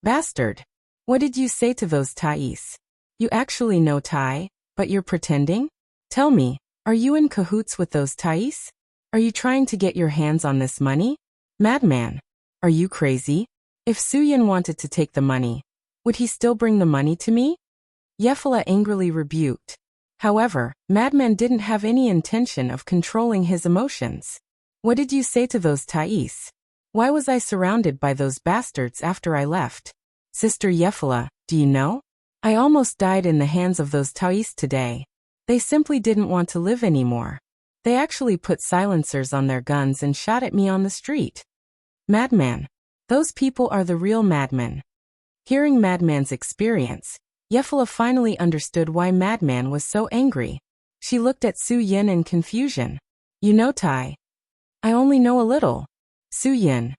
Bastard! What did you say to those Thais? You actually know Thai, but you're pretending? Tell me, are you in cahoots with those Thais? Are you trying to get your hands on this money? Madman! Are you crazy? If Su-Yun wanted to take the money, would he still bring the money to me? Yefala angrily rebuked. However, Madman didn't have any intention of controlling his emotions. What did you say to those Thais? Why was I surrounded by those bastards after I left? Sister Yefala, do you know? I almost died in the hands of those Thais today. They simply didn't want to live anymore. They actually put silencers on their guns and shot at me on the street. Madman. Those people are the real madmen. Hearing Madman's experience, Yefala finally understood why Madman was so angry. She looked at Su-Yun in confusion. You know Thai? I only know a little. Su-Yun.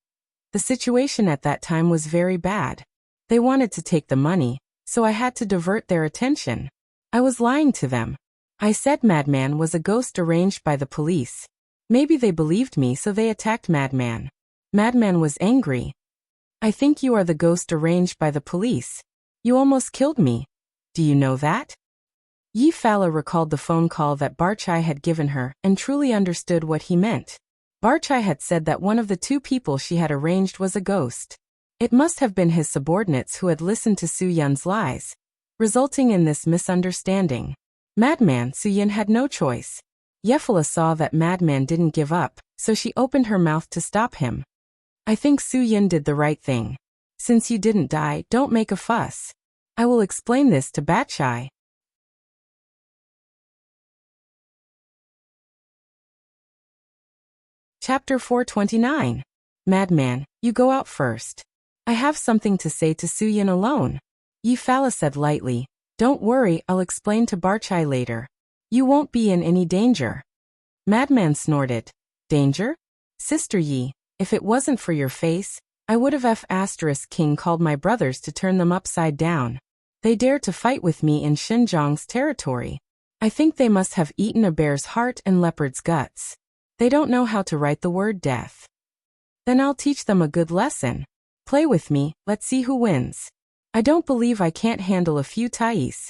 The situation at that time was very bad. They wanted to take the money, so I had to divert their attention. I was lying to them. I said Madman was a ghost arranged by the police. Maybe they believed me, so they attacked Madman. Madman was angry. I think you are the ghost arranged by the police. You almost killed me. Do you know that? Yefala recalled the phone call that Barchai had given her and truly understood what he meant. Barchai had said that one of the two people she had arranged was a ghost. It must have been his subordinates who had listened to Su-Yun's lies, resulting in this misunderstanding. Madman, Su-Yun had no choice. Yefala saw that Madman didn't give up, so she opened her mouth to stop him. I think Su-Yun did the right thing. Since you didn't die, don't make a fuss. I will explain this to Barchai. Chapter 429. Madman, you go out first. I have something to say to Su-Yun alone. Yefala said lightly, don't worry, I'll explain to Barchai later. You won't be in any danger. Madman snorted. Danger? Sister Yi, If it wasn't for your face, I would have King called my brothers to turn them upside down. They dare to fight with me in Xinjiang's territory. I think they must have eaten a bear's heart and leopard's guts. They don't know how to write the word death. Then I'll teach them a good lesson. Play with me, let's see who wins. I don't believe I can't handle a few tais.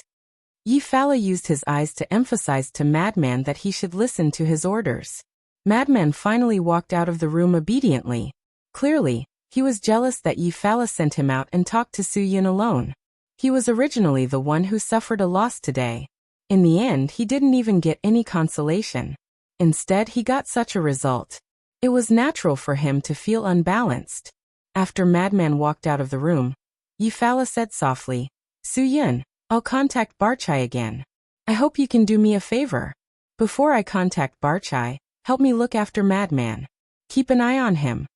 Yi Fala used his eyes to emphasize to Madman that he should listen to his orders. Madman finally walked out of the room obediently. Clearly, he was jealous that Yi Fala sent him out and talked to Su Yin alone. He was originally the one who suffered a loss today. In the end, he didn't even get any consolation. Instead, he got such a result. It was natural for him to feel unbalanced. After Madman walked out of the room, Yi Fala said softly, Su Yin, I'll contact Barchai again. I hope you can do me a favor. Before I contact Barchai, help me look after Madman. Keep an eye on him.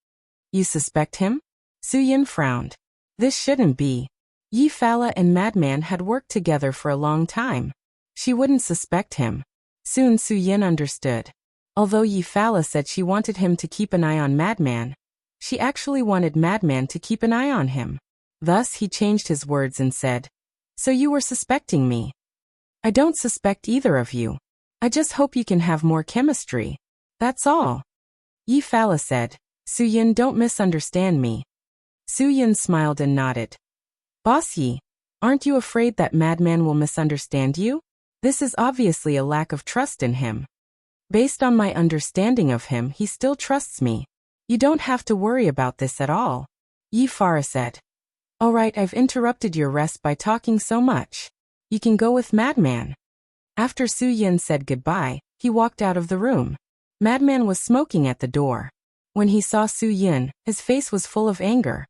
You suspect him? Su Yin frowned. This shouldn't be. Yi Fala and Madman had worked together for a long time. She wouldn't suspect him. Soon Su Yin understood. Although Yi Fala said she wanted him to keep an eye on Madman, she actually wanted Madman to keep an eye on him. Thus he changed his words and said, So you were suspecting me. I don't suspect either of you. I just hope you can have more chemistry. That's all. Yi Fala said, Su Yin, don't misunderstand me. Su Yin smiled and nodded. Boss Yi, aren't you afraid that Madman will misunderstand you? This is obviously a lack of trust in him. Based on my understanding of him, he still trusts me. You don't have to worry about this at all. Yi Fala said. All right, I've interrupted your rest by talking so much. You can go with Madman. After Su Yin said goodbye, he walked out of the room. Madman was smoking at the door. When he saw Su Yin, his face was full of anger.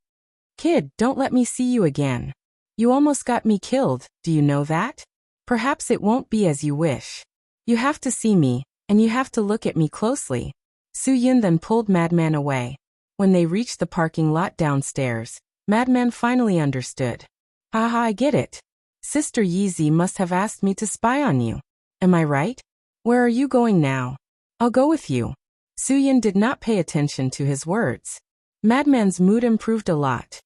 Kid, don't let me see you again. You almost got me killed, do you know that? Perhaps it won't be as you wish. You have to see me, and you have to look at me closely. Su Yin then pulled Madman away. When they reached the parking lot downstairs, Madman finally understood. Haha, I get it. Sister Yeezy must have asked me to spy on you. Am I right? Where are you going now? I'll go with you. Su Yin did not pay attention to his words. Madman's mood improved a lot.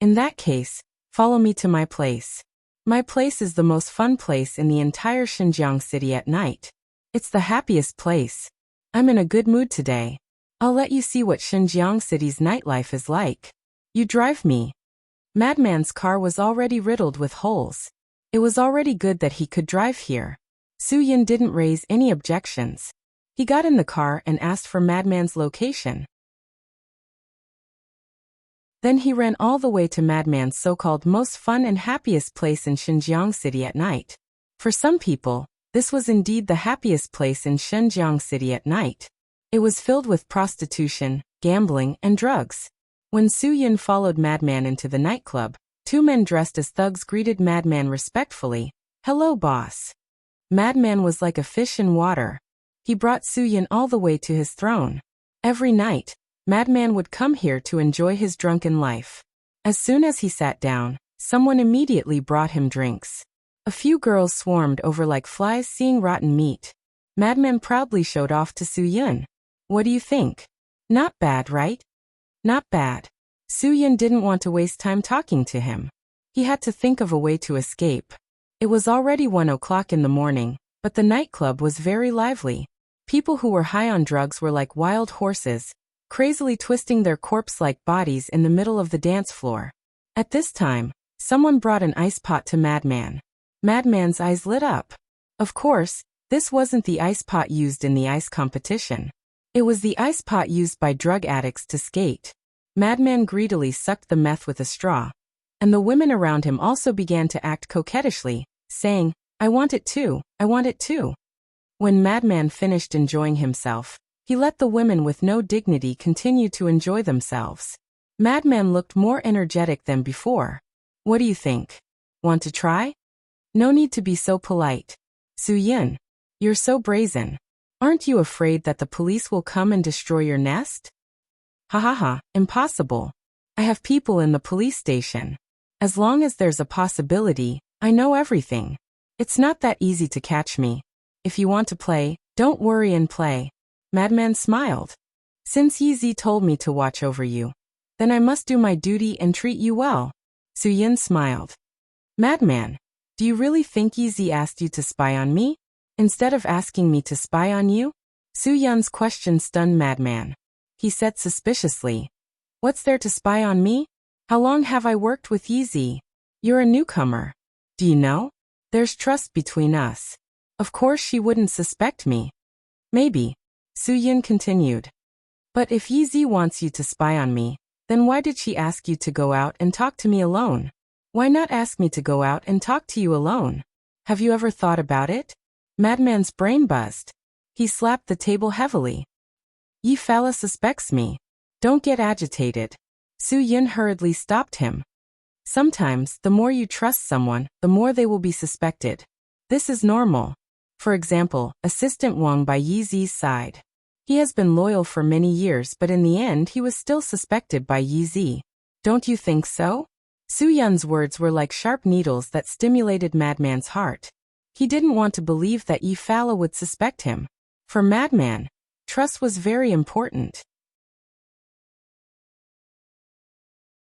In that case, follow me to my place. My place is the most fun place in the entire Xinjiang city at night. It's the happiest place. I'm in a good mood today. I'll let you see what Xinjiang city's nightlife is like. You drive me. Madman's car was already riddled with holes. It was already good that he could drive here. Su Yin didn't raise any objections. He got in the car and asked for Madman's location. Then he ran all the way to Madman's so-called most fun and happiest place in Xinjiang city at night. For some people, this was indeed the happiest place in Xinjiang city at night. It was filled with prostitution, gambling, and drugs. When Su Yin followed Madman into the nightclub, two men dressed as thugs greeted Madman respectfully. Hello, boss. Madman was like a fish in water. He brought Su Yin all the way to his throne. Every night, Madman would come here to enjoy his drunken life. As soon as he sat down, someone immediately brought him drinks. A few girls swarmed over like flies seeing rotten meat. Madman proudly showed off to Su Yin. What do you think? Not bad, right? Not bad. Su Yin didn't want to waste time talking to him. He had to think of a way to escape. It was already 1 o'clock in the morning, but the nightclub was very lively. People who were high on drugs were like wild horses, crazily twisting their corpse-like bodies in the middle of the dance floor. At this time, someone brought an ice pot to Madman. Madman's eyes lit up. Of course, this wasn't the ice pot used in the ice competition. It was the ice pot used by drug addicts to skate. Madman greedily sucked the meth with a straw. And the women around him also began to act coquettishly, saying, I want it too, I want it too. When Madman finished enjoying himself, he let the women with no dignity continue to enjoy themselves. Madman looked more energetic than before. What do you think? Want to try? No need to be so polite. Su Yin, you're so brazen. Aren't you afraid that the police will come and destroy your nest? Ha ha ha, impossible. I have people in the police station. As long as there's a possibility, I know everything. It's not that easy to catch me. If you want to play, don't worry and play. Madman smiled. Since Yizi told me to watch over you, then I must do my duty and treat you well. Suyin smiled. Madman, do you really think Yizi asked you to spy on me, instead of asking me to spy on you? Suyun's question stunned Madman. He said suspiciously, What's there to spy on me? How long have I worked with Yizi? You're a newcomer. Do you know? There's trust between us. Of course she wouldn't suspect me. Maybe. Suyun continued. But if Yizi wants you to spy on me, then why did she ask you to go out and talk to me alone? Why not ask me to go out and talk to you alone? Have you ever thought about it? Madman's brain buzzed. He slapped the table heavily. Yi Fala suspects me. Don't get agitated. Suyun hurriedly stopped him. Sometimes, the more you trust someone, the more they will be suspected. This is normal. For example, Assistant Wang by Yizi's side. He has been loyal for many years, but in the end he was still suspected by Yizi. Don't you think so? Suyun's words were like sharp needles that stimulated Madman's heart. He didn't want to believe that Yi Fala would suspect him. For Madman, trust was very important.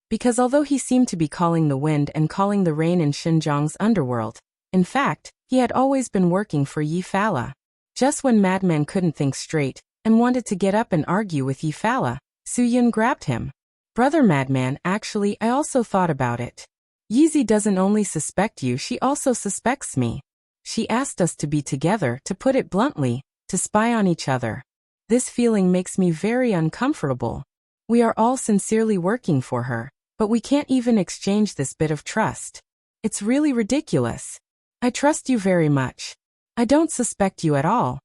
Because although he seemed to be calling the wind and calling the rain in Xinjiang's underworld, in fact, he had always been working for Yi Fala. Just when Madman couldn't think straight and wanted to get up and argue with Yi Fala, Suyun grabbed him. Brother Madman, actually, I also thought about it. Yizi doesn't only suspect you, she also suspects me. She asked us to be together, to put it bluntly, to spy on each other. This feeling makes me very uncomfortable. We are all sincerely working for her, but we can't even exchange this bit of trust. It's really ridiculous. I trust you very much. I don't suspect you at all.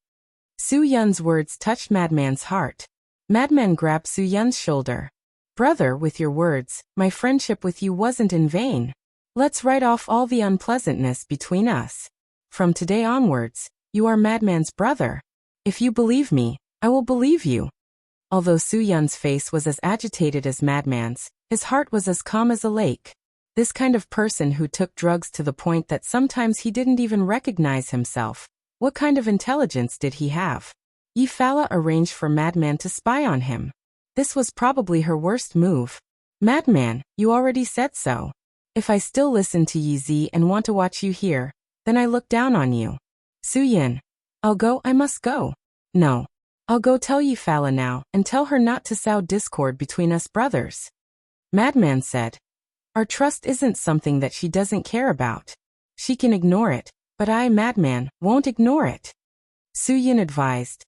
Suyun's words touched Madman's heart. Madman grabbed Suyun's shoulder. Brother, with your words, my friendship with you wasn't in vain. Let's write off all the unpleasantness between us. From today onwards, you are Madman's brother. If you believe me, I will believe you. Although Suyun's face was as agitated as Madman's, his heart was as calm as a lake. This kind of person who took drugs to the point that sometimes he didn't even recognize himself. What kind of intelligence did he have? Yi Fala arranged for Madman to spy on him. This was probably her worst move. Madman, you already said so. If I still listen to Yizi and want to watch you here, then I look down on you. Suyun. I must go. No. I'll go tell Yi Fala now, and tell her not to sow discord between us brothers. Madman said. Our trust isn't something that she doesn't care about. She can ignore it, but I, Madman, won't ignore it. Suyun advised.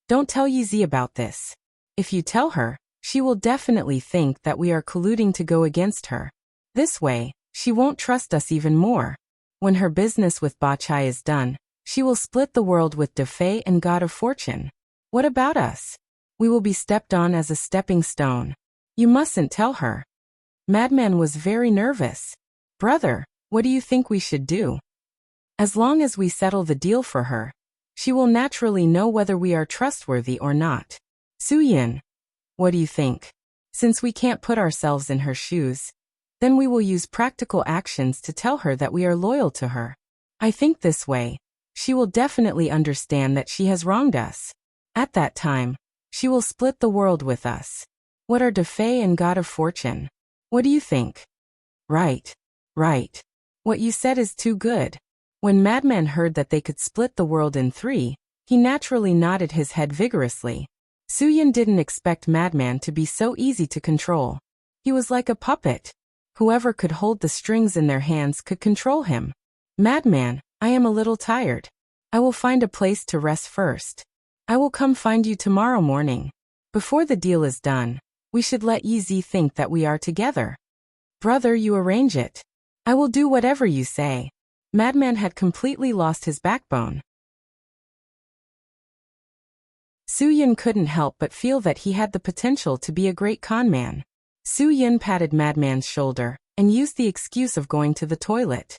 Don't tell Yizi about this. If you tell her, she will definitely think that we are colluding to go against her. This way, she won't trust us even more. When her business with Ba Chai is done, she will split the world with De Fei and God of Fortune. What about us? We will be stepped on as a stepping stone. You mustn't tell her. Madman was very nervous. Brother, what do you think we should do? As long as we settle the deal for her, she will naturally know whether we are trustworthy or not. Suyun, what do you think? Since we can't put ourselves in her shoes, then we will use practical actions to tell her that we are loyal to her. I think this way, she will definitely understand that she has wronged us. At that time, she will split the world with us. What are De Fei and God of Fortune? What do you think? Right. What you said is too good. When Madman heard that they could split the world in three, he naturally nodded his head vigorously. Suyun didn't expect Madman to be so easy to control. He was like a puppet. Whoever could hold the strings in their hands could control him. Madman, I am a little tired. I will find a place to rest first. I will come find you tomorrow morning. Before the deal is done, we should let Yizi think that we are together. Brother, you arrange it. I will do whatever you say. Madman had completely lost his backbone. Suyun couldn't help but feel that he had the potential to be a great con man. Suyun patted Madman's shoulder and used the excuse of going to the toilet.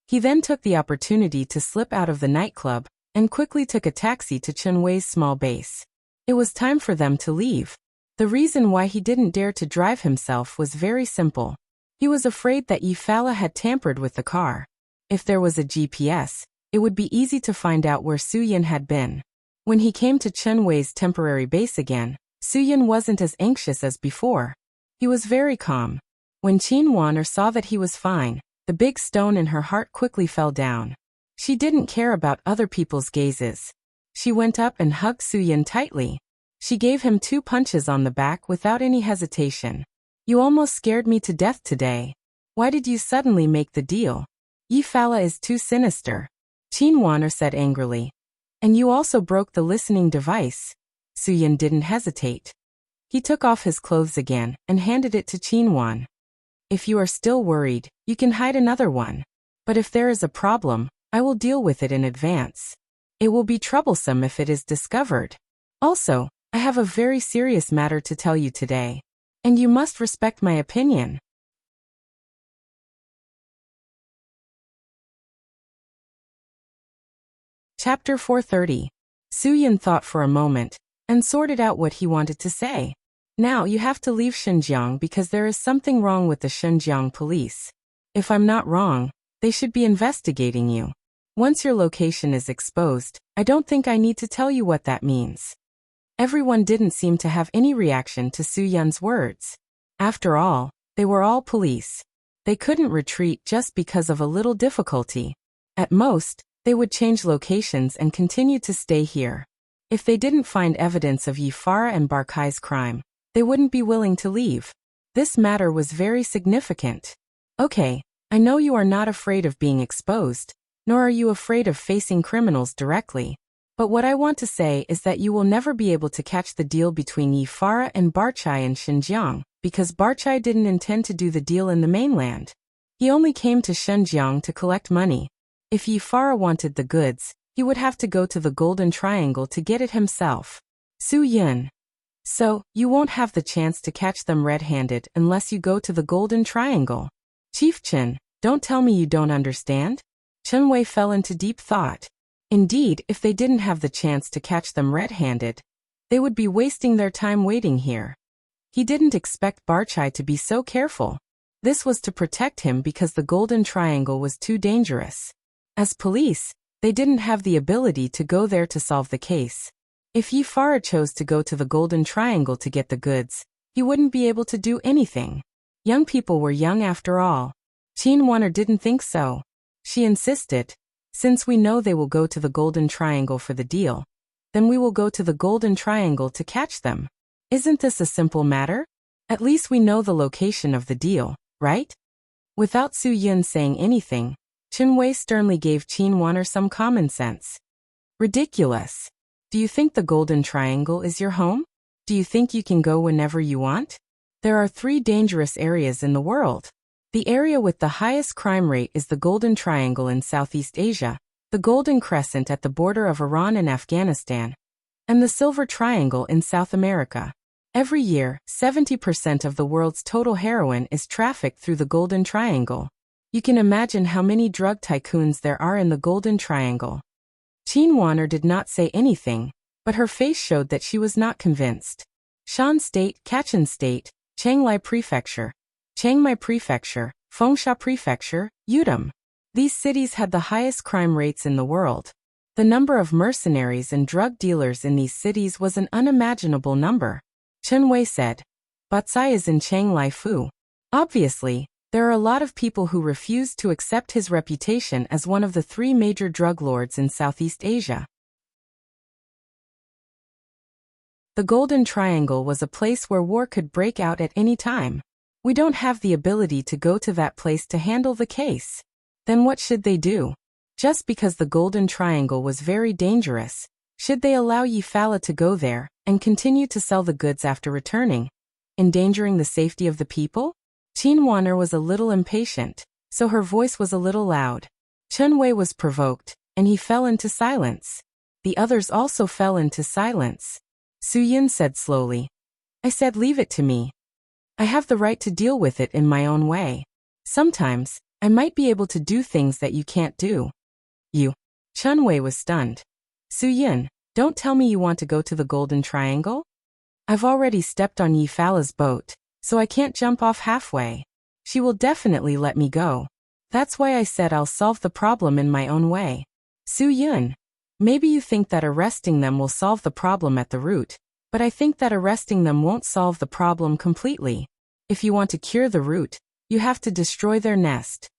He then took the opportunity to slip out of the nightclub and quickly took a taxi to Chunwei's small base. It was time for them to leave. The reason why he didn't dare to drive himself was very simple. He was afraid that Yi Fala had tampered with the car. If there was a GPS, it would be easy to find out where Suyun had been. When he came to Chunwei's temporary base again, Su-Yun wasn't as anxious as before. He was very calm. When Qin Wan saw that he was fine, the big stone in her heart quickly fell down. She didn't care about other people's gazes. She went up and hugged Su-Yun tightly. She gave him 2 punches on the back without any hesitation. You almost scared me to death today. Why did you suddenly make the deal? Yi Fala is too sinister. Qin Wan said angrily. And you also broke the listening device. Su-Yun didn't hesitate. He took off his clothes again and handed it to Qin Wan. If you are still worried, you can hide another one. But if there is a problem, I will deal with it in advance. It will be troublesome if it is discovered. Also, I have a very serious matter to tell you today. And you must respect my opinion. Chapter 430. Su-Yun thought for a moment and sorted out what he wanted to say. Now you have to leave Xinjiang because there is something wrong with the Xinjiang police. If I'm not wrong, they should be investigating you. Once your location is exposed, I don't think I need to tell you what that means. Everyone didn't seem to have any reaction to Su-Yun's words. After all, they were all police. They couldn't retreat just because of a little difficulty. At most, they would change locations and continue to stay here. If they didn't find evidence of Yi Fara and Barkai's crime, they wouldn't be willing to leave. This matter was very significant. Okay, I know you are not afraid of being exposed, nor are you afraid of facing criminals directly. But what I want to say is that you will never be able to catch the deal between Yi Fara and Barchai in Xinjiang, because Barchai didn't intend to do the deal in the mainland. He only came to Xinjiang to collect money. If Yi Fara wanted the goods, he would have to go to the Golden Triangle to get it himself. Su-Yun. So, you won't have the chance to catch them red-handed unless you go to the Golden Triangle. Chief Chen, don't tell me you don't understand? Chen Wei fell into deep thought. Indeed, if they didn't have the chance to catch them red-handed, they would be wasting their time waiting here. He didn't expect Barchai to be so careful. This was to protect him because the Golden Triangle was too dangerous. As police, they didn't have the ability to go there to solve the case. If Yi Fara chose to go to the Golden Triangle to get the goods, he wouldn't be able to do anything. Young people were young after all. Qin Wan didn't think so. She insisted, since we know they will go to the Golden Triangle for the deal, then we will go to the Golden Triangle to catch them. Isn't this a simple matter? At least we know the location of the deal, right? Without Su-Yun saying anything, Chen Wei sternly gave Qin Wan some common sense. Ridiculous. Do you think the Golden Triangle is your home? Do you think you can go whenever you want? There are 3 dangerous areas in the world. The area with the highest crime rate is the Golden Triangle in Southeast Asia, the Golden Crescent at the border of Iran and Afghanistan, and the Silver Triangle in South America. Every year, 70% of the world's total heroin is trafficked through the Golden Triangle. You can imagine how many drug tycoons there are in the Golden Triangle. Qin Wan did not say anything, but her face showed that she was not convinced. Shan State, Kachin State, Chiangmai Prefecture, Fengsha Prefecture, Yudam. These cities had the highest crime rates in the world. The number of mercenaries and drug dealers in these cities was an unimaginable number. Chen Wei said. Batsai is in Chiangmai Fu. Obviously, there are a lot of people who refuse to accept his reputation as one of the 3 major drug lords in Southeast Asia. The Golden Triangle was a place where war could break out at any time. We don't have the ability to go to that place to handle the case. Then what should they do? Just because the Golden Triangle was very dangerous, should they allow Yi Fala to go there and continue to sell the goods after returning, endangering the safety of the people? Qin Wan was a little impatient, so her voice was a little loud. Chen Wei was provoked, and he fell into silence. The others also fell into silence. Su-Yun said slowly, I said leave it to me. I have the right to deal with it in my own way. Sometimes, I might be able to do things that you can't do. You. Chen Wei was stunned. Su-Yun, don't tell me you want to go to the Golden Triangle? I've already stepped on Yi Fala's boat, so I can't jump off halfway. She will definitely let me go. That's why I said I'll solve the problem in my own way. Su-Yun, maybe you think that arresting them will solve the problem at the root, but I think that arresting them won't solve the problem completely. If you want to cure the root, you have to destroy their nest.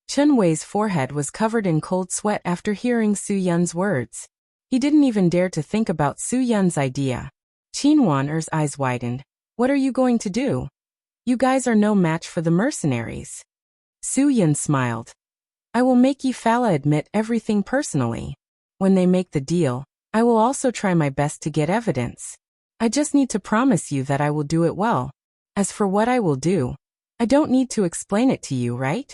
Chen Wei's forehead was covered in cold sweat after hearing Su Yun's words. He didn't even dare to think about Su Yun's idea. Qin Wan'er's eyes widened. What are you going to do? You guys are no match for the mercenaries. Su Yun smiled. I will make Yi Fala admit everything personally. When they make the deal, I will also try my best to get evidence. I just need to promise you that I will do it well. As for what I will do, I don't need to explain it to you, right?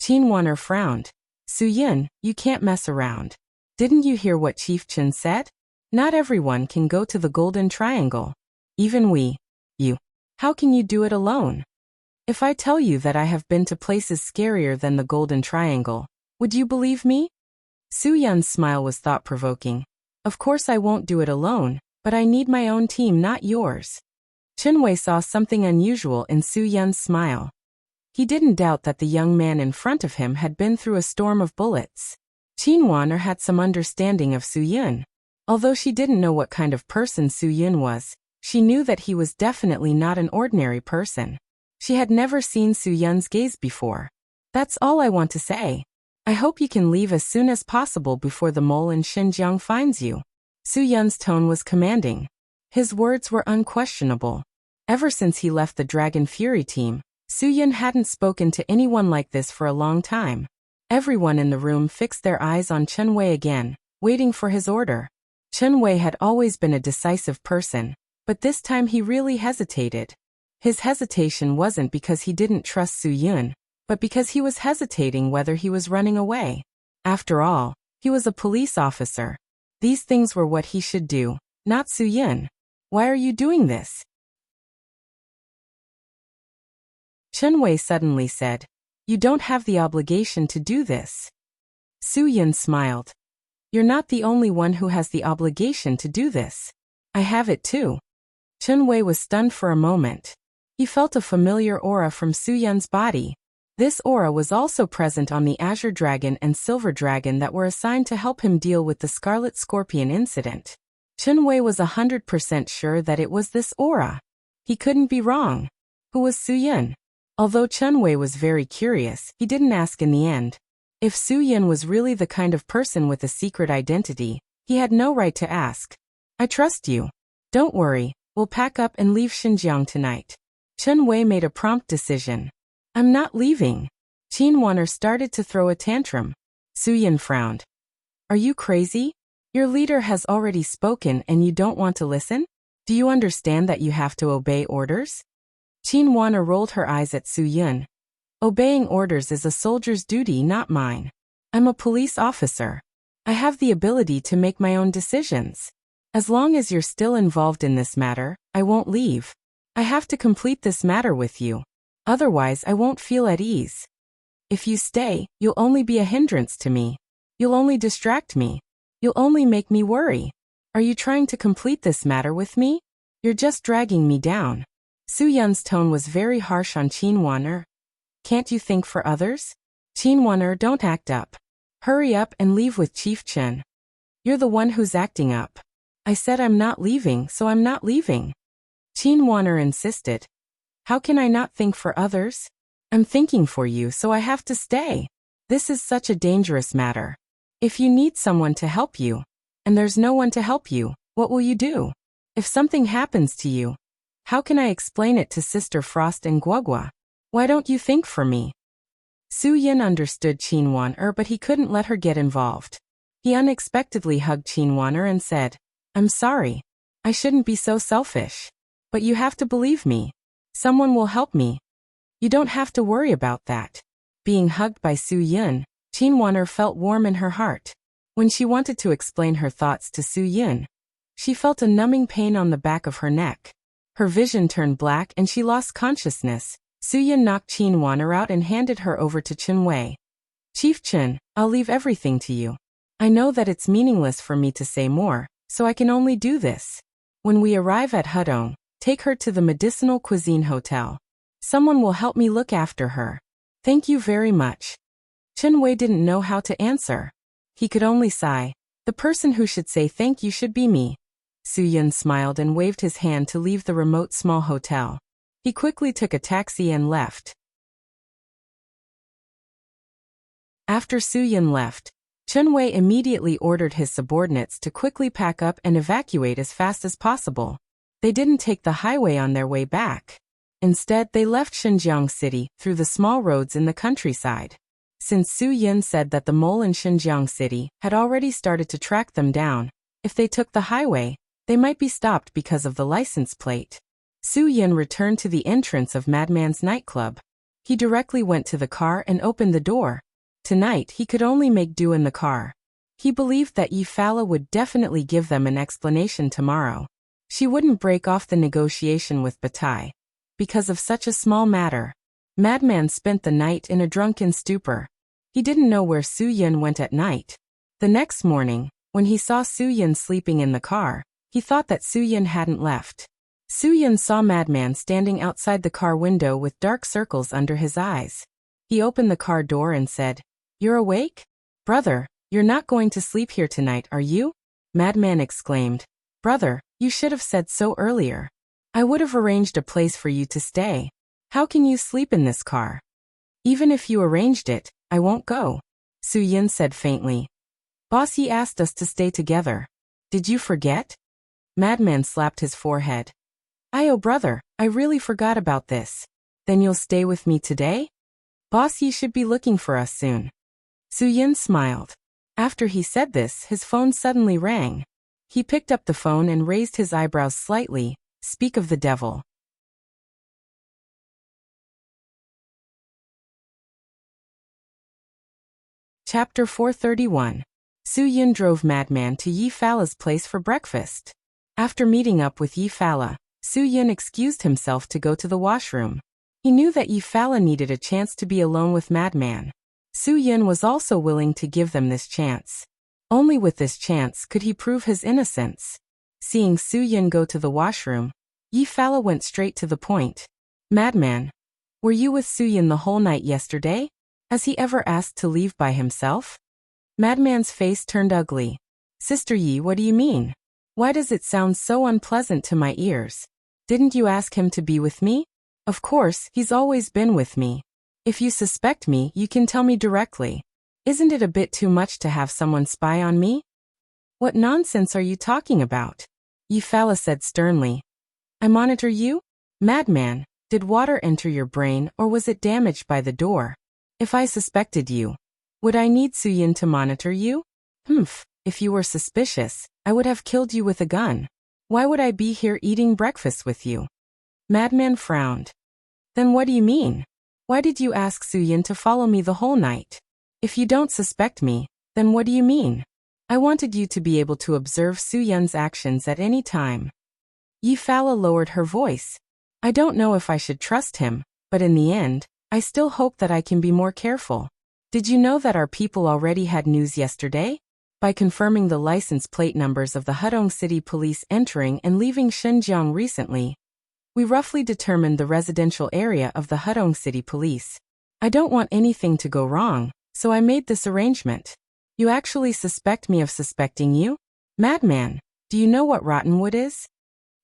Qin Wan'er frowned. Su Yun, you can't mess around. Didn't you hear what Chief Chen said? Not everyone can go to the Golden Triangle. Even we. You. How can you do it alone? If I tell you that I have been to places scarier than the Golden Triangle, would you believe me? Su Yun's smile was thought-provoking. Of course I won't do it alone, but I need my own team, not yours. Chen Wei saw something unusual in Su Yun's smile. He didn't doubt that the young man in front of him had been through a storm of bullets. Qin Wan'er had some understanding of Su Yun. Although she didn't know what kind of person Su Yun was, she knew that he was definitely not an ordinary person. She had never seen Su Yun's gaze before. That's all I want to say. I hope you can leave as soon as possible before the mole in Xinjiang finds you. Su Yun's tone was commanding. His words were unquestionable. Ever since he left the Dragon Fury team, Su Yun hadn't spoken to anyone like this for a long time. Everyone in the room fixed their eyes on Chen Wei again, waiting for his order. Chen Wei had always been a decisive person, but this time he really hesitated. His hesitation wasn't because he didn't trust Su Yun, but because he was hesitating whether he was running away. After all, he was a police officer. These things were what he should do, not Su Yun. Why are you doing this? Chen Wei suddenly said, You don't have the obligation to do this. Su Yun smiled. You're not the only one who has the obligation to do this. I have it too. Chen Wei was stunned for a moment. He felt a familiar aura from Su Yun's body. This aura was also present on the Azure Dragon and Silver Dragon that were assigned to help him deal with the Scarlet Scorpion incident. Chen Wei was 100% sure that it was this aura. He couldn't be wrong. Who was Su Yun? Although Chen Wei was very curious, he didn't ask in the end. If Su Yun was really the kind of person with a secret identity, he had no right to ask. I trust you. Don't worry, we'll pack up and leave Xinjiang tonight. Chen Wei made a prompt decision. I'm not leaving. Qin Wan'er started to throw a tantrum. Su Yun frowned. Are you crazy? Your leader has already spoken and you don't want to listen? Do you understand that you have to obey orders? Qin Wan'er rolled her eyes at Su Yun. Obeying orders is a soldier's duty, not mine. I'm a police officer. I have the ability to make my own decisions. As long as you're still involved in this matter, I won't leave. I have to complete this matter with you. Otherwise, I won't feel at ease. If you stay, you'll only be a hindrance to me. You'll only distract me. You'll only make me worry. Are you trying to complete this matter with me? You're just dragging me down. Su Yun's tone was very harsh on Qin Wan'er. Can't you think for others? Qin Wan'er, don't act up. Hurry up and leave with Chief Chen. You're the one who's acting up. I said I'm not leaving, so I'm not leaving. Qin Wan'er insisted. How can I not think for others? I'm thinking for you, so I have to stay. This is such a dangerous matter. If you need someone to help you, and there's no one to help you, what will you do? If something happens to you, how can I explain it to Sister Frost and Guagua? Why don't you think for me? Su Yun understood Qin Wan'er, but he couldn't let her get involved. He unexpectedly hugged Qin Wan'er and said, I'm sorry. I shouldn't be so selfish. But you have to believe me. Someone will help me. You don't have to worry about that. Being hugged by Su Yun, Qin Wan'er felt warm in her heart. When she wanted to explain her thoughts to Su Yun, she felt a numbing pain on the back of her neck. Her vision turned black and she lost consciousness. Su Yun knocked Qin Wan'er out and handed her over to Chen Wei. Chief Chen, I'll leave everything to you. I know that it's meaningless for me to say more, so I can only do this. When we arrive at Hudong, take her to the Medicinal Cuisine Hotel. Someone will help me look after her. Thank you very much. Chen Wei didn't know how to answer. He could only sigh. The person who should say thank you should be me. Su-Yun smiled and waved his hand to leave the remote small hotel. He quickly took a taxi and left. After Su-Yun left, Chun-Wei immediately ordered his subordinates to quickly pack up and evacuate as fast as possible. They didn't take the highway on their way back. Instead, they left Xinjiang City through the small roads in the countryside. Since Su-Yun said that the mole in Xinjiang City had already started to track them down, if they took the highway, they might be stopped because of the license plate. Su-Yun returned to the entrance of Madman's nightclub. He directly went to the car and opened the door. Tonight he could only make do in the car. He believed that Yi Fala would definitely give them an explanation tomorrow. She wouldn't break off the negotiation with Bataille because of such a small matter. Madman spent the night in a drunken stupor. He didn't know where Su-Yun went at night. The next morning, when he saw Su-Yun sleeping in the car, he thought that Su-Yun hadn't left. Su-Yun saw Madman standing outside the car window with dark circles under his eyes. He opened the car door and said, "You're awake? Brother, you're not going to sleep here tonight, are you?" Madman exclaimed, "Brother, you should have said so earlier. I would have arranged a place for you to stay. How can you sleep in this car?" "Even if you arranged it, I won't go," Su-Yun said faintly. "Boss, he asked us to stay together. Did you forget?" Madman slapped his forehead. "Oh brother, I really forgot about this. Then you'll stay with me today? Boss, you should be looking for us soon." Su-Yun smiled. After he said this, his phone suddenly rang. He picked up the phone and raised his eyebrows slightly. "Speak of the devil." Chapter 431. Su-Yun drove Madman to Yi Fala's place for breakfast. After meeting up with Yi Fala, Su-Yun excused himself to go to the washroom. He knew that Yi Fala needed a chance to be alone with Madman. Su-Yun was also willing to give them this chance. Only with this chance could he prove his innocence. Seeing Su-Yun go to the washroom, Yi Fala went straight to the point. "Madman, were you with Su-Yun the whole night yesterday? Has he ever asked to leave by himself?" Madman's face turned ugly. "Sister Yi, what do you mean? Why does it sound so unpleasant to my ears? Didn't you ask him to be with me? Of course, he's always been with me. If you suspect me, you can tell me directly. Isn't it a bit too much to have someone spy on me?" "What nonsense are you talking about?" Yi Fala said sternly. "I monitor you? Madman, did water enter your brain or was it damaged by the door? If I suspected you, would I need Su-Yun to monitor you? If you were suspicious, I would have killed you with a gun. Why would I be here eating breakfast with you?" Madman frowned. "Then what do you mean? Why did you ask Su-Yun to follow me the whole night? If you don't suspect me, then what do you mean? I wanted you to be able to observe Su-Yun's actions at any time." Yi Fala lowered her voice. "I don't know if I should trust him, but in the end, I still hope that I can be more careful. Did you know that our people already had news yesterday? By confirming the license plate numbers of the Hudong City Police entering and leaving Xinjiang recently, we roughly determined the residential area of the Hudong City Police. I don't want anything to go wrong, so I made this arrangement. You actually suspect me of suspecting you? Madman, do you know what Rottenwood is?"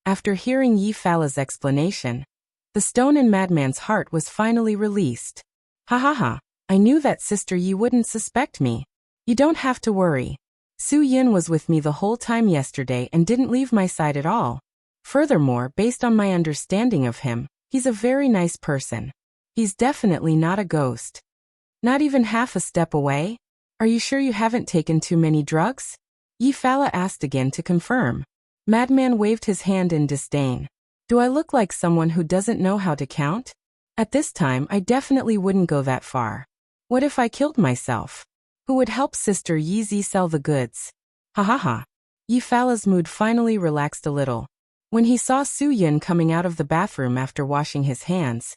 After hearing Yi Fala's explanation, the stone in Madman's heart was finally released. "Ha ha ha, I knew that Sister Yi wouldn't suspect me. You don't have to worry. Su-Yun was with me the whole time yesterday and didn't leave my side at all. Furthermore, based on my understanding of him, he's a very nice person. He's definitely not a ghost. Not even half a step away? Are you sure you haven't taken too many drugs?" Yi Fala asked again to confirm. Madman waved his hand in disdain. "Do I look like someone who doesn't know how to count? At this time, I definitely wouldn't go that far. What if I killed myself? Who would help Sister Yi sell the goods?" Ha ha ha. Yi Fala's mood finally relaxed a little. When he saw Su-Yun coming out of the bathroom after washing his hands,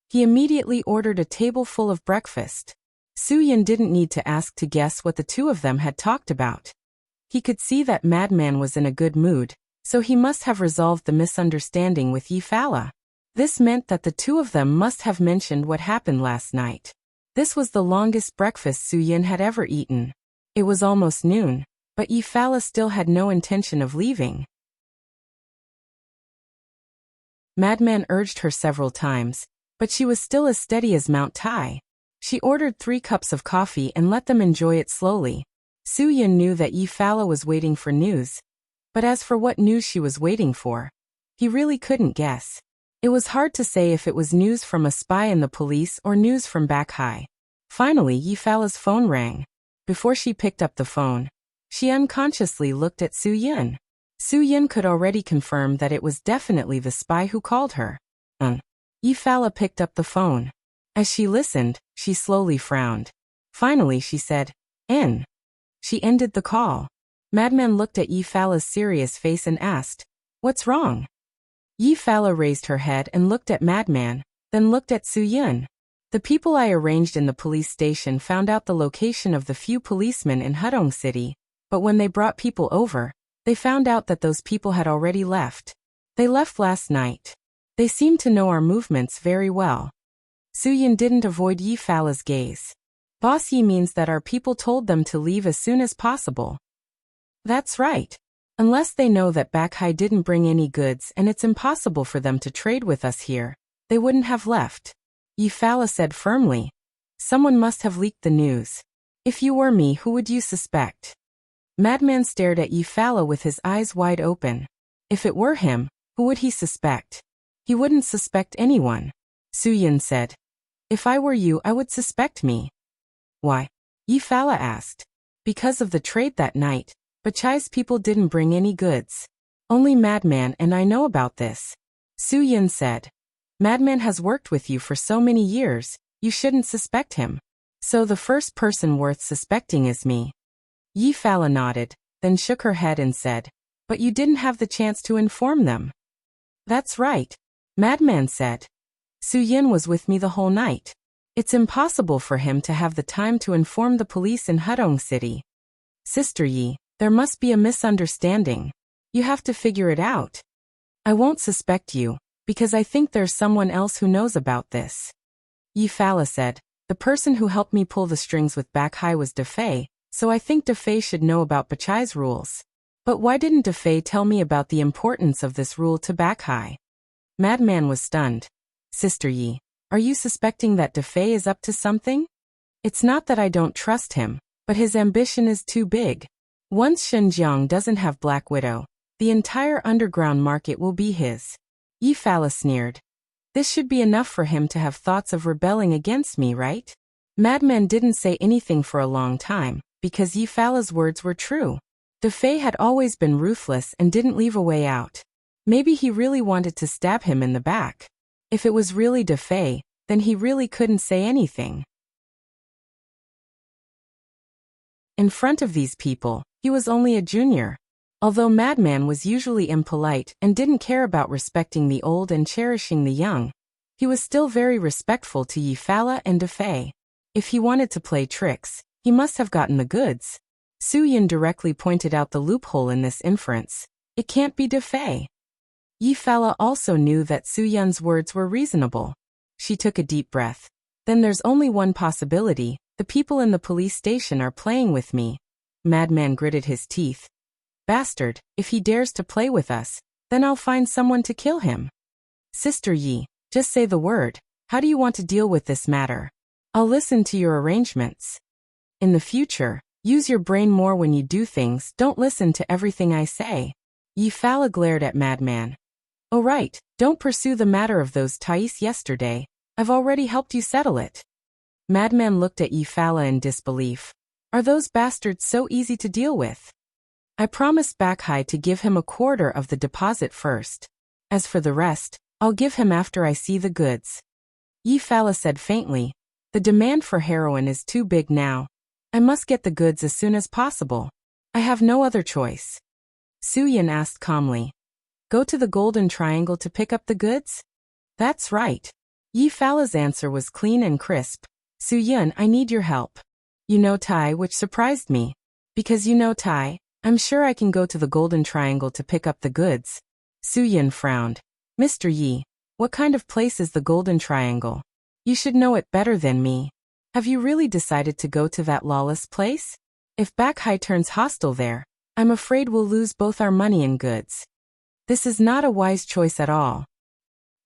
he immediately ordered a table full of breakfast. Su-Yun didn't need to ask to guess what the two of them had talked about. He could see that Madman was in a good mood, so he must have resolved the misunderstanding with Yi Fala. This meant that the two of them must have mentioned what happened last night. This was the longest breakfast Su-Yun had ever eaten. It was almost noon, but Yi Fala still had no intention of leaving. Madman urged her several times, but she was still as steady as Mount Tai. She ordered 3 cups of coffee and let them enjoy it slowly. Su-Yun knew that Yi Fala was waiting for news. But as for what news she was waiting for, he really couldn't guess. It was hard to say if it was news from a spy in the police or news from back high. Finally, Yi Fala's phone rang. Before she picked up the phone, she unconsciously looked at Su-Yun. Su-Yun could already confirm that it was definitely the spy who called her. Yi Fala picked up the phone. As she listened, she slowly frowned. Finally she said, "N." She ended the call. Madman looked at Yi Fala's serious face and asked, "What's wrong?" Yi Fala raised her head and looked at Madman, then looked at Su-Yun. "The people I arranged in the police station found out the location of the few policemen in Hudong City, but when they brought people over, they found out that those people had already left. They left last night. They seem to know our movements very well." Su-Yun didn't avoid Yi Fala's gaze. "Boss Yi means that our people told them to leave as soon as possible." "That's right. Unless they know that back high didn't bring any goods and it's impossible for them to trade with us here, they wouldn't have left," Yi Fala said firmly. "Someone must have leaked the news. If you were me, who would you suspect?" Madman stared at Yi Fala with his eyes wide open. If it were him, who would he suspect? He wouldn't suspect anyone. Su-Yun said, "If I were you, I would suspect me." "Why?" Yi Fala asked. "Because of the trade that night. Bachai's people didn't bring any goods. Only Madman and I know about this." Su-Yun said, "Madman has worked with you for so many years, you shouldn't suspect him. So the first person worth suspecting is me." Yi Fala nodded, then shook her head and said, "But you didn't have the chance to inform them." "That's right," Madman said. "Su-Yun was with me the whole night. It's impossible for him to have the time to inform the police in Hudong City." "Sister Yi, there must be a misunderstanding. You have to figure it out." "I won't suspect you, because I think there's someone else who knows about this." Yi Fala said, "The person who helped me pull the strings with back high was Defei, so I think Defei should know about Bachai's rules. But why didn't Defei tell me about the importance of this rule to back high?" Madman was stunned. "Sister Yi, are you suspecting that Defei is up to something?" "It's not that I don't trust him, but his ambition is too big. Once Xinjiang doesn't have Black Widow, the entire underground market will be his." Yi Fala sneered. "This should be enough for him to have thoughts of rebelling against me, right?" Madman didn't say anything for a long time, because Yi Fala's words were true. Defei had always been ruthless and didn't leave a way out. Maybe he really wanted to stab him in the back. If it was really Defei, then he really couldn't say anything. In front of these people, he was only a junior. Although Madman was usually impolite and didn't care about respecting the old and cherishing the young, he was still very respectful to Yi Fala and Defei. If he wanted to play tricks, he must have gotten the goods. Su-Yun directly pointed out the loophole in this inference. It can't be Defei. Yi Fala also knew that Su-Yun's words were reasonable. She took a deep breath. "Then there's only one possibility. The people in the police station are playing with me." Madman gritted his teeth. "Bastard, if he dares to play with us, then I'll find someone to kill him." "Sister Yi, just say the word. How do you want to deal with this matter? I'll listen to your arrangements. In the future, use your brain more when you do things. Don't listen to everything I say." Yi Fala glared at Madman. "Oh right, don't pursue the matter of those Thais yesterday. I've already helped you settle it." Madman looked at Yi Fala in disbelief. "Are those bastards so easy to deal with?" "I promised back high to give him a quarter of the deposit first. As for the rest, I'll give him after I see the goods." Yi Fala said faintly, "The demand for heroin is too big now. I must get the goods as soon as possible. I have no other choice." Su-Yun asked calmly, "Go to the Golden Triangle to pick up the goods?" "That's right." Yi Fala's answer was clean and crisp. "Su-Yun, I need your help. You know Thai, which surprised me. Because you know Thai, I'm sure I can go to the Golden Triangle to pick up the goods." Su-Yun frowned. "Mr. Yi, what kind of place is the Golden Triangle? You should know it better than me. Have you really decided to go to that lawless place? If back high turns hostile there, I'm afraid we'll lose both our money and goods. This is not a wise choice at all."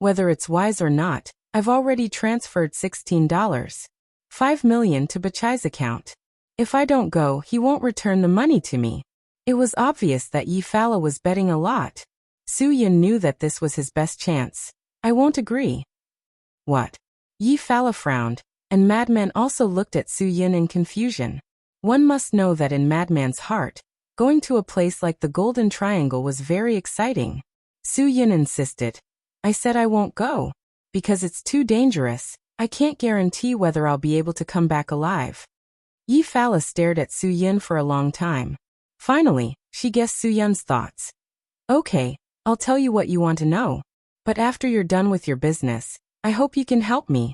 Whether it's wise or not, I've already transferred $16.5 million to Bachai's account. If I don't go, he won't return the money to me. It was obvious that Yi Fala was betting a lot. Su-Yun knew that this was his best chance. I won't agree. What? Yi Fala frowned, and Madman also looked at Su-Yun in confusion. One must know that in Madman's heart, going to a place like the Golden Triangle was very exciting. Su-Yun insisted. I said I won't go. Because it's too dangerous, I can't guarantee whether I'll be able to come back alive. Yi Fala stared at Su-Yun for a long time. Finally, she guessed Su-Yun's thoughts. Okay, I'll tell you what you want to know. But after you're done with your business, I hope you can help me.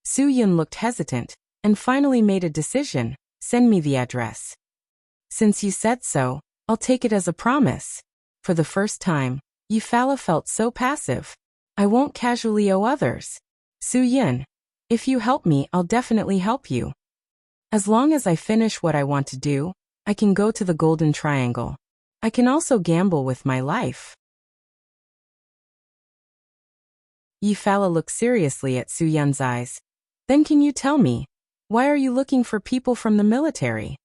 Su-Yun looked hesitant, and finally made a decision. Send me the address. Since you said so, I'll take it as a promise. For the first time, Yi Fala felt so passive. I won't casually owe others. Su-Yun, if you help me, I'll definitely help you. As long as I finish what I want to do, I can go to the Golden Triangle. I can also gamble with my life. Yi Fala looked seriously at Su-Yun's eyes. Then can you tell me, why are you looking for people from the military?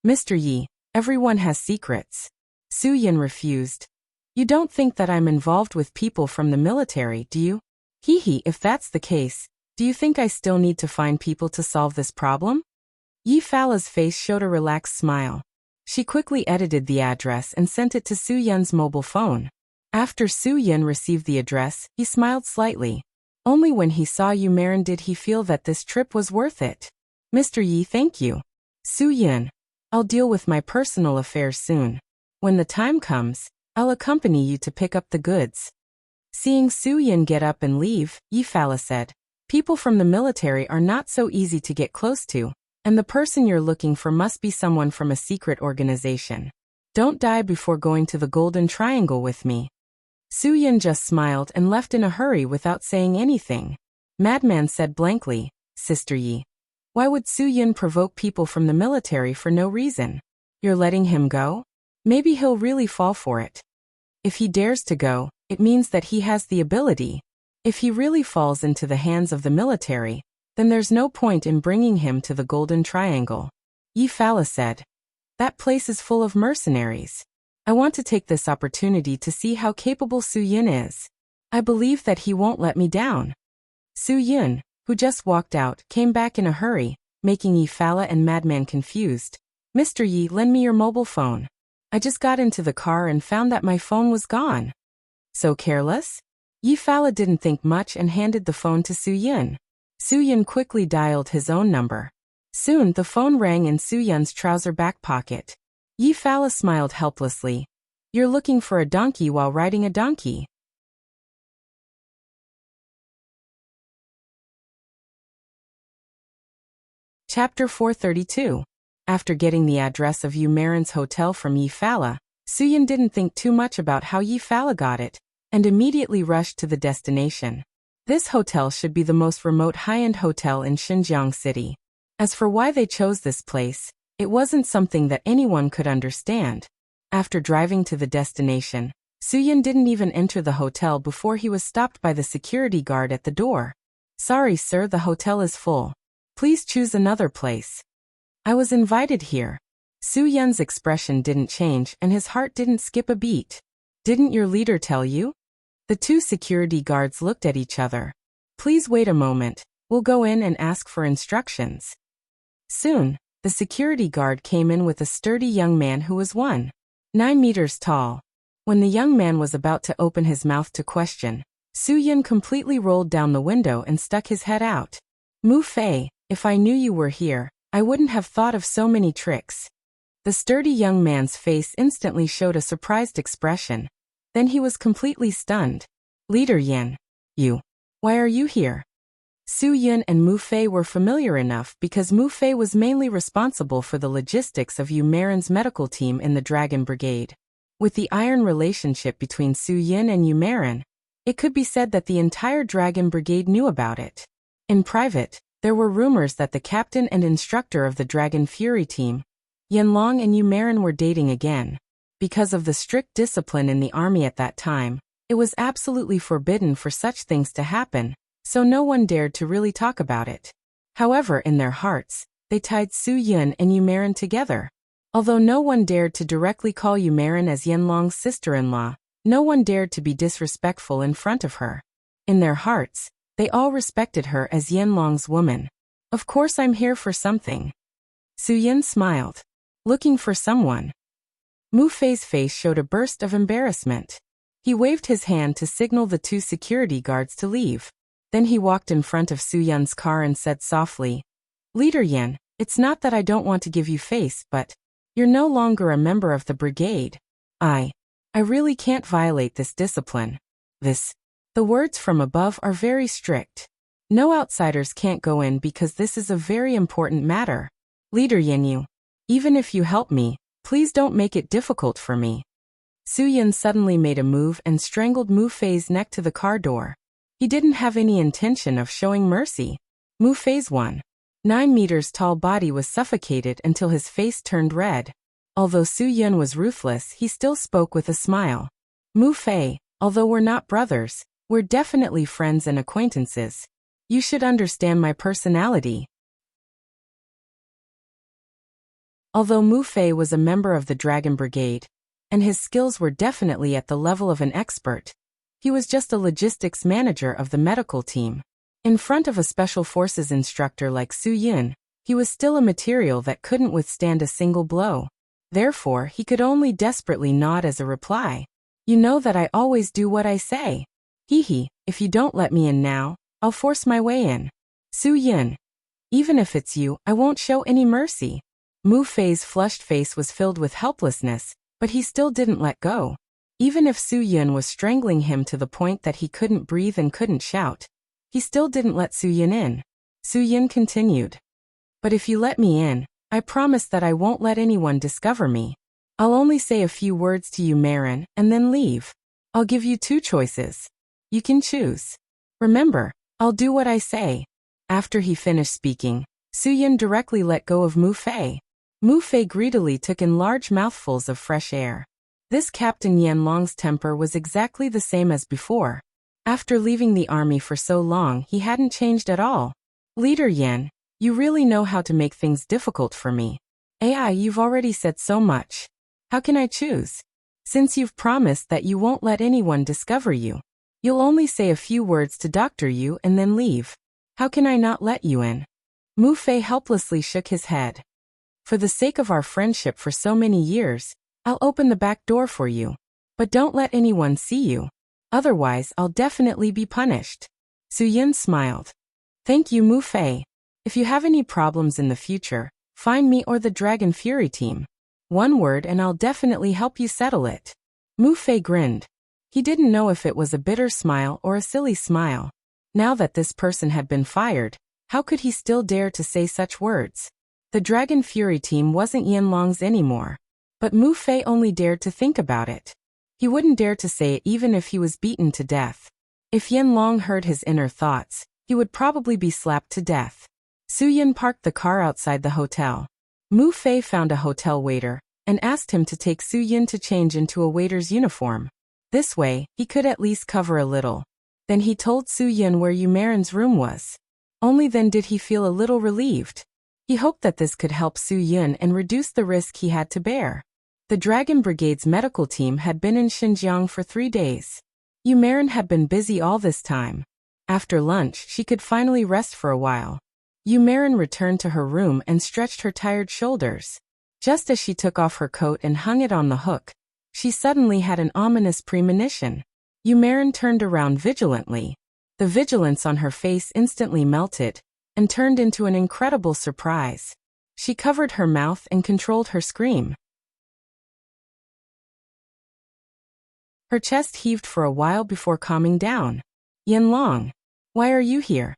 Mr. Yi, everyone has secrets. Su-Yun refused. You don't think that I'm involved with people from the military, do you? Hee, if that's the case, do you think I still need to find people to solve this problem? Yi Fala's face showed a relaxed smile. She quickly edited the address and sent it to Su-Yun's mobile phone. After Su-Yun received the address, he smiled slightly. Only when he saw Yumarin did he feel that this trip was worth it. Mr. Yi, thank you. Su-Yun, I'll deal with my personal affairs soon. When the time comes, I'll accompany you to pick up the goods. Seeing Su-Yun get up and leave, Yi Fala said, people from the military are not so easy to get close to, and the person you're looking for must be someone from a secret organization. Don't die before going to the Golden Triangle with me. Su-Yun just smiled and left in a hurry without saying anything. Madman said blankly, Sister Yi, why would Su-Yun provoke people from the military for no reason? You're letting him go? Maybe he'll really fall for it. If he dares to go, it means that he has the ability. If he really falls into the hands of the military, then there's no point in bringing him to the Golden Triangle. Yi Fala said. That place is full of mercenaries. I want to take this opportunity to see how capable Su-Yun is. I believe that he won't let me down. Su-Yun, who just walked out, came back in a hurry, making Yi Fala and Madman confused. Mr. Yi, lend me your mobile phone. I just got into the car and found that my phone was gone. So careless? Yi Fala didn't think much and handed the phone to Su-Yun. Su-Yun quickly dialed his own number. Soon the phone rang in Su-Yun's trouser back pocket. Yi Fala smiled helplessly. You're looking for a donkey while riding a donkey. Chapter 432. After getting the address of Yumarin's hotel from Yi Fala, Su-Yun didn't think too much about how Yi Fala got it, and immediately rushed to the destination. This hotel should be the most remote high-end hotel in Xinjiang City. As for why they chose this place, it wasn't something that anyone could understand. After driving to the destination, Su-Yun didn't even enter the hotel before he was stopped by the security guard at the door. Sorry sir, the hotel is full. Please choose another place. I was invited here. Su-Yun's expression didn't change and his heart didn't skip a beat. Didn't your leader tell you? The two security guards looked at each other. Please wait a moment, we'll go in and ask for instructions. Soon, the security guard came in with a sturdy young man who was 1.9 meters tall. When the young man was about to open his mouth to question, Su-Yun completely rolled down the window and stuck his head out. Mu Fei, if I knew you were here, I wouldn't have thought of so many tricks. The sturdy young man's face instantly showed a surprised expression. Then he was completely stunned. Leader Yan, why are you here? Su-Yun and Mu Fei were familiar enough because Mu Fei was mainly responsible for the logistics of Yumarin's medical team in the Dragon Brigade. With the iron relationship between Su-Yun and Yumarin, it could be said that the entire Dragon Brigade knew about it. In private, there were rumors that the captain and instructor of the Dragon Fury team, Yanlong and Yumarin, were dating again. Because of the strict discipline in the army at that time, It was absolutely forbidden for such things to happen, so no one dared to really talk about it. However, in their hearts, they tied Su Yun and Yu Marin together. Although no one dared to directly call Yu Marin as Yanlong's sister-in-law, no one dared to be disrespectful in front of her. In their hearts, they all respected her as Yanlong's woman. Of course I'm here for something. Su Yun smiled. Looking for someone. Mu Fei's face showed a burst of embarrassment. He waved his hand to signal the two security guards to leave. Then he walked in front of Su Yun's car and said softly, "Leader Yan, it's not that I don't want to give you face, but you're no longer a member of the brigade. I really can't violate this discipline. The words from above are very strict. No outsiders can't go in because this is a very important matter. Leader Yan, even if you help me, please don't make it difficult for me." Su Yun suddenly made a move and strangled Mu Fei's neck to the car door. He didn't have any intention of showing mercy. Mu Fei's 1.9 meters tall body was suffocated until his face turned red. Although Su Yun was ruthless, he still spoke with a smile. "Mu Fei, although we're not brothers, we're definitely friends and acquaintances. You should understand my personality." Although Mu Fei was a member of the Dragon Brigade, and his skills were definitely at the level of an expert, he was just a logistics manager of the medical team. In front of a special forces instructor like Su Yun, he was still a material that couldn't withstand a single blow. Therefore, he could only desperately nod as a reply. "You know that I always do what I say. Hee, if you don't let me in now, I'll force my way in." "Su Yun, even if it's you, I won't show any mercy." Mu Fei's flushed face was filled with helplessness, but he still didn't let go. Even if Su Yun was strangling him to the point that he couldn't breathe and couldn't shout, he still didn't let Su Yun in. Su Yun continued, "But if you let me in, I promise that I won't let anyone discover me. I'll only say a few words to you, Marin, and then leave. I'll give you two choices. You can choose. Remember, I'll do what I say." After he finished speaking, Su Yun directly let go of Mu Fei. Mu Fei greedily took in large mouthfuls of fresh air. This Captain Yanlong's temper was exactly the same as before. After leaving the army for so long, he hadn't changed at all. "Leader Yan, you really know how to make things difficult for me. You've already said so much. How can I choose? Since you've promised that you won't let anyone discover you, you'll only say a few words to doctor you and then leave. How can I not let you in?" Mu Fei helplessly shook his head. "For the sake of our friendship for so many years, I'll open the back door for you. But don't let anyone see you. Otherwise, I'll definitely be punished." Su Yun smiled. "Thank you, Mu Fei. If you have any problems in the future, find me or the Dragon Fury team. One word and I'll definitely help you settle it." Mu Fei grinned. He didn't know if it was a bitter smile or a silly smile. Now that this person had been fired, how could he still dare to say such words? The Dragon Fury team wasn't Yanlong's anymore. But Mu Fei only dared to think about it. He wouldn't dare to say it even if he was beaten to death. If Yanlong heard his inner thoughts, he would probably be slapped to death. Su Yun parked the car outside the hotel. Mu Fei found a hotel waiter and asked him to take Su Yun to change into a waiter's uniform. This way, he could at least cover a little. Then he told Su Yun where Yu Marin's room was. Only then did he feel a little relieved. He hoped that this could help Su Yun and reduce the risk he had to bear. The Dragon Brigade's medical team had been in Xinjiang for 3 days. Yu Marin had been busy all this time. After lunch, she could finally rest for a while. Yu Marin returned to her room and stretched her tired shoulders. Just as she took off her coat and hung it on the hook, she suddenly had an ominous premonition. Yu Marin turned around vigilantly. The vigilance on her face instantly melted and turned into an incredible surprise. She covered her mouth and controlled her scream. Her chest heaved for a while before calming down. "Yanlong, why are you here?"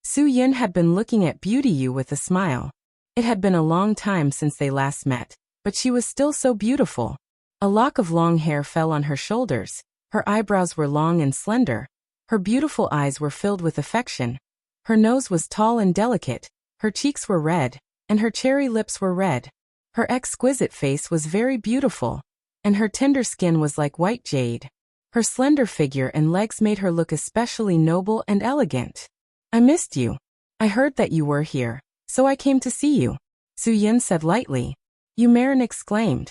Su Yun had been looking at Beauty Yu with a smile. It had been a long time since they last met, but she was still so beautiful. A lock of long hair fell on her shoulders, her eyebrows were long and slender, her beautiful eyes were filled with affection. Her nose was tall and delicate, her cheeks were red, and her cherry lips were red. Her exquisite face was very beautiful, and her tender skin was like white jade. Her slender figure and legs made her look especially noble and elegant. I missed you. I heard that you were here, so I came to see you, Su-yin said lightly. Yu Marin exclaimed.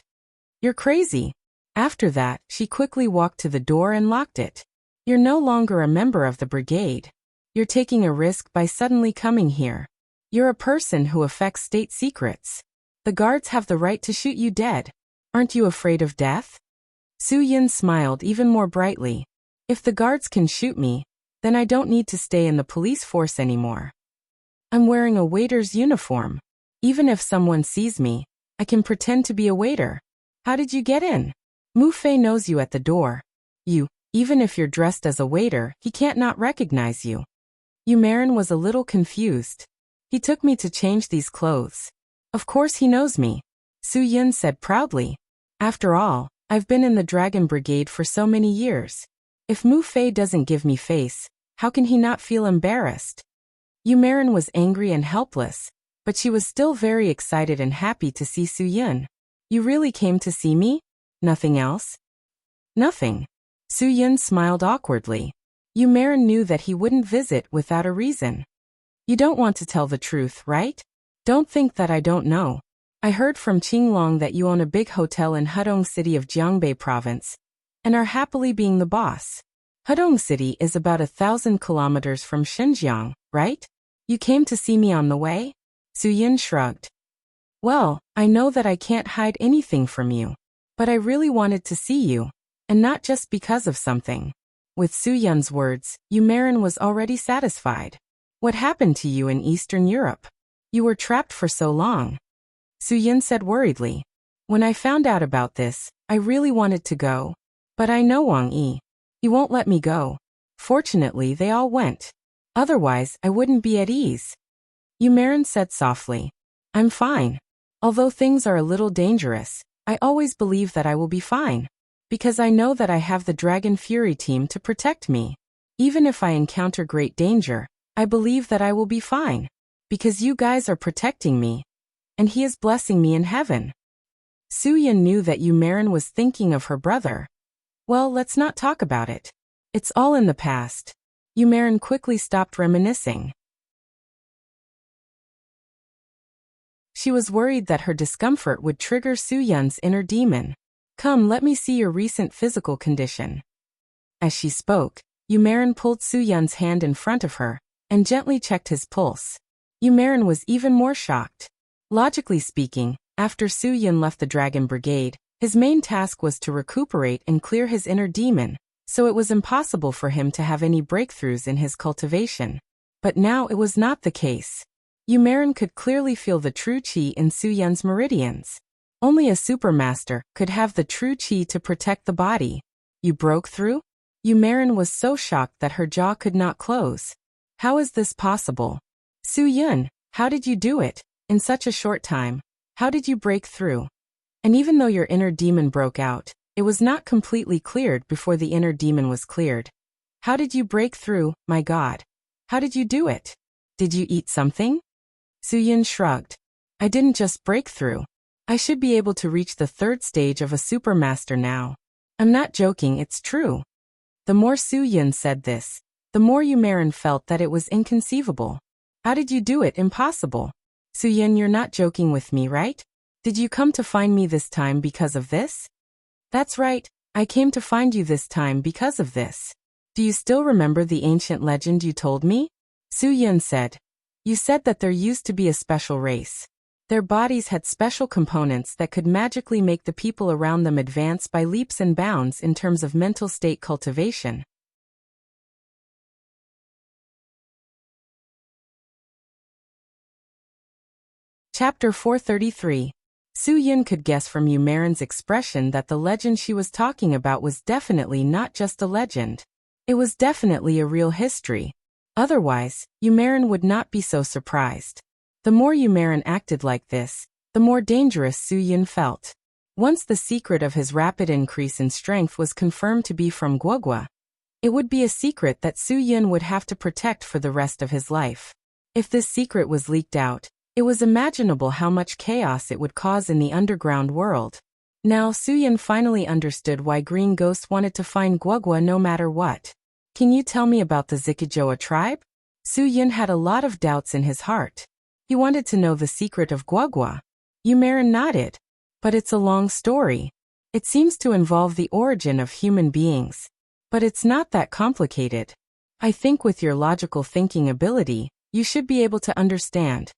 You're crazy. After that, she quickly walked to the door and locked it. You're no longer a member of the brigade. You're taking a risk by suddenly coming here. You're a person who affects state secrets. The guards have the right to shoot you dead. Aren't you afraid of death? Su-yin smiled even more brightly. If the guards can shoot me, then I don't need to stay in the police force anymore. I'm wearing a waiter's uniform. Even if someone sees me, I can pretend to be a waiter. How did you get in? Mu Fei knows you at the door. Even if you're dressed as a waiter, he can't not recognize you. Yu Marin was a little confused. He took me to change these clothes. Of course he knows me, Su-yin said proudly. After all, I've been in the Dragon Brigade for so many years. If Mu Fei doesn't give me face, how can he not feel embarrassed? Yu Marin was angry and helpless, but she was still very excited and happy to see Su-yin. You really came to see me? Nothing else? Nothing. Su-yin smiled awkwardly. Yu Marin knew that he wouldn't visit without a reason. You don't want to tell the truth, right? Don't think that I don't know. I heard from Qinglong that you own a big hotel in Hudong City of Jiangbei Province, and are happily being the boss. Hudong City is about 1,000 kilometers from Xinjiang, right? You came to see me on the way? Su-yin shrugged. Well, I know that I can't hide anything from you, but I really wanted to see you, and not just because of something. With Su-yin's words, Yu Marin was already satisfied. What happened to you in Eastern Europe? You were trapped for so long. Su-yin said worriedly. When I found out about this, I really wanted to go. But I know Wang Yi. He won't let me go. Fortunately, they all went. Otherwise, I wouldn't be at ease. Yu Marin said softly. I'm fine. Although things are a little dangerous, I always believe that I will be fine. Because I know that I have the Dragon Fury team to protect me. Even if I encounter great danger, I believe that I will be fine. Because you guys are protecting me. And he is blessing me in heaven. Su-yin knew that Yu Marin was thinking of her brother. Well, let's not talk about it. It's all in the past. Yu Marin quickly stopped reminiscing. She was worried that her discomfort would trigger Su-yin's inner demon. Come, let me see your recent physical condition. As she spoke, Yu Marin pulled Su-yin's hand in front of her, and gently checked his pulse. Yu Marin was even more shocked. Logically speaking, after Su-yin left the Dragon Brigade, his main task was to recuperate and clear his inner demon, so it was impossible for him to have any breakthroughs in his cultivation. But now it was not the case. Yu Marin could clearly feel the true qi in Su-yin's meridians. Only a supermaster could have the true qi to protect the body. You broke through? Yu Marin was so shocked that her jaw could not close. How is this possible? Su-yin, how did you do it? In such a short time. How did you break through? And even though your inner demon broke out, it was not completely cleared before the inner demon was cleared. How did you break through, my God? How did you do it? Did you eat something? Su-yin shrugged. I didn't just break through. I should be able to reach the 3rd stage of a supermaster now. I'm not joking, it's true. The more Su-yin said this, the more Yu Marin felt that it was inconceivable. How did you do it? Impossible. Su-yin, you're not joking with me, right? Did you come to find me this time because of this? That's right, I came to find you this time because of this. Do you still remember the ancient legend you told me? Su-yin said. You said that there used to be a special race. Their bodies had special components that could magically make the people around them advance by leaps and bounds in terms of mental state cultivation. Chapter 433. Su-yin could guess from Yu Marin's expression that the legend she was talking about was definitely not just a legend. It was definitely a real history. Otherwise, Yu Marin would not be so surprised. The more Yu Marin acted like this, the more dangerous Su-yin felt. Once the secret of his rapid increase in strength was confirmed to be from Guogua, it would be a secret that Su-yin would have to protect for the rest of his life. If this secret was leaked out, it was imaginable how much chaos it would cause in the underground world. Now Suyin finally understood why Green Ghost wanted to find Guagua no matter what. Can you tell me about the Zikijoa tribe? Suyin had a lot of doubts in his heart. He wanted to know the secret of Guagua. Yumerin nodded. But it's a long story. It seems to involve the origin of human beings. But it's not that complicated. I think with your logical thinking ability, you should be able to understand.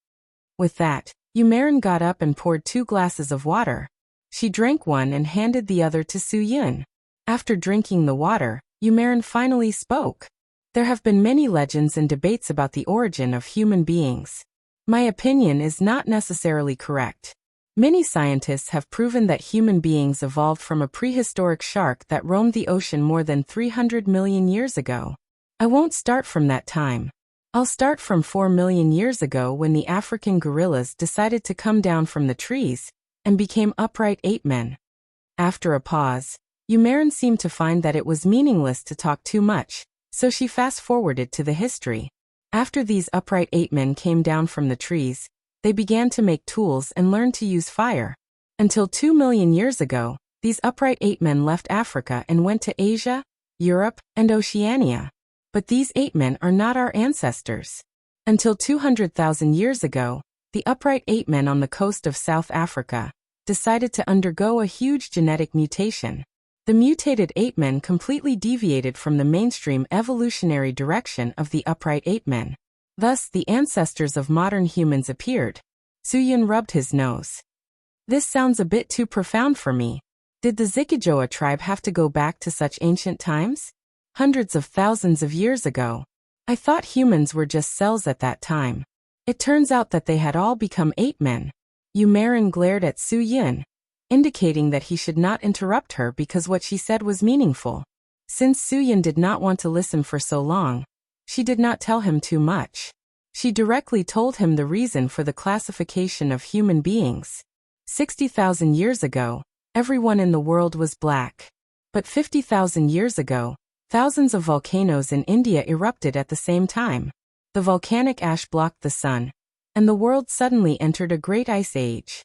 With that, Yumerin got up and poured 2 glasses of water. She drank one and handed the other to Suyin. After drinking the water, Yumerin finally spoke. There have been many legends and debates about the origin of human beings. My opinion is not necessarily correct. Many scientists have proven that human beings evolved from a prehistoric shark that roamed the ocean more than 300 million years ago. I won't start from that time. I'll start from 4 million years ago when the African gorillas decided to come down from the trees and became upright ape men. After a pause, Yumerin seemed to find that it was meaningless to talk too much, so she fast-forwarded to the history. After these upright ape men came down from the trees, they began to make tools and learn to use fire. Until 2 million years ago, these upright ape men left Africa and went to Asia, Europe, and Oceania. But these ape men are not our ancestors. Until 200,000 years ago, the upright ape men on the coast of South Africa decided to undergo a huge genetic mutation. The mutated ape men completely deviated from the mainstream evolutionary direction of the upright ape men. Thus, the ancestors of modern humans appeared. Suyin rubbed his nose. This sounds a bit too profound for me. Did the Zikijoa tribe have to go back to such ancient times? Hundreds of thousands of years ago. I thought humans were just cells at that time. It turns out that they had all become ape men. Yumerin glared at Suyin, indicating that he should not interrupt her because what she said was meaningful. Since Suyin did not want to listen for so long, she did not tell him too much. She directly told him the reason for the classification of human beings. 60,000 years ago, everyone in the world was black. But 50,000 years ago, thousands of volcanoes in India erupted at the same time. The volcanic ash blocked the sun, and the world suddenly entered a great ice age.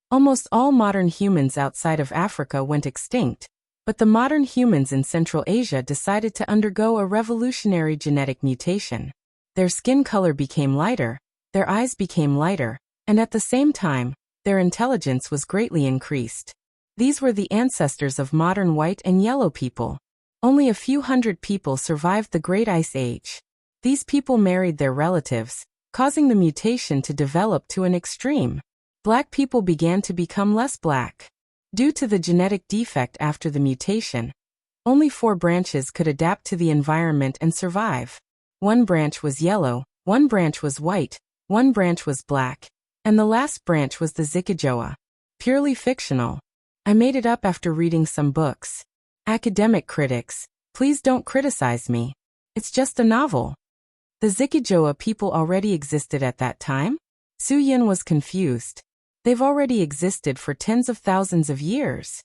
Almost all modern humans outside of Africa went extinct, but the modern humans in Central Asia decided to undergo a revolutionary genetic mutation. Their skin color became lighter, their eyes became lighter, and at the same time, their intelligence was greatly increased. These were the ancestors of modern white and yellow people. Only a few hundred people survived the Great Ice Age. These people married their relatives, causing the mutation to develop to an extreme. Black people began to become less black. Due to the genetic defect after the mutation, only 4 branches could adapt to the environment and survive. 1 branch was yellow, 1 branch was white, 1 branch was black, and the last branch was the Zikijoa. Purely fictional. I made it up after reading some books. Academic critics, please don't criticize me. It's just a novel. The Zikijoa people already existed at that time? Suyin was confused. They've already existed for tens of thousands of years.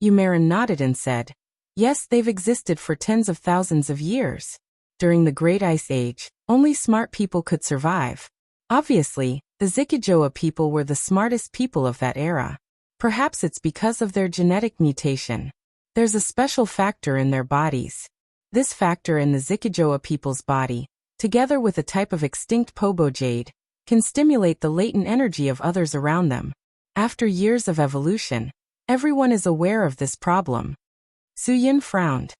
Yumerin nodded and said, yes, they've existed for tens of thousands of years. During the Great Ice Age, only smart people could survive. Obviously, the Zikijoa people were the smartest people of that era. Perhaps it's because of their genetic mutation. There's a special factor in their bodies. This factor in the Zikijoa people's body, together with a type of extinct pobo jade, can stimulate the latent energy of others around them. After years of evolution, everyone is aware of this problem. Suyin frowned.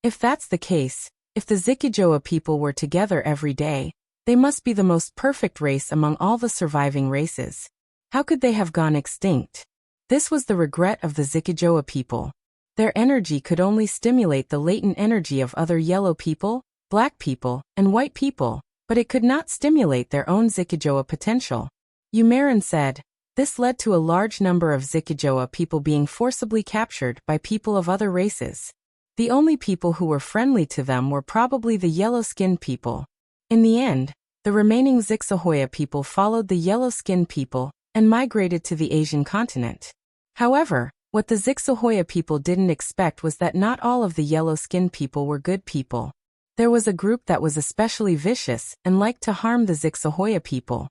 If that's the case, if the Zikijoa people were together every day, they must be the most perfect race among all the surviving races. How could they have gone extinct? This was the regret of the Zikijoa people. Their energy could only stimulate the latent energy of other yellow people, black people, and white people, but it could not stimulate their own Zikijoa potential. Yumerin said, this led to a large number of Zikijoa people being forcibly captured by people of other races. The only people who were friendly to them were probably the yellow-skinned people. In the end, the remaining Zixihoya people followed the yellow-skinned people and migrated to the Asian continent. However, what the Zixihoya people didn't expect was that not all of the yellow-skinned people were good people. There was a group that was especially vicious and liked to harm the Zixihoya people.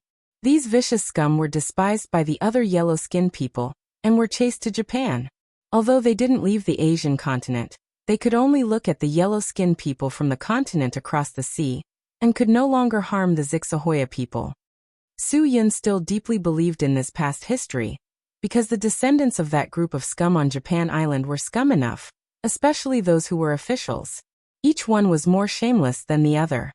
These vicious scum were despised by the other yellow-skinned people, and were chased to Japan. Although they didn't leave the Asian continent, they could only look at the yellow-skinned people from the continent across the sea, and could no longer harm the Zixahoya people. Su Yun still deeply believed in this past history, because the descendants of that group of scum on Japan Island were scum enough, especially those who were officials. Each one was more shameless than the other.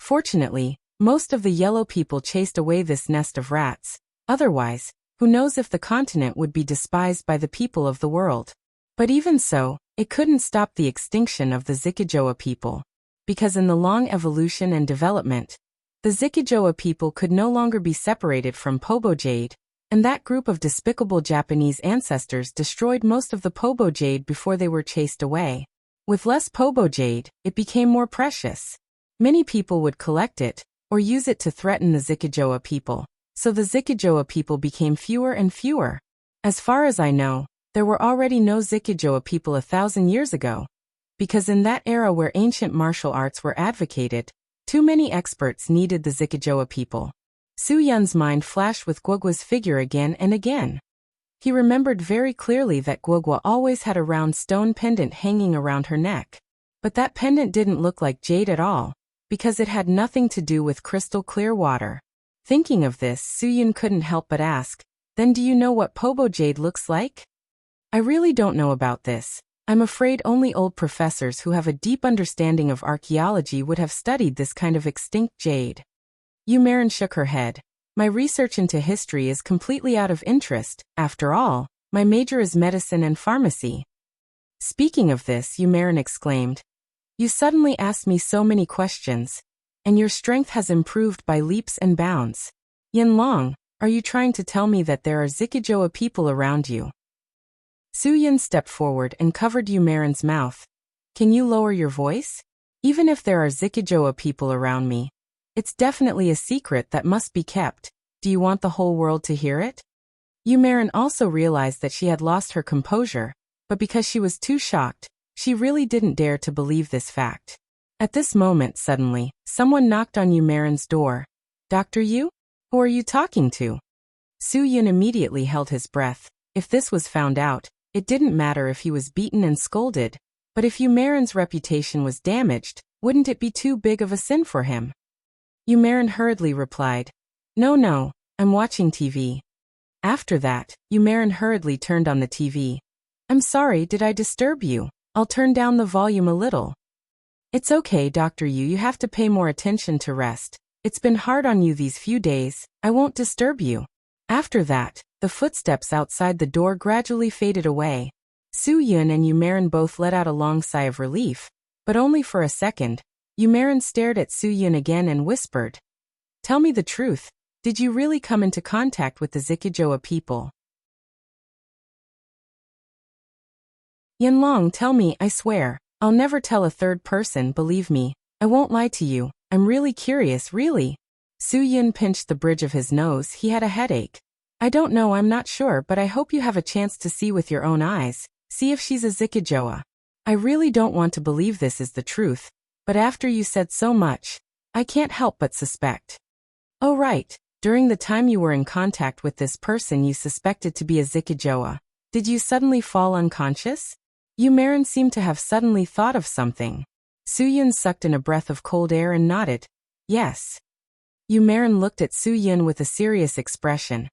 Fortunately, most of the yellow people chased away this nest of rats. Otherwise, who knows if the continent would be despised by the people of the world. But even so, it couldn't stop the extinction of the Zikijoa people. Because in the long evolution and development, the Zikijoa people could no longer be separated from Pobo Jade, and that group of despicable Japanese ancestors destroyed most of the Pobo Jade before they were chased away. With less Pobo Jade, it became more precious. Many people would collect it, or use it to threaten the Zikijoa people, so the Zikijoa people became fewer and fewer. As far as I know, there were already no Zikijoa people 1,000 years ago, because in that era where ancient martial arts were advocated, too many experts needed the Zikijoa people. Su Yun's mind flashed with Guogua's figure again and again. He remembered very clearly that Guogua always had a round stone pendant hanging around her neck. But that pendant didn't look like jade at all, because it had nothing to do with crystal clear water. Thinking of this, Su Yun couldn't help but ask, "Then do you know what Pobo jade looks like?" "I really don't know about this. I'm afraid only old professors who have a deep understanding of archaeology would have studied this kind of extinct jade." Yumarin shook her head. "My research into history is completely out of interest. After all, my major is medicine and pharmacy." Speaking of this, Yumarin exclaimed, "You suddenly asked me so many questions, and your strength has improved by leaps and bounds. Yanlong, are you trying to tell me that there are Zikijoa people around you?" Su Yun stepped forward and covered Yumarin's mouth. "Can you lower your voice? Even if there are Zikijoa people around me, it's definitely a secret that must be kept. Do you want the whole world to hear it?" Yumarin also realized that she had lost her composure, but because she was too shocked, she really didn't dare to believe this fact. At this moment, suddenly, someone knocked on Yumarin's door. "Dr. Yu? Who are you talking to?" Su Yun immediately held his breath. If this was found out, it didn't matter if he was beaten and scolded, but if Yumarin's reputation was damaged, wouldn't it be too big of a sin for him? Yumarin hurriedly replied, No, I'm watching TV." After that, Yumarin hurriedly turned on the TV. "I'm sorry, did I disturb you? I'll turn down the volume a little." "It's okay, Dr. Yu, you have to pay more attention to rest. It's been hard on you these few days, I won't disturb you." After that, the footsteps outside the door gradually faded away. Su Yun and Yumarin both let out a long sigh of relief, but only for a second. Yumarin stared at Su Yun again and whispered, "Tell me the truth, did you really come into contact with the Zikijoa people?" "Yanlong, tell me, I swear. I'll never tell a third person, believe me. I won't lie to you. I'm really curious, really." Su Yun pinched the bridge of his nose. He had a headache. "I don't know, I'm not sure, but I hope you have a chance to see with your own eyes. See if she's a Zikijoa. I really don't want to believe this is the truth, but after you said so much, I can't help but suspect." "Oh right, during the time you were in contact with this person you suspected to be a Zikijoa, did you suddenly fall unconscious?" Yumarin seemed to have suddenly thought of something. Su Yun sucked in a breath of cold air and nodded. "Yes." Yumarin looked at Su Yun with a serious expression.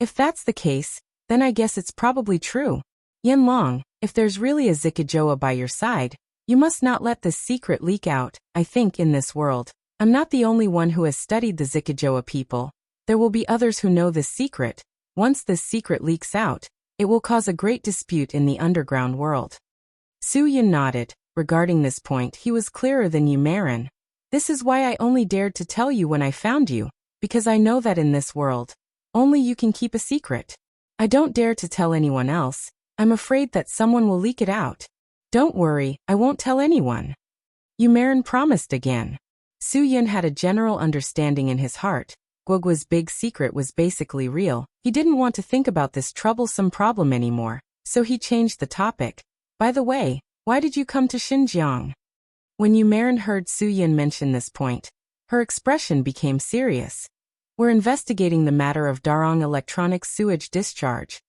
"If that's the case, then I guess it's probably true. Yanlong, if there's really a Zikijoa by your side, you must not let this secret leak out. I think in this world, I'm not the only one who has studied the Zikijoa people. There will be others who know this secret. Once this secret leaks out, it will cause a great dispute in the underground world." Su Yun nodded. Regarding this point, he was clearer than Yumarin. "This is why I only dared to tell you when I found you, because I know that in this world, only you can keep a secret. I don't dare to tell anyone else. I'm afraid that someone will leak it out." "Don't worry, I won't tell anyone." Yumarin promised again. Su Yun had a general understanding in his heart. Guogua's big secret was basically real. He didn't want to think about this troublesome problem anymore, so he changed the topic. "By the way, why did you come to Xinjiang?" When Yumarin heard Su Yun mention this point, Her expression became serious. We're investigating the matter of Darong Electronics sewage discharge.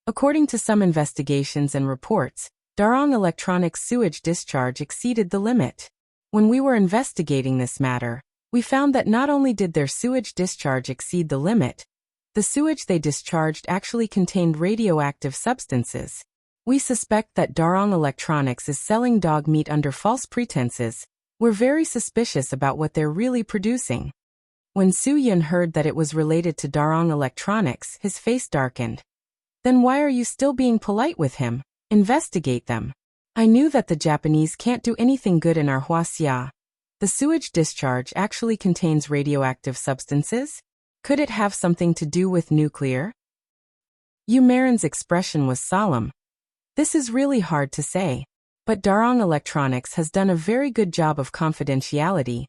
According to some investigations and reports, Darong Electronics sewage discharge exceeded the limit. When we were investigating this matter, we found that not only did their sewage discharge exceed the limit, the sewage they discharged actually contained radioactive substances. We suspect that Darong Electronics is selling dog meat under false pretenses. We're very suspicious about what they're really producing. When Su-Yun heard that it was related to Darong Electronics, his face darkened. Then why are you still being polite with him? Investigate them. I knew that the Japanese can't do anything good in our Huaxia. The sewage discharge actually contains radioactive substances? Could it have something to do with nuclear? Yu Marin's expression was solemn. This is really hard to say. But Darong Electronics has done a very good job of confidentiality.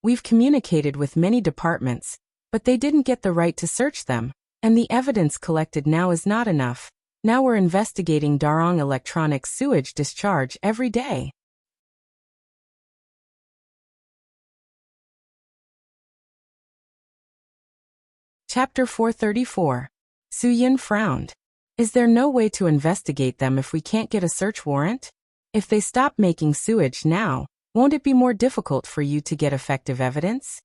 We've communicated with many departments, but they didn't get the right to search them, and the evidence collected now is not enough. Now we're investigating Darong Electronics sewage discharge every day. Chapter 434. Su-Yun frowned. Is there no way to investigate them if we can't get a search warrant? If they stop making sewage now, won't it be more difficult for you to get effective evidence?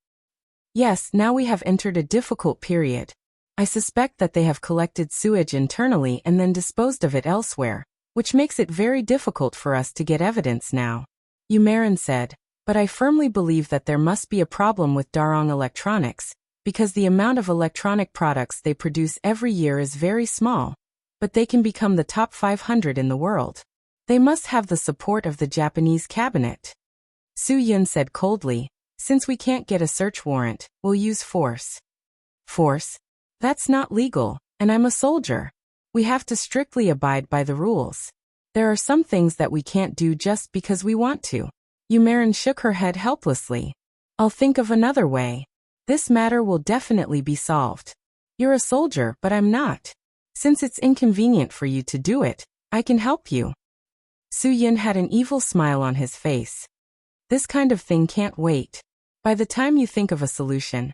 Yes, now we have entered a difficult period. I suspect that they have collected sewage internally and then disposed of it elsewhere, which makes it very difficult for us to get evidence now. Yu Marin said, but I firmly believe that there must be a problem with Darong Electronics, because the amount of electronic products they produce every year is very small, but they can become the top 500 in the world. They must have the support of the Japanese cabinet. Su-Yun said coldly, since we can't get a search warrant, we'll use force. Force? That's not legal, and I'm a soldier. We have to strictly abide by the rules. There are some things that we can't do just because we want to. Yu Marin shook her head helplessly. I'll think of another way. This matter will definitely be solved. You're a soldier, but I'm not. Since it's inconvenient for you to do it, I can help you. Su-Yun had an evil smile on his face. This kind of thing can't wait. By the time you think of a solution,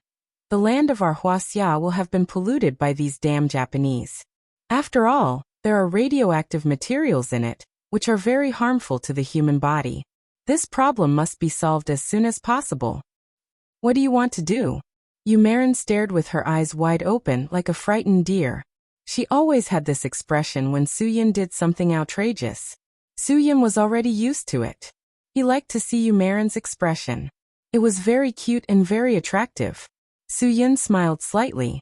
the land of our Huaxia will have been polluted by these damn Japanese. After all, there are radioactive materials in it, which are very harmful to the human body. This problem must be solved as soon as possible. What do you want to do? Yu Marin stared with her eyes wide open like a frightened deer. She always had this expression when Su-Yun did something outrageous. Su-Yun was already used to it. He liked to see Yu Marin's expression. It was very cute and very attractive. Su-Yun smiled slightly.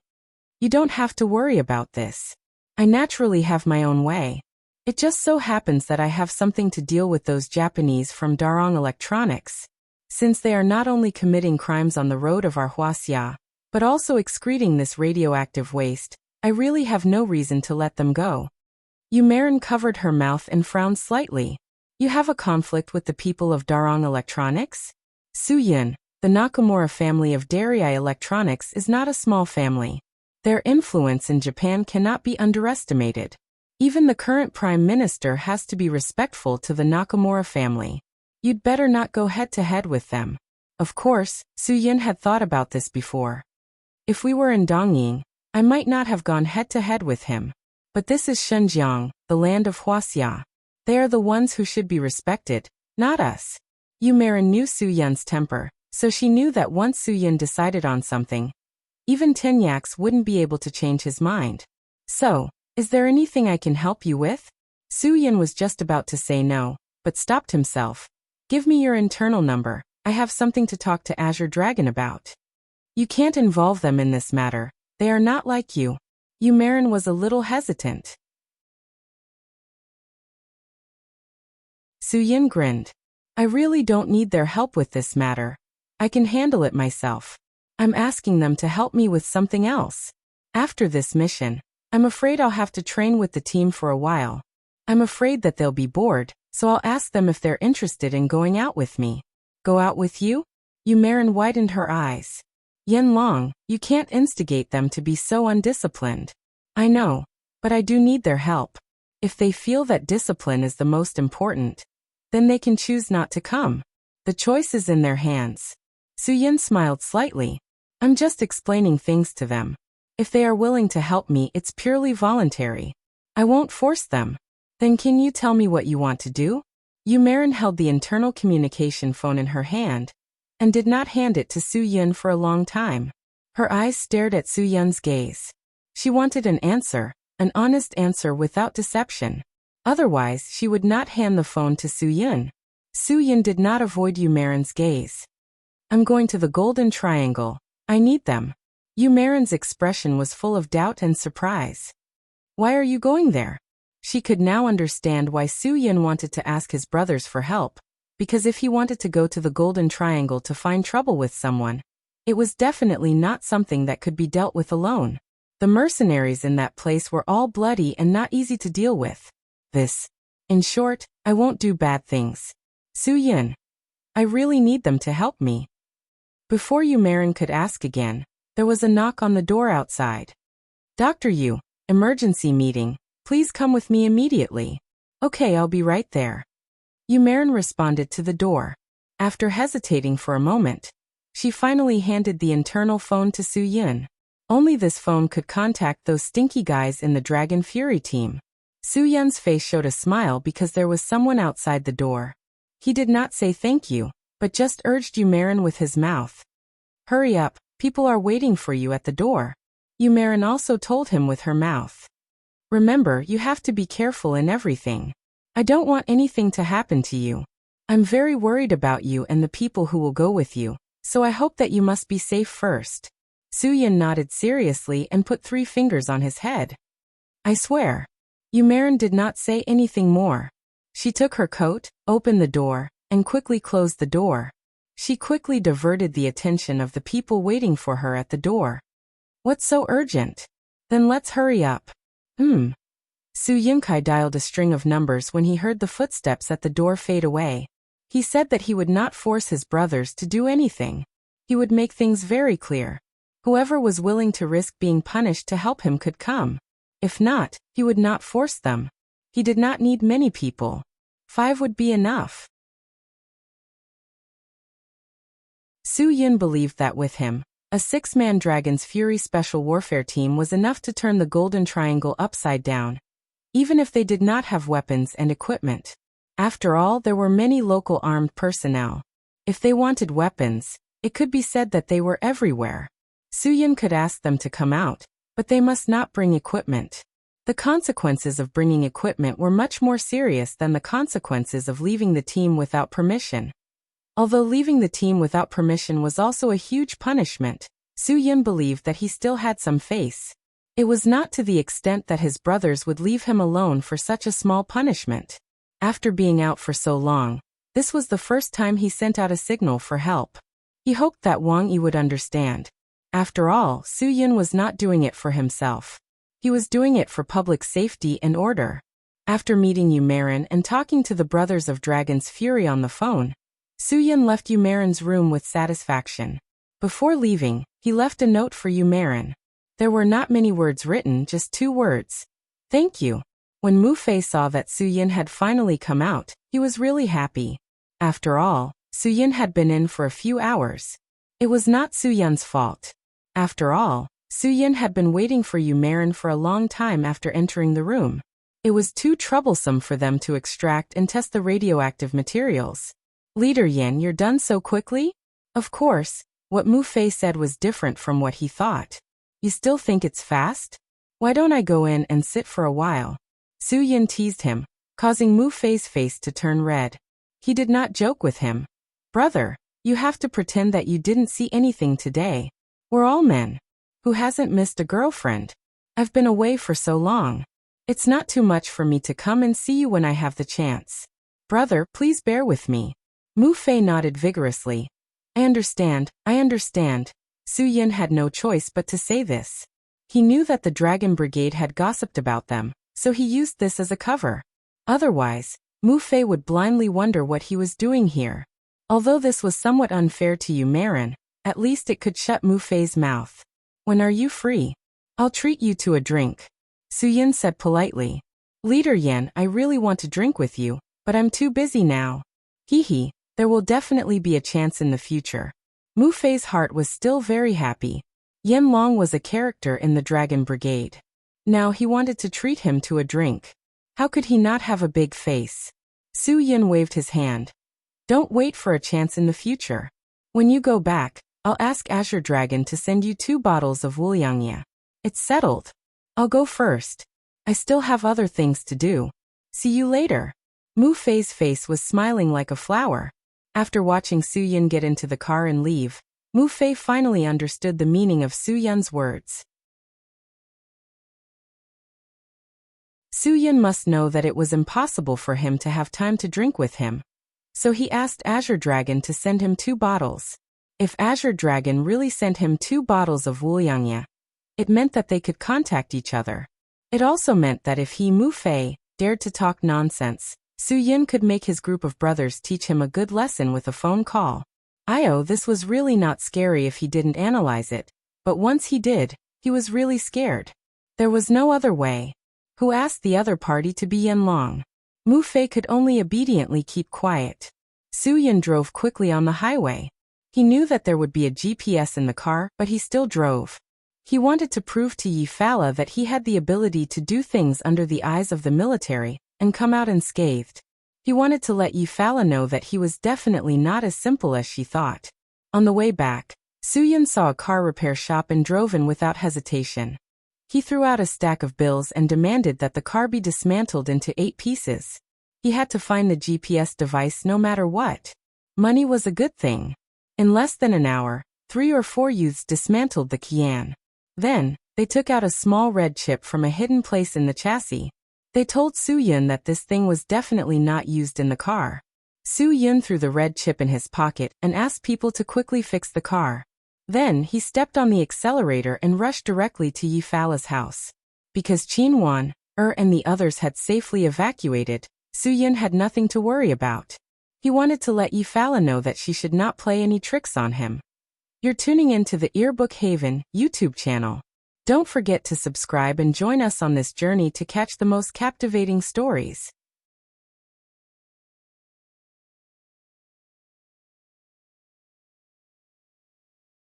You don't have to worry about this. I naturally have my own way. It just so happens that I have something to deal with those Japanese from Darong Electronics. Since they are not only committing crimes on the road of our Huaxia, but also excreting this radioactive waste, I really have no reason to let them go. Yu Marin covered her mouth and frowned slightly. You have a conflict with the people of Darong Electronics? Su-Yun, the Nakamura family of Darai Electronics is not a small family. Their influence in Japan cannot be underestimated. Even the current prime minister has to be respectful to the Nakamura family. You'd better not go head-to-head with them. Of course, Su-Yun had thought about this before. If we were in Dongying, I might not have gone head-to-head with him. But this is Xinjiang, the land of Huaxia. They are the ones who should be respected, not us. Yu Marin knew Su-Yun's temper, so she knew that once Su-Yun decided on something, even Tenyax wouldn't be able to change his mind. So, is there anything I can help you with? Su-Yun was just about to say no, but stopped himself. Give me your internal number. I have something to talk to Azure Dragon about. You can't involve them in this matter. They are not like you. Yu Marin was a little hesitant. Su-Yun grinned. I really don't need their help with this matter. I can handle it myself. I'm asking them to help me with something else. After this mission, I'm afraid I'll have to train with the team for a while. I'm afraid that they'll be bored, so I'll ask them if they're interested in going out with me. Go out with you? Yu Marin widened her eyes. Yen Long, you can't instigate them to be so undisciplined. I know, but I do need their help. If they feel that discipline is the most important, then they can choose not to come. The choice is in their hands. Su-yin smiled slightly. I'm just explaining things to them. If they are willing to help me, it's purely voluntary. I won't force them. Then can you tell me what you want to do? Yumerin held the internal communication phone in her hand and did not hand it to Su-yin for a long time. Her eyes stared at Su-yin's gaze. She wanted an answer, an honest answer without deception. Otherwise, she would not hand the phone to Su-yin. Su-yin did not avoid Yumerin's gaze. I'm going to the Golden Triangle. I need them. Yumerin's expression was full of doubt and surprise. Why are you going there? She could now understand why Su-yin wanted to ask his brothers for help, because if he wanted to go to the Golden Triangle to find trouble with someone, it was definitely not something that could be dealt with alone. The mercenaries in that place were all bloody and not easy to deal with. In short, I won't do bad things. Su-yin, I really need them to help me. Before Yumerin could ask again, there was a knock on the door outside. Dr. Yu, emergency meeting, please come with me immediately. Okay, I'll be right there. Yumerin responded to the door. After hesitating for a moment, she finally handed the internal phone to Su-yin. Only this phone could contact those stinky guys in the Dragon Fury team. Su-yin's face showed a smile because there was someone outside the door. He did not say thank you, but just urged Yumerin with his mouth. Hurry up, people are waiting for you at the door. Yumerin also told him with her mouth. Remember, you have to be careful in everything. I don't want anything to happen to you. I'm very worried about you and the people who will go with you, so I hope that you must be safe first. Su-yin nodded seriously and put 3 fingers on his head. I swear. Yumerin did not say anything more. She took her coat, opened the door, and quickly closed the door. She quickly diverted the attention of the people waiting for her at the door. What's so urgent? Then let's hurry up. Su-yin dialed a string of numbers when he heard the footsteps at the door fade away. He said that he would not force his brothers to do anything. He would make things very clear. Whoever was willing to risk being punished to help him could come. If not, he would not force them. He did not need many people. 5 would be enough. Su-yin believed that with him, a 6-man Dragon's Fury Special Warfare team was enough to turn the Golden Triangle upside down, even if they did not have weapons and equipment. After all, there were many local armed personnel. If they wanted weapons, it could be said that they were everywhere. Su-yin could ask them to come out, but they must not bring equipment. The consequences of bringing equipment were much more serious than the consequences of leaving the team without permission. Although leaving the team without permission was also a huge punishment, Su-yin believed that he still had some face. It was not to the extent that his brothers would leave him alone for such a small punishment. After being out for so long, this was the first time he sent out a signal for help. He hoped that Wang Yi would understand. After all, Su-yin was not doing it for himself. He was doing it for public safety and order. After meeting Yumerin and talking to the brothers of Dragon's Fury on the phone, Su-yin left Yumerin's room with satisfaction. Before leaving, he left a note for Yumerin. There were not many words written, just 2 words. Thank you. When Mu Fei saw that Su-yin had finally come out, he was really happy. After all, Su-yin had been in for a few hours. It was not Su-yin's fault. After all, Su-yin had been waiting for Yumerin for a long time after entering the room. It was too troublesome for them to extract and test the radioactive materials. Leader Yin, you're done so quickly? Of course, what Mu Fei said was different from what he thought. You still think it's fast? Why don't I go in and sit for a while? Su-yin teased him, causing Mu Fei's face to turn red. He did not joke with him. Brother, you have to pretend that you didn't see anything today. We're all men. Who hasn't missed a girlfriend? I've been away for so long. It's not too much for me to come and see you when I have the chance. Brother, please bear with me. Mu Fei nodded vigorously. I understand. Su-yin had no choice but to say this. He knew that the Dragon Brigade had gossiped about them, so he used this as a cover. Otherwise, Mu Fei would blindly wonder what he was doing here. Although this was somewhat unfair to Yumerin, at least it could shut Mu Fei's mouth. When are you free? I'll treat you to a drink. Su-yin said politely. Leader Yin, I really want to drink with you, but I'm too busy now. Hee, there will definitely be a chance in the future. Mu Fei's heart was still very happy. Yen Long was a character in the Dragon Brigade. Now he wanted to treat him to a drink. How could he not have a big face? Su Yin waved his hand. Don't wait for a chance in the future. When you go back, I'll ask Azure Dragon to send you 2 bottles of Wuliangya. It's settled. I'll go first. I still have other things to do. See you later. Mu Fei's face was smiling like a flower. After watching Su Yin get into the car and leave, Mu Fei finally understood the meaning of Su Yin's words. Su Yin must know that it was impossible for him to have time to drink with him. So he asked Azure Dragon to send him 2 bottles. If Azure Dragon really sent him 2 bottles of Wuliangya, it meant that they could contact each other. It also meant that if he, Mu Fei, dared to talk nonsense, Su Yin could make his group of brothers teach him a good lesson with a phone call. This was really not scary if he didn't analyze it, but once he did, he was really scared. There was no other way. Who asked the other party to be Yen Long? Mu Fei could only obediently keep quiet. Su Yin drove quickly on the highway. He knew that there would be a GPS in the car, but he still drove. He wanted to prove to Yi Fala that he had the ability to do things under the eyes of the military and come out unscathed. He wanted to let Yi Fala know that he was definitely not as simple as she thought. On the way back, Su Yin saw a car repair shop and drove in without hesitation. He threw out a stack of bills and demanded that the car be dismantled into 8 pieces. He had to find the GPS device no matter what. Money was a good thing. In less than an hour, 3 or 4 youths dismantled the Qian. Then, they took out a small red chip from a hidden place in the chassis. They told Su Yin that this thing was definitely not used in the car. Su Yin threw the red chip in his pocket and asked people to quickly fix the car. Then he stepped on the accelerator and rushed directly to Yi Fala's house. Because Qin Wan, and the others had safely evacuated, Su Yin had nothing to worry about. He wanted to let Yi Fala know that she should not play any tricks on him. You're tuning in to the Earbook Haven YouTube channel. Don't forget to subscribe and join us on this journey to catch the most captivating stories.